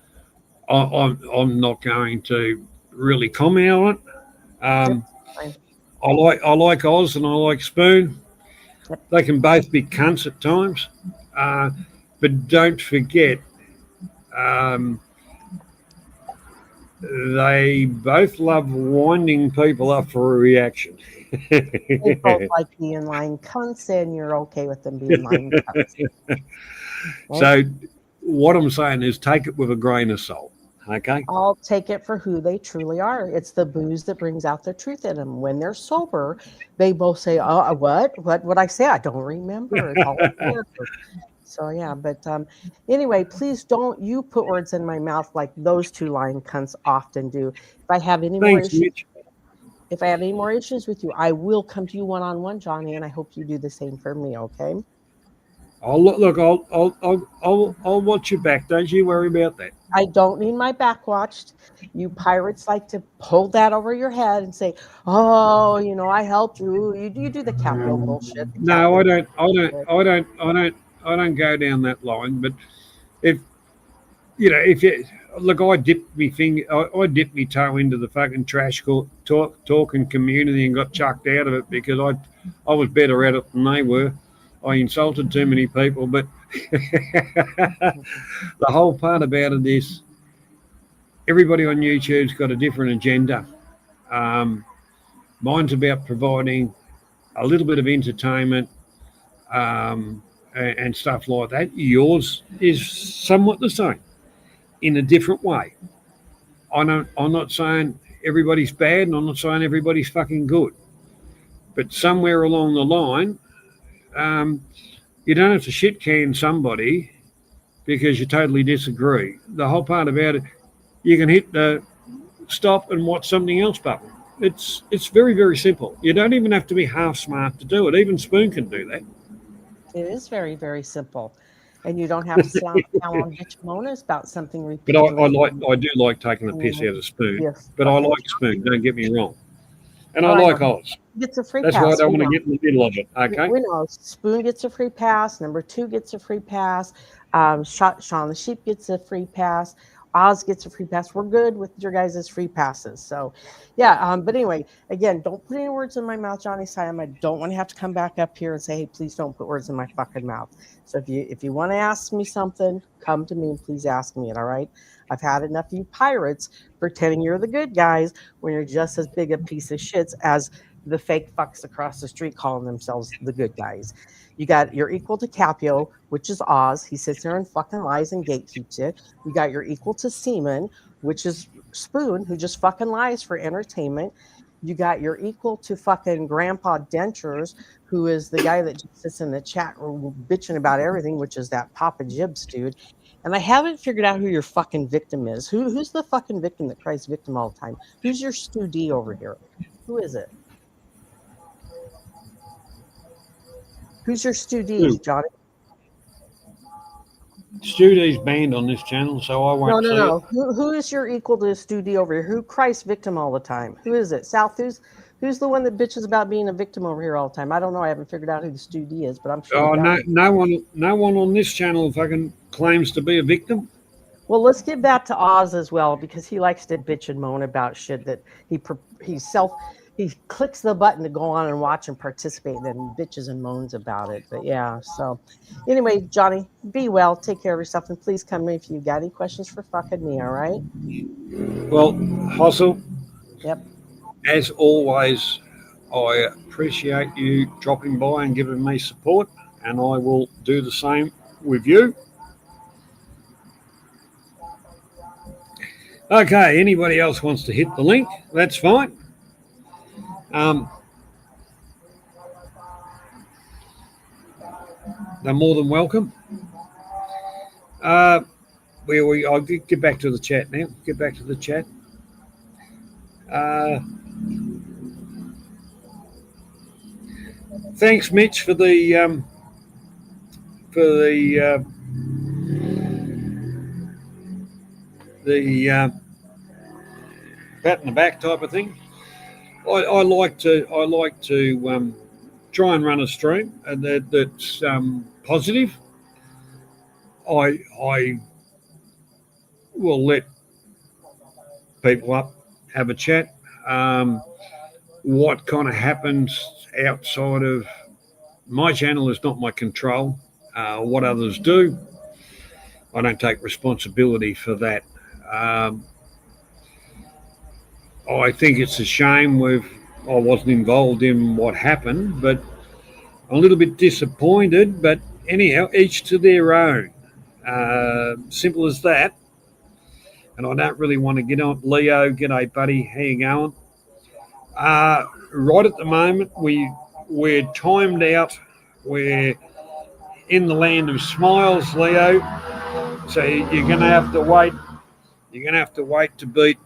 not going to really comment on it. fine. I like Oz and I like Spoon. Yep. They can both be cunts at times, but don't forget, they both love winding people up for a reaction. They both like being lying cunts, and you're okay with them being lying cunts. Right? So, what I'm saying is, take it with a grain of salt. Okay. I'll take it for who they truly are. It's the booze that brings out the truth in them. When they're sober, they both say, "Oh, what would I say? I don't remember." It's all a character. So yeah, but anyway, please don't you put words in my mouth like those two lying cunts often do. If I have any more Thanks, issues, Mitch. if I have any more issues with you, I will come to you one-on-one, Johnny, and I hope you do the same for me. Okay. I'll look. I'll watch your back. Don't you worry about that. I don't need my back watched. You pirates like to hold that over your head and say, "Oh, I helped you." You do the Capio bullshit. the No, I Capio don't. bullshit. I don't go down that line. But if you look, I dipped me finger. I dipped my toe into the fucking trash talking community and got chucked out of it because I was better at it than they were. I insulted too many people, but the whole part about it is everybody on YouTube's got a different agenda. Mine's about providing a little bit of entertainment and stuff like that. Yours is somewhat the same in a different way. I'm not saying everybody's bad, and I'm not saying everybody's fucking good, but somewhere along the line, you don't have to shit can somebody because you totally disagree. The whole part about it, you can hit the stop and watch something else button. It's very, very simple. You don't even have to be half smart to do it. Even Spoon can do that. It is very, very simple. And you don't have to slam down on bitch monas about something But repeatedly. I do like taking the piss out of Spoon. Yes. But I like Spoon. Don't get me wrong. And I Oh, I like know. Oz. Gets a free That's pass. why I don't we want to know. get in the middle of it. Okay. We know Spoon gets a free pass. Number 2 gets a free pass. Shaun the Sheep gets a free pass. Oz gets a free pass. We're good with your guys' free passes. So, yeah. But anyway, again, don't put any words in my mouth, Johnny Siam. I don't want to have to come back up here and say, "Hey, please don't put words in my fucking mouth." So if you want to ask me something, come to me and please ask me it. All right. I've had enough of you pirates pretending you're the good guys when you're just as big a piece of shits as the fake fucks across the street calling themselves the good guys. You're equal to Capio, which is Oz. He sits there and fucking lies and gatekeeps it. You got your equal to Seaman, which is Spoon, who just fucking lies for entertainment. You got your equal to fucking Grandpa Dentures, who is the guy that just sits in the chat room bitching about everything, which is that Papa Jibs dude. And I haven't figured out who your fucking victim is. Who's the fucking victim that cries victim all the time? Who's your Stu D over here? Who is it? Who's your Stu D, Johnny? Stu D's banned on this channel, so I won't say No. it. Who is your equal to Stu D over here? Who cries victim all the time? Who is it? South? Who's the one that bitches about being a victim over here all the time? I don't know. I haven't figured out who the Stu D is, but I'm sure. Oh, no one on this channel fucking claims to be a victim. Well, let's give that to Oz as well because he likes to bitch and moan about shit that he clicks the button to go on and watch and participate and then bitches and moans about it. But yeah, so anyway, Johnny, be well, take care of yourself, and please come in if you got any questions for fucking me, all right? Well, Hustle, Yep. as always, I appreciate you dropping by and giving me support, and I will do the same with you. Okay, anybody else wants to hit the link, that's fine. they're more than welcome. I'll get back to the chat now. Get back to the chat. Thanks, Mitch, for the pat in the back type of thing. I like to try and run a stream and that's positive. I will let people up, have a chat. What kind of happens outside of my channel is not my control. What others do, I don't take responsibility for that. I think it's a shame I wasn't involved in what happened, but I'm a little bit disappointed. But anyhow, each to their own. Simple as that. And I don't really want to get on. Leo, g'day, buddy. How you going? Right at the moment, we're timed out. We're in the land of smiles, Leo. So you're going to have to wait. You're going to have to wait to beat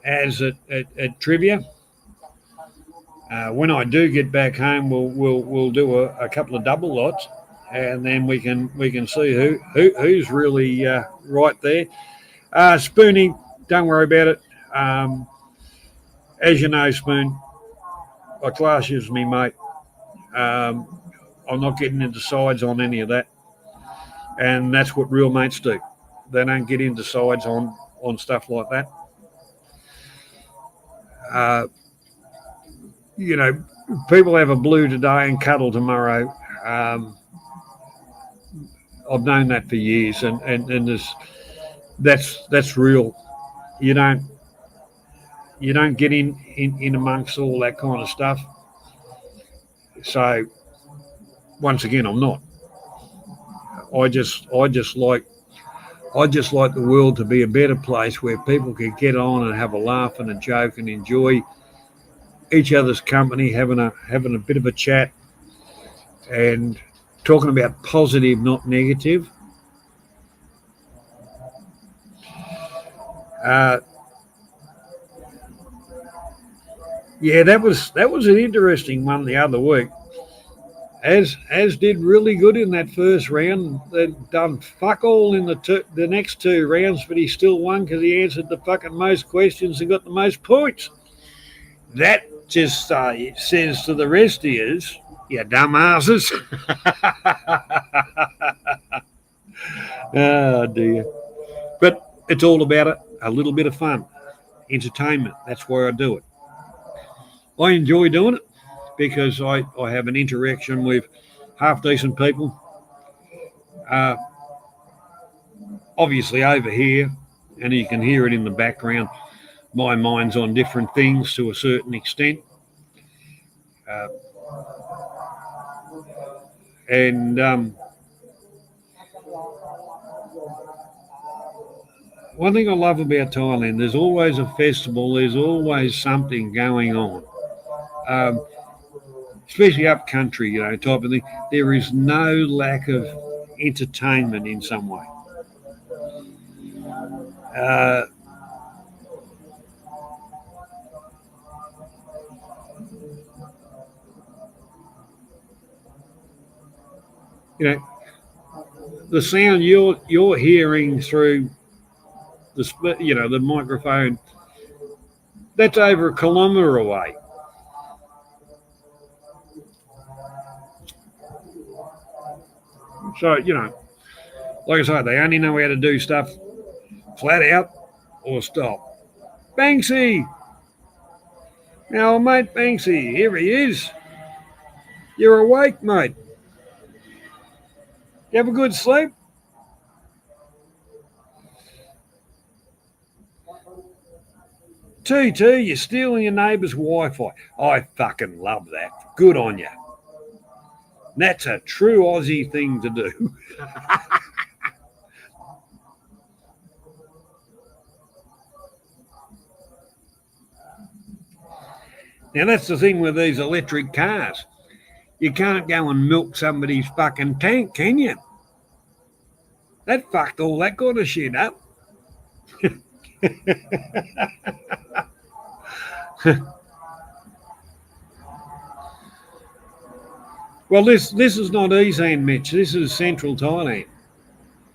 Az at trivia. When I do get back home, we'll do a couple of double lots, and then we can see who's really right there. Spoonie, don't worry about it. As you know, Spoon, I class you as me mate. I'm not getting into sides on any of that, and that's what real mates do. They don't get into sides on stuff like that. People have a blue today and cuddle tomorrow. I've known that for years, and that's real. You don't get in amongst all that kind of stuff. So once again, I'm not. I just like the world to be a better place where people can get on and have a laugh and a joke and enjoy each other's company, having a bit of a chat and talking about positive, not negative. Yeah, that was an interesting one the other week. As did really good in that first round. They'd done fuck all in the next two rounds, but he still won because he answered the fucking most questions and got the most points. That just says to the rest of yous, you dumbasses. Oh, dear. But it's all about it. A little bit of fun. Entertainment. That's why I do it. I enjoy doing it because I have an interaction with half-decent people. Obviously over here, and you can hear it in the background, my mind's on different things to a certain extent. One thing I love about Thailand, there's always a festival, there's always something going on. Especially up country, type of thing. There is no lack of entertainment in some way. The sound you're hearing through the microphone, that's over a kilometre away. So, like I say, they only know how to do stuff flat out or stop. Banksy! Now, mate, Banksy, here he is. You're awake, mate. You have a good sleep? TT, you're stealing your neighbour's Wi-Fi. I fucking love that. Good on you. That's a true Aussie thing to do. Now, that's the thing with these electric cars. You can't go and milk somebody's fucking tank, can you? That fucked all that kind of shit up. Well, this is not Esan, Mitch. This is Central Thailand.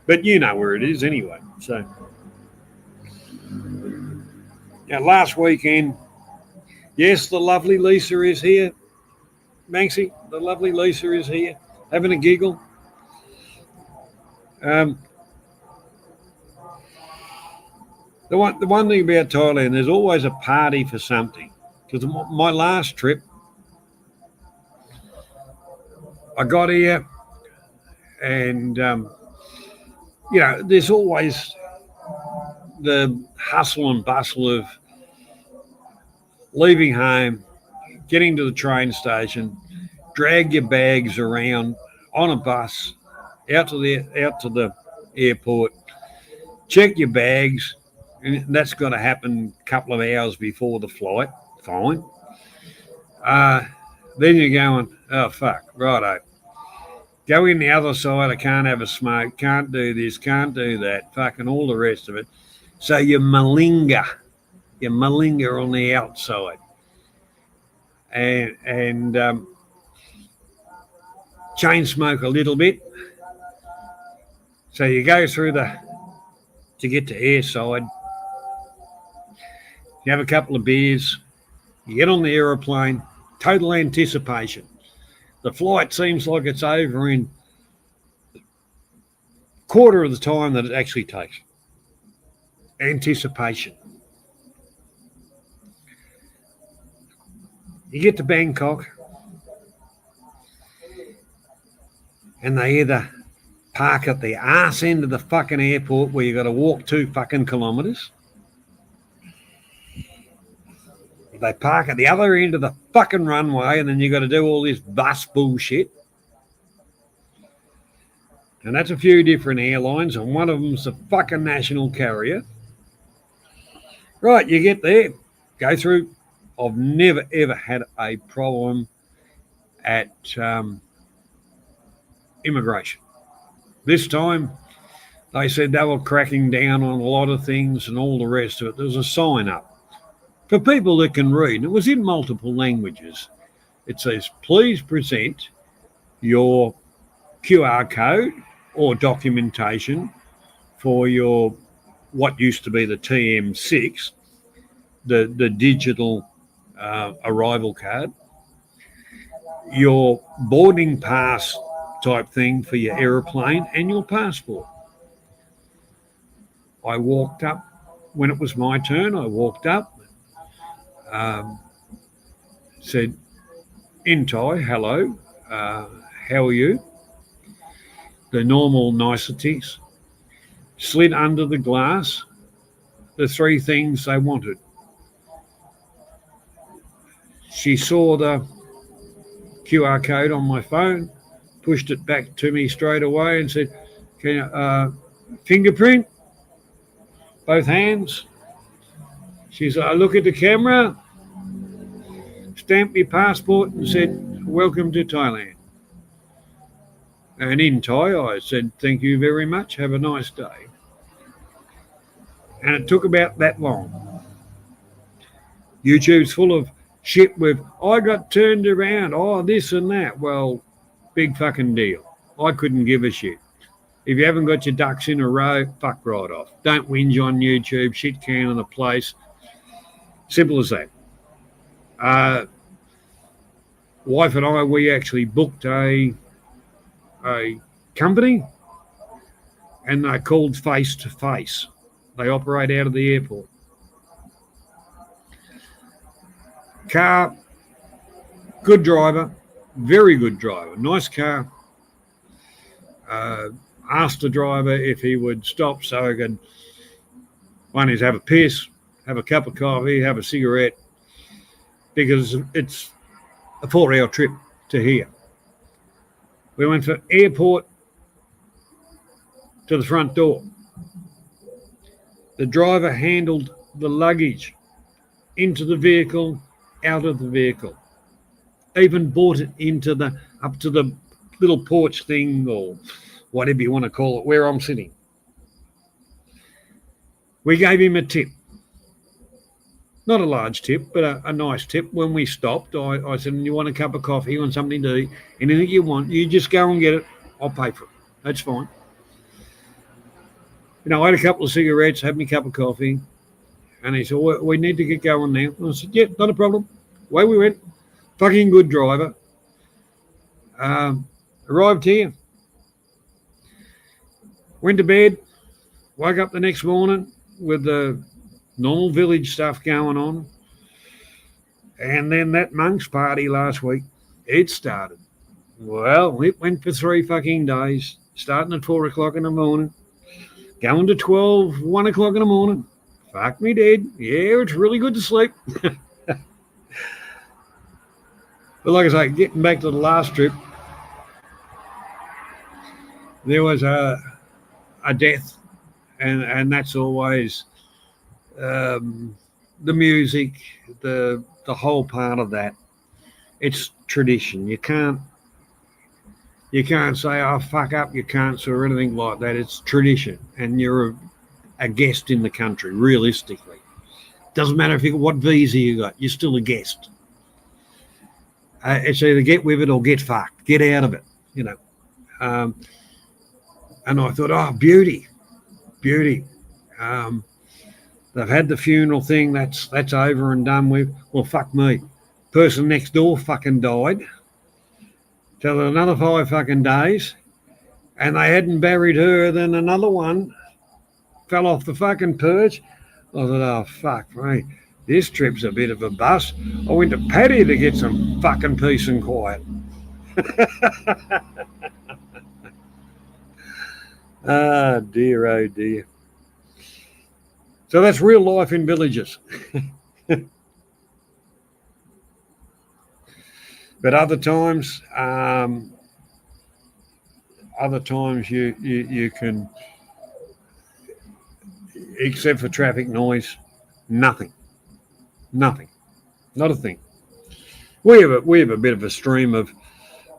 But you know where it is anyway. So, yeah, last weekend, yes, the lovely Lisa is here. Manxie, the lovely Lisa is here, having a giggle. The one thing about Thailand, there's always a party for something. Because my last trip, I got here, and there's always the hustle and bustle of leaving home, getting to the train station, drag your bags around on a bus out to the airport, check your bags, and that's got to happen a couple of hours before the flight. Fine. Then you're going, oh fuck, righto. Go in the other side. I can't have a smoke. Can't do this. Can't do that. Fucking all the rest of it. So you malinger. You malinger on the outside. And chain smoke a little bit. So you go through to get to airside. You have a couple of beers. You get on the aeroplane. Total anticipation. The flight seems like it's over in a quarter of the time that it actually takes. Anticipation. You get to Bangkok, and they either park at the arse end of the fucking airport where you got to walk 2 fucking kilometres. They park at the other end of the fucking runway, and then you got to do all this bus bullshit. And that's a few different airlines, and one of them's the fucking national carrier. Right, you get there, go through. I've never, ever had a problem at immigration. This time, they said they were cracking down on a lot of things and all the rest of it. There was a sign up for people that can read. And it was in multiple languages. It says, please present your QR code or documentation for your what used to be the TM6, the digital arrival card, your boarding pass type thing for your aeroplane, and your passport. I walked up. When it was my turn, I walked up, said, in Thai, hello, how are you? The normal niceties. Slid under the glass the 3 things they wanted. She saw the QR code on my phone, pushed it back to me straight away and said, can you, fingerprint, both hands. She said, I look at the camera, stamped my passport and said, welcome to Thailand. And in Thai, I said, thank you very much. Have a nice day. And it took about that long. YouTube's full of shit with, I got turned around, this and that. Well, big fucking deal. I couldn't give a shit. If you haven't got your ducks in a row, fuck right off. Don't whinge on YouTube, shit can in the place. Simple as that. Wife and I, we actually booked a company, and they're called Face to Face. They operate out of the airport. Car, good driver, very good driver, nice car. Asked the driver if he would stop so I could, one is have a piss, have a cup of coffee, have a cigarette, because it's a 4-hour trip to here. We went from airport to the front door. The driver handled the luggage into the vehicle, out of the vehicle. Even brought it into up to the little porch thing, or whatever you want to call it, where I'm sitting. We gave him a tip. Not a large tip, but a nice tip. When we stopped, I said, you want a cup of coffee, you want something to eat, anything you want, you just go and get it. I'll pay for it. That's fine. I had a couple of cigarettes, had me a cup of coffee, and he said, we need to get going now. And I said, yeah, not a problem. Away we went. Fucking good driver. Arrived here. Went to bed. Woke up the next morning with the normal village stuff going on. And then that monks party last week, it started. Well, it went for 3 fucking days, starting at 4 o'clock in the morning, going to 12, 1 o'clock in the morning. Fuck me dead. Yeah, it's really good to sleep. But like I say, getting back to the last trip, there was a death, and that's always the music, the whole part of that. It's tradition. You can't say, oh, fuck up your cunts or anything like that. It's tradition, and you're a guest in the country, realistically. Doesn't matter what visa you got, you're still a guest. It's either get with it or get fucked, get out of it, And I thought, oh, beauty. They've had the funeral thing, that's over and done with. Well, fuck me. Person next door fucking died. So there another 5 fucking days, and they hadn't buried her, then another one fell off the fucking perch. I thought, oh, fuck me. This trip's a bit of a bust. I went to Paddy to get some fucking peace and quiet. Ah, dear, oh dear. So that's real life in villages. But other times you can, except for traffic noise, nothing. Not a thing. We have a bit of a stream of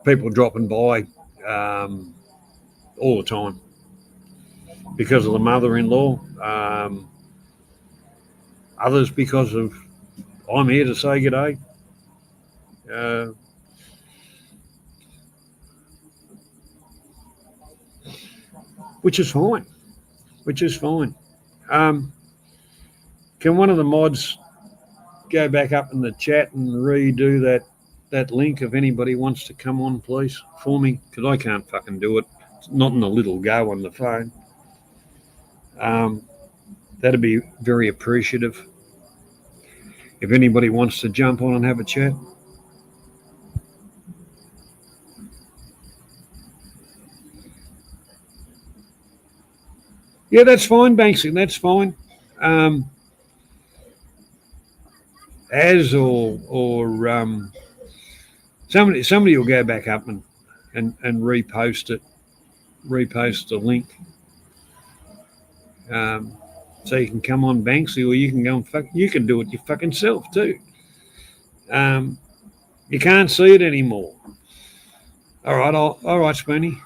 people dropping by all the time because of the mother-in-law. Others because of I'm here to say good day. Which is fine. Can one of the mods go back up in the chat and redo that link if anybody wants to come on, please, for me? Because I can't fucking do it. It's not in a little go on the phone. That'd be very appreciative if anybody wants to jump on and have a chat. Yeah, that's fine, Banksy. That's fine. As or somebody will go back up and repost it, repost the link. So you can come on, Banksy, or you can go and you can do it your fucking self too. You can't see it anymore. All right, Spoony.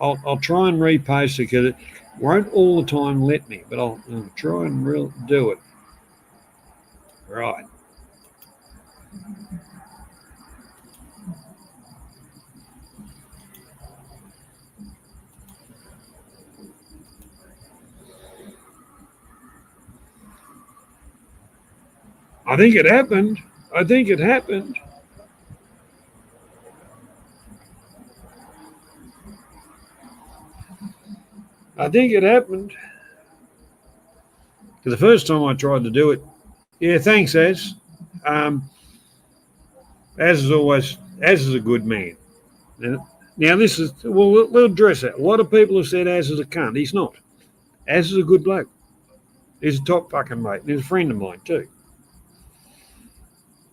I'll try and repost it because it won't all the time let me, but I'll try and do it. Right. I think it happened. Because the first time I tried to do it, yeah, thanks, Az. Az is a good man. Now this is, we'll address that. A lot of people have said Az is a cunt. He's not. Az is a good bloke. He's a top fucking mate. And he's a friend of mine too.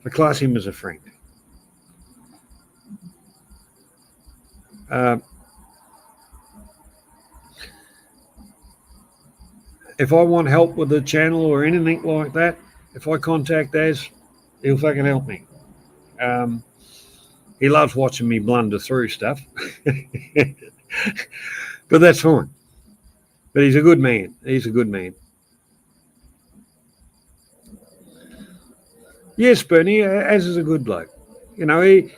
I class him as a friend. If I want help with the channel or anything like that, if I contact Az, He'll fucking help me. He loves watching me blunder through stuff. But that's fine. But he's a good man. He's a good man. Yes, Bernie, as is a good bloke. You know, he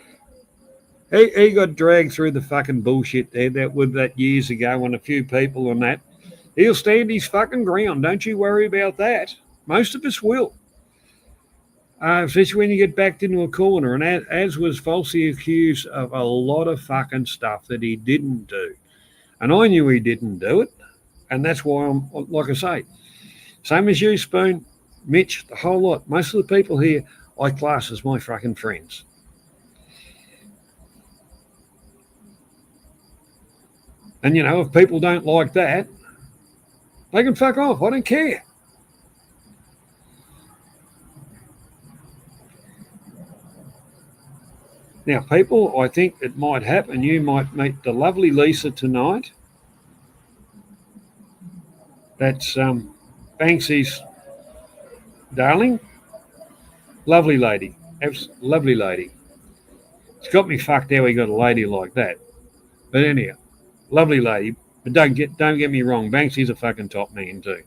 got dragged through the fucking bullshit there that years ago when a few people and that. He'll stand his fucking ground. Don't you worry about that. Most of us will. Especially when you get backed into a corner. And as was falsely accused of a lot of fucking stuff that he didn't do. And I knew he didn't do it. And that's why I'm, like I say, same as you, Spoon, Mitch, the whole lot. Most of the people here I class as my fucking friends. And, you know, if people don't like that, they can fuck off. I don't care. Now, people, I think it might happen. You might meet the lovely Lisa tonight. That's Banksy's darling. Lovely lady. Lovely lady. It's got me fucked how he got a lady like that. But anyhow, lovely lady. But don't get me wrong. Banksy's a fucking top man too.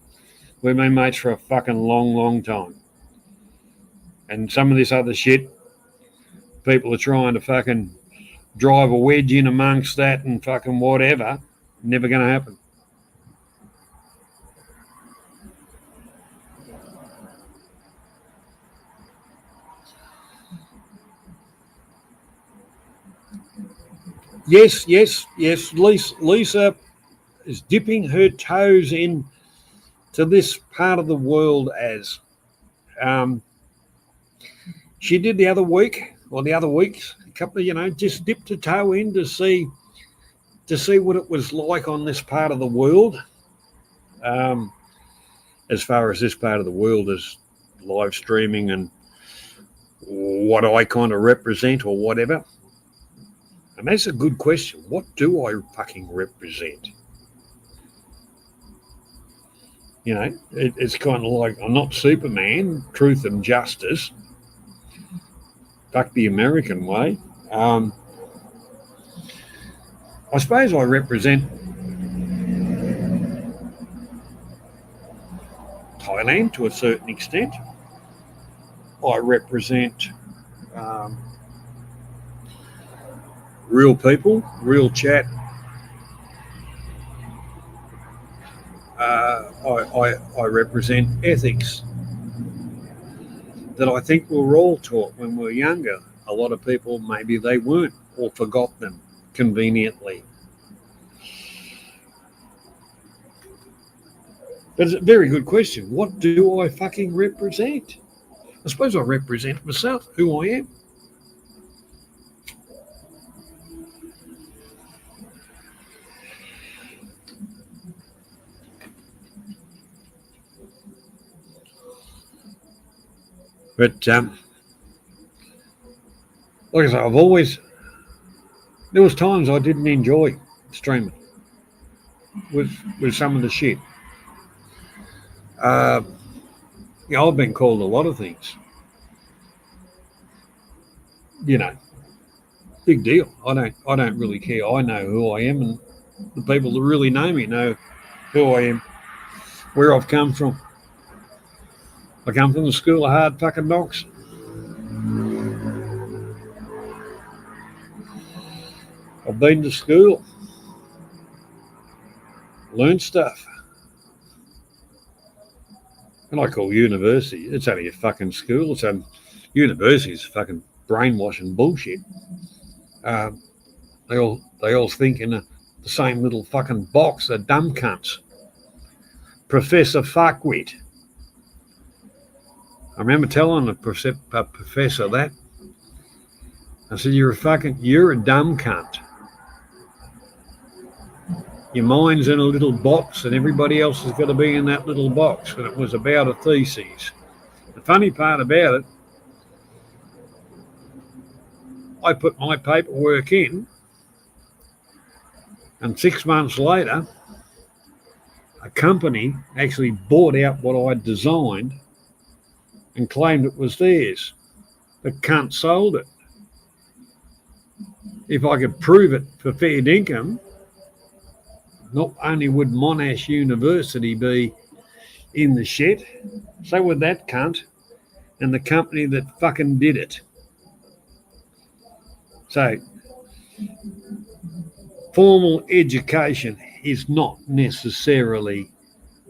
We've been mates for a fucking long, long time. And some of this other shit, people are trying to fucking drive a wedge in amongst that and fucking whatever. Never going to happen. Yes. Lisa is dipping her toes in to this part of the world as she did the other week, or the other weeks, a couple of, you know, just dipped her toe in to see what it was like on this part of the world. As far as this part of the world is live streaming and what I kind of represent or whatever. And that's a good question. What do I fucking represent? You know, it's kind of like, I'm not Superman, truth and justice. Fuck the American way. I suppose I represent Thailand to a certain extent. I represent real people, real chat. I represent ethics that I think we were all taught when we were younger. A lot of people, maybe they weren't or forgot them conveniently. But it's a very good question. What do I fucking represent? I suppose I represent myself, who I am. But like I said, there was times I didn't enjoy streaming with some of the shit. I've been called a lot of things. You know, big deal. I don't really care. I know who I am, and the people that really know me know who I am, where I've come from. I come from the school of hard fucking knocks. I've been to school, learned stuff. And I call university, it's only a fucking school. University is fucking brainwashing bullshit. They all think in the same little fucking box. They're dumb cunts. Professor Fuckwit. I remember telling a professor that. I said, you're a dumb cunt. Your mind's in a little box and everybody else has got to be in that little box. And it was about a thesis. The funny part about it, I put my paperwork in, and 6 months later, a company actually bought out what I'd designed and claimed it was theirs. The cunt sold it. If I could prove it for fair dinkum, not only would Monash University be in the shit, so would that cunt and the company that fucking did it. So, formal education is not necessarily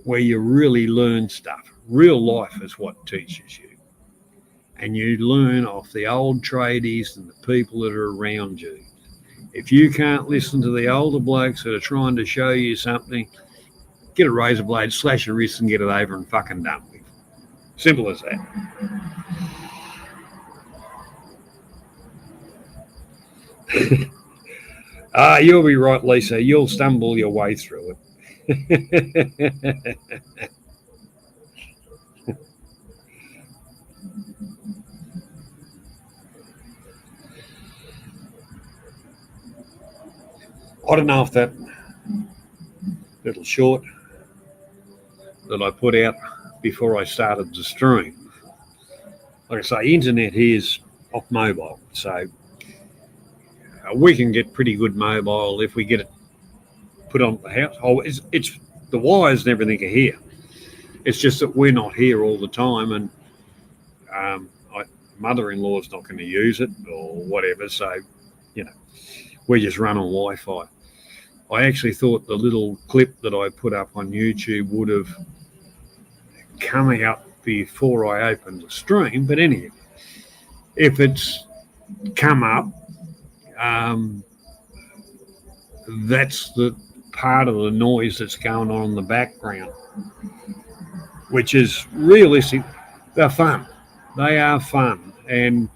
where you really learn stuff. Real life is what teaches you. And you learn off the old tradies and the people that are around you. If you can't listen to the older blokes that are trying to show you something, get a razor blade, slash your wrist and get it over and fucking done with. Simple as that. You'll be right, Lisa. You'll stumble your way through it. I don't know if that little short that I put out before I started the stream, like I say, internet here is off mobile, so we can get pretty good mobile if we get it put on the house. Oh, it's the wires and everything are here. It's just that we're not here all the time, and mother-in-law's not going to use it or whatever, so we just run on Wi-Fi. I actually thought the little clip that I put up on YouTube would have come out before I opened the stream, but anyway, if it's come up, that's the part of the noise that's going on in the background, which is realistic. They're fun. They are fun, and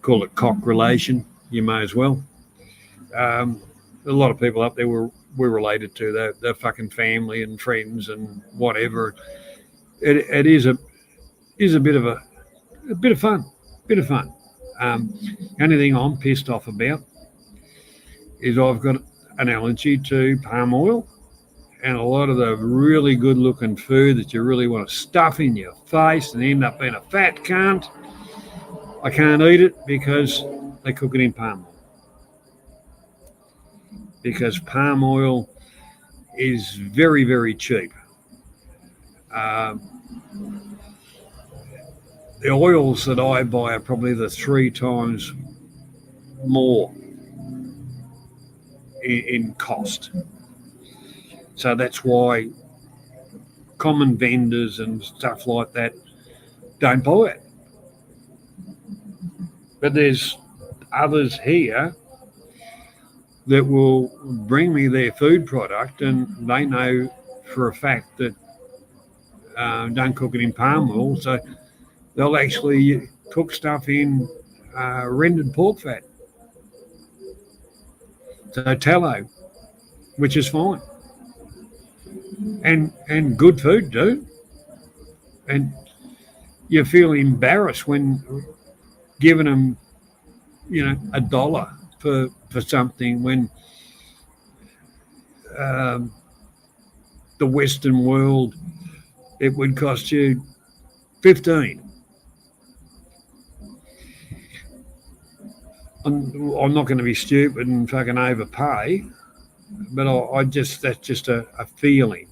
call it cock relation. You may as well. A lot of people up there we're related to. They're fucking family and friends and whatever. It is a bit of fun. Only thing I'm pissed off about is I've got an allergy to palm oil and a lot of the really good looking food that you really want to stuff in your face and end up being a fat cunt. I can't eat it because they cook it in palm oil. Because palm oil is very, very cheap. The oils that I buy are probably the 3 times more in cost. So that's why common vendors and stuff like that don't buy it. But there's others here that will bring me their food product, and they know for a fact that don't cook it in palm oil, so they'll actually cook stuff in rendered pork fat, so tallow, which is fine, and good food too. And you feel embarrassed when giving them, $1 for something when the Western world it would cost you 15. I'm not going to be stupid and fucking overpay, but that's just a feeling.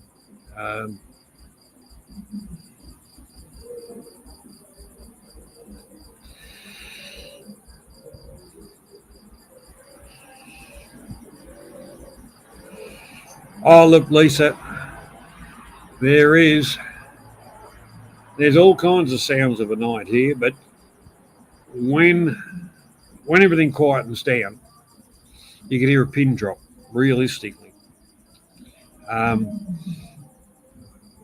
Oh, look, Lisa, there's all kinds of sounds of a night here, but when everything quietens down, you can hear a pin drop, realistically.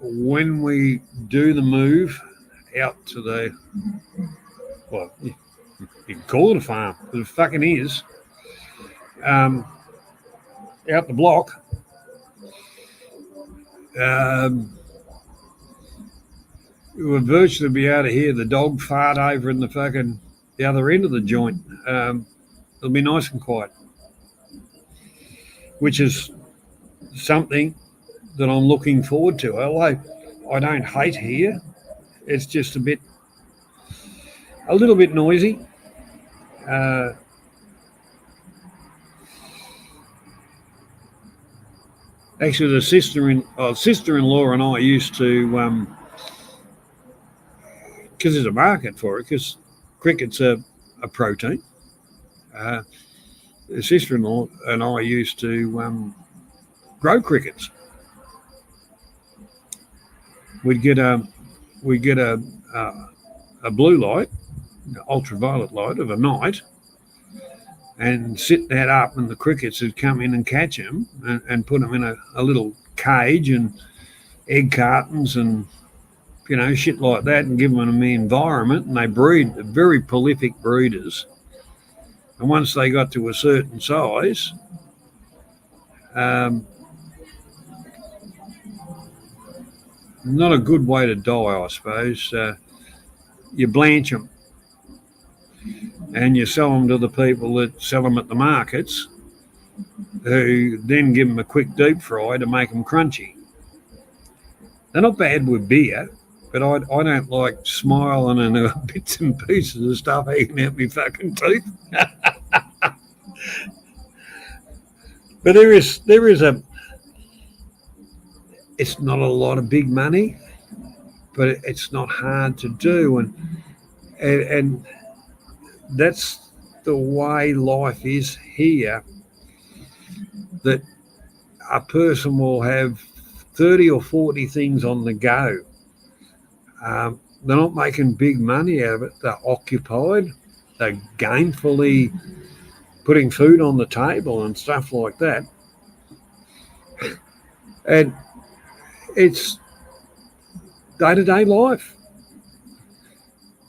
When we do the move out to the, well, you can call it a farm, but it fucking is, out the block, we'll virtually be able to hear the dog fart over in the other end of the joint. It'll be nice and quiet, which is something that I'm looking forward to. Although I don't hate here, it's just a bit a little bit noisy. Uh, Actually, the sister-in-law and I used to, because there's a market for it, because cricket's a protein. The sister-in-law and I used to grow crickets. We'd get a blue light, ultraviolet light of a night, and sit that up, and the crickets would come in and catch them and put them in a little cage and egg cartons and shit like that, and give them an environment, and they breed. They're very prolific breeders. And once they got to a certain size, not a good way to die, I suppose. You blanch them and you sell them to the people that sell them at the markets, who then give them a quick deep fry to make them crunchy. They're not bad with beer, but I don't like smiling and bits and pieces of stuff hanging out my fucking teeth. But there is it's not a lot of big money, but it's not hard to do, and that's the way life is here, that a person will have 30 or 40 things on the go. They're not making big money out of it. They're occupied. They're gainfully putting food on the table and stuff like that. And it's day-to-day life.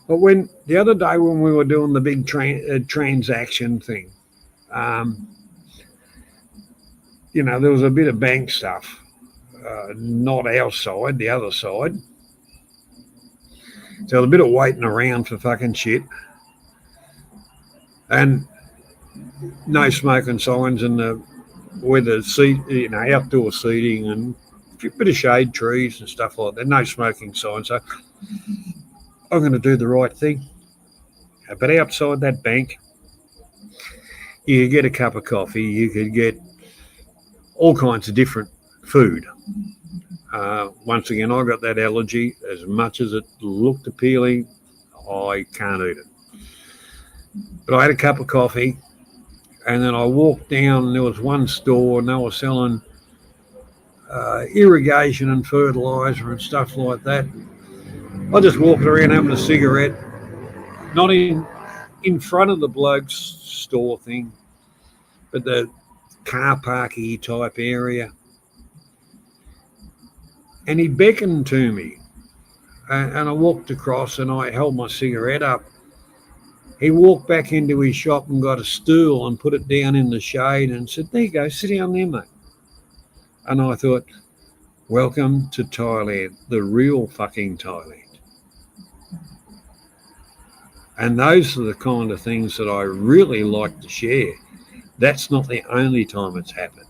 But the other day when we were doing the big transaction thing, there was a bit of bank stuff, not our side, the other side. So a bit of waiting around for fucking shit, and no smoking signs, and where the seat, outdoor seating and a bit of shade trees and stuff like that. No smoking signs. So I'm going to do the right thing. But outside that bank, you could get a cup of coffee. You could get all kinds of different food. Once again, I got that allergy. As much as it looked appealing, I can't eat it. But I had a cup of coffee, and then I walked down, and there was one store, and they were selling irrigation and fertilizer and stuff like that. I just walked around having a cigarette, not in front of the bloke's store thing, but the car parky type area. And he beckoned to me, and I walked across, and I held my cigarette up. He walked back into his shop and got a stool and put it down in the shade and said, "There you go, sit down there, mate." And I thought, welcome to Thailand, the real fucking Thailand. And those are the kind of things that I really like to share. That's not the only time it's happened.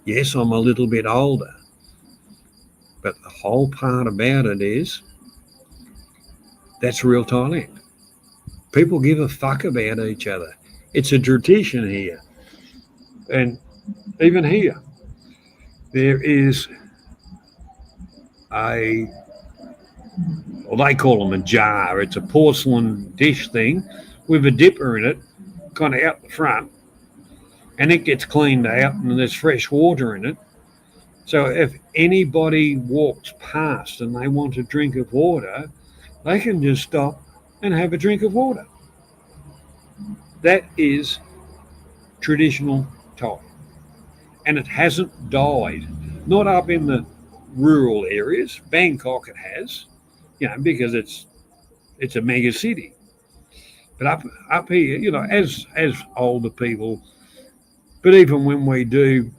Yes, I'm a little bit older, but the whole part about it is that's real Thailand. People give a fuck about each other. It's a tradition here. And even here, there is they call them a jar. It's a porcelain dish thing with a dipper in it, kind of out the front, and it gets cleaned out, and there's fresh water in it. So if anybody walks past and they want a drink of water, they can just stop and have a drink of water. That is traditional Thai. And it hasn't died. Not up in the rural areas. Bangkok it has, because it's a mega city. But up here, as older people, but even when we do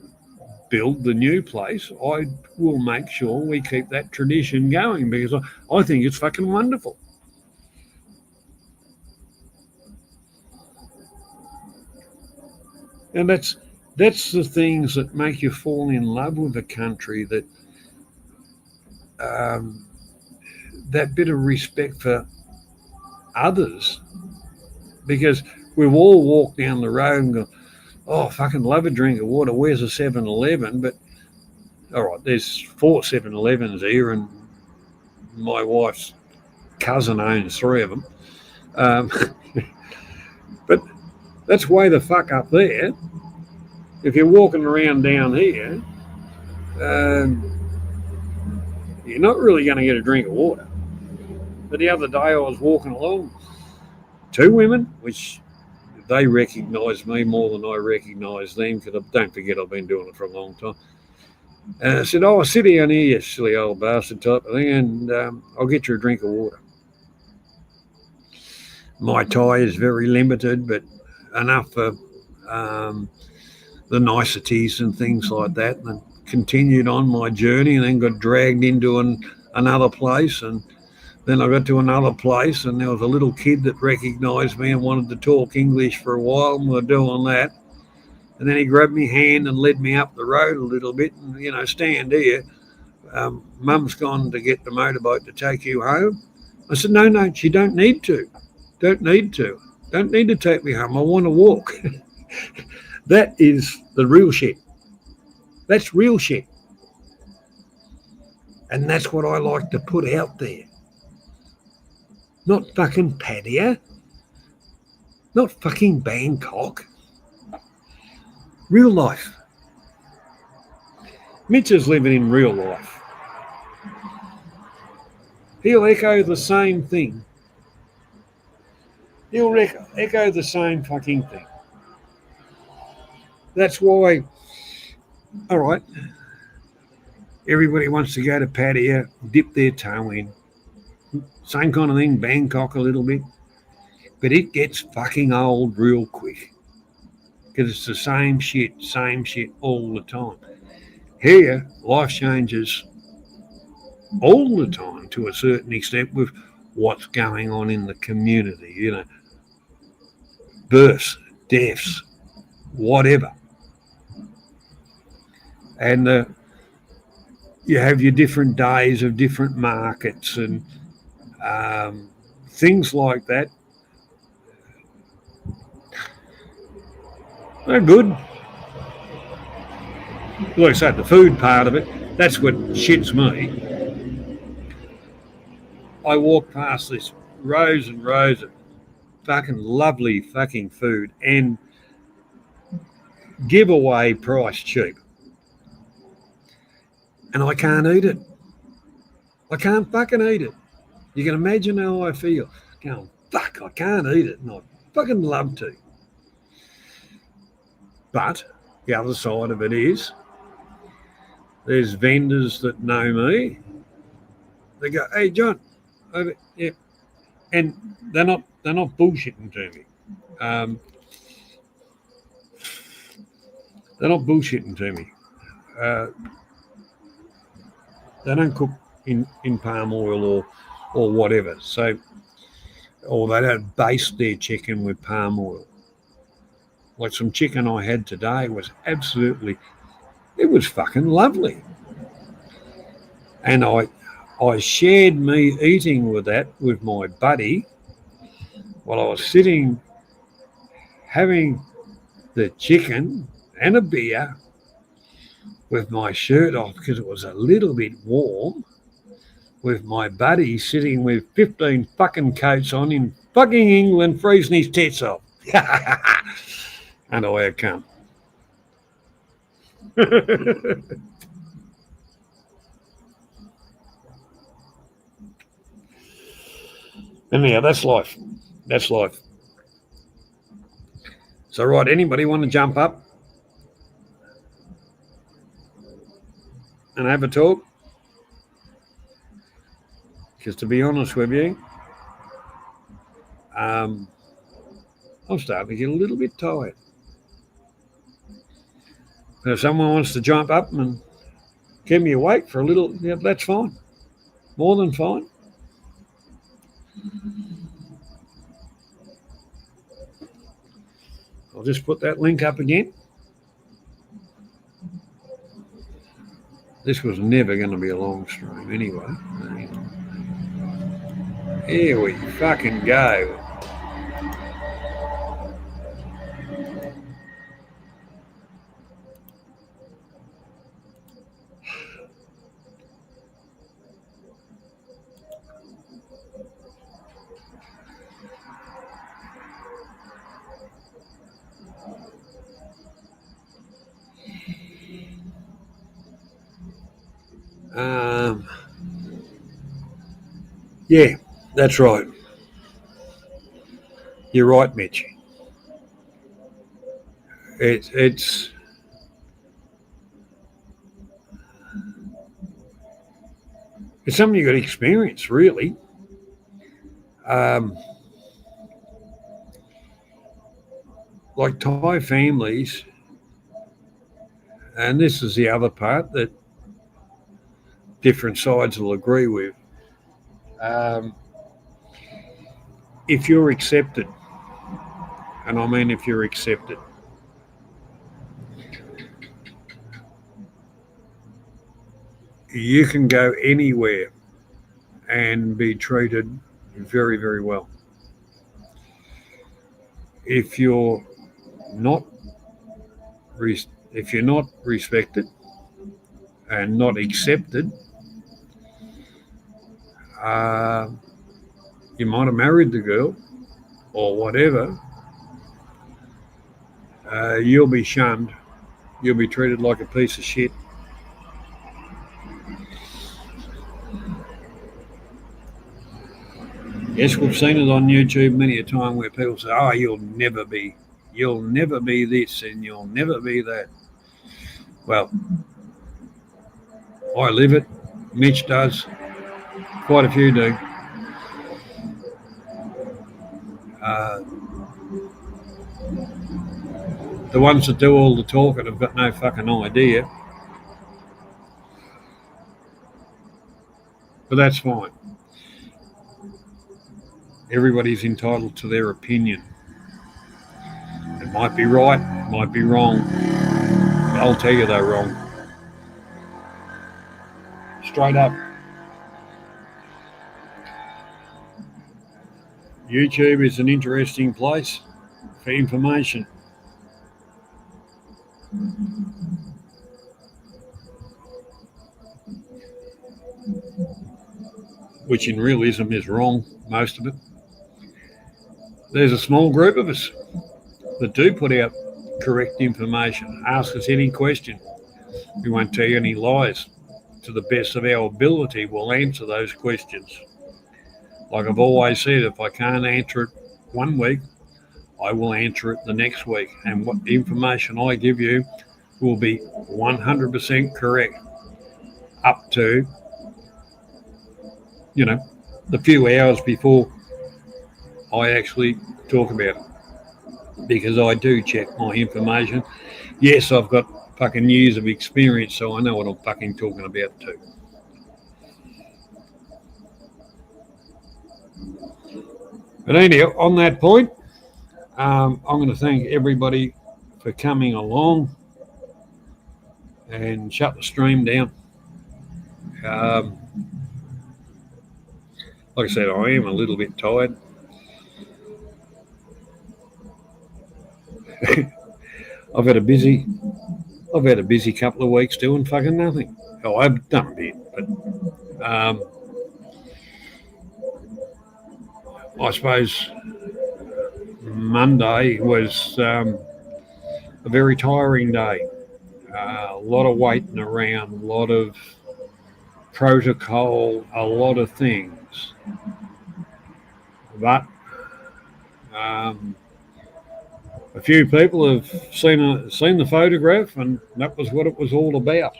build the new place, I will make sure we keep that tradition going, because I think it's fucking wonderful. And that's the things that make you fall in love with a country, that that bit of respect for others, because we've all walked down the road and gone, oh, fucking love a drink of water. Where's a 7-Eleven? But all right, there's 4 7-Elevens here, and my wife's cousin owns 3 of them. But that's way the fuck up there. If you're walking around down here, you're not really going to get a drink of water. But the other day I was walking along, 2 women, which they recognised me more than I recognised them, because don't forget I've been doing it for a long time. And I said, oh, sit down here, you silly old bastard type of thing, and I'll get you a drink of water. My Thai is very limited, but enough for the niceties and things like that. And continued on my journey, and then got dragged into another place, and then I got to another place, and there was a little kid that recognised me and wanted to talk English for a while, and we were doing that. And then he grabbed me hand and led me up the road a little bit, and, you know, stand here. Mum's gone to get the motorboat to take you home. I said, no, she don't need to. Don't need to take me home. I want to walk. That is the real shit. That's real shit. And that's what I like to put out there. Not fucking Pattaya. Not fucking Bangkok. Real life. Mitch is living in real life. He'll echo the same thing. He'll echo the same fucking thing. That's why, all right, everybody wants to go to Pattaya, dip their toe in. Same kind of thing, Bangkok a little bit. But it gets fucking old real quick. Because it's the same shit all the time. Here, life changes all the time to a certain extent with what's going on in the community, you know. Births, deaths, whatever. And you have your different days of different markets and things like that. They're good. Like I said, the food part of it, that's what shits me. I walk past this rows and rows of fucking lovely fucking food and giveaway price cheap. And I can't eat it. I can't fucking eat it. You can imagine how I feel. Going, fuck, I can't eat it. And I fucking love to. But the other side of it is there's vendors that know me. They go, hey, John, over, yeah. And they're not bullshitting to me. They're not bullshitting to me. They don't cook in palm oil or whatever. So, or they don't baste their chicken with palm oil. Like some chicken I had today was absolutely, it was fucking lovely. And I shared me eating with that with my buddy while I was sitting having the chicken and a beer with my shirt off because it was a little bit warm, with my buddy sitting with 15 fucking coats on in fucking England freezing his tits off. And I come. Anyhow, that's life. That's life. So, right, anybody want to jump up and have a talk? Because to be honest with you, I'm starting to get a little bit tired. If someone wants to jump up and keep me awake for a little, yeah, that's fine. More than fine. I'll just put that link up again. This was never going to be a long stream anyway. Here we fucking go. Yeah, that's right. You're right, Mitch. It's something you got to experience, really. Like Thai families, and this is the other part that different sides will agree with. If you're accepted, and I mean if you're accepted, you can go anywhere and be treated very, very well. If you're not if you're not respected and not accepted, you might have married the girl or whatever. You'll be shunned. You'll be treated like a piece of shit. Yes, we've seen it on YouTube many a time where people say, "Oh, you'll never be this, and you'll never be that." Well, I live it. Mitch does. Quite a few do. The ones that do all the talking have got no fucking idea. But that's fine. Everybody's entitled to their opinion. It might be right, it might be wrong. But I'll tell you they're wrong. Straight up. YouTube is an interesting place for information. Which in realism is wrong, most of it. There's a small group of us that do put out correct information. Ask us any question. We won't tell you any lies. To the best of our ability, we'll answer those questions. Like I've always said, if I can't answer it one week, I will answer it the next week. And what the information I give you will be 100% correct up to, the few hours before I actually talk about it. Because I do check my information. Yes, I've got fucking years of experience, so I know what I'm fucking talking about too. But anyhow, on that point, I'm going to thank everybody for coming along and shut the stream down. Like I said, I am a little bit tired. I've had a busy couple of weeks doing fucking nothing. Oh, I've done a bit, but I suppose Monday was a very tiring day. A lot of waiting around, a lot of protocol, a lot of things. But a few people have seen the photograph, and that was what it was all about.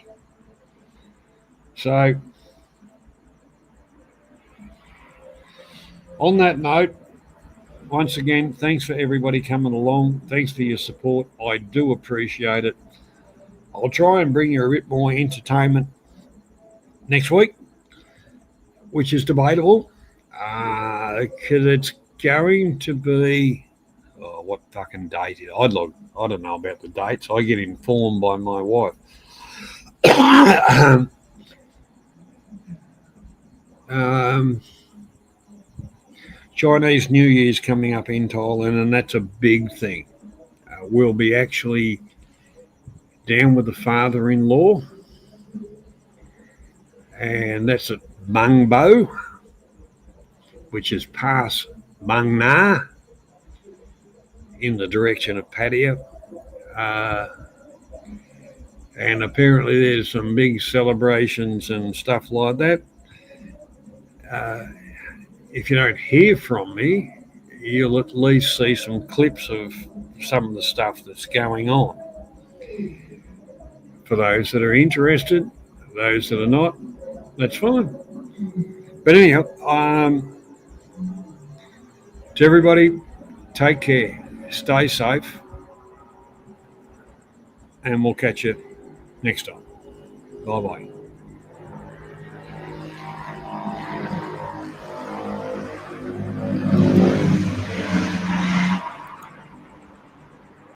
So, on that note, once again, thanks for everybody coming along. Thanks for your support. I do appreciate it. I'll try and bring you a bit more entertainment next week, which is debatable, because it's going to be, what fucking date is it? I don't know about the dates. I get informed by my wife. Chinese New Year's coming up in Thailand, and that's a big thing. We'll be actually down with the father-in-law, and that's at Bang Bo, which is past Bang Na in the direction of Pattaya. And apparently there's some big celebrations and stuff like that. If you don't hear from me, you'll at least see some clips of some of the stuff that's going on. For those that are interested, those that are not, that's fine. But anyhow, to everybody, take care, stay safe, and we'll catch you next time. Bye-bye.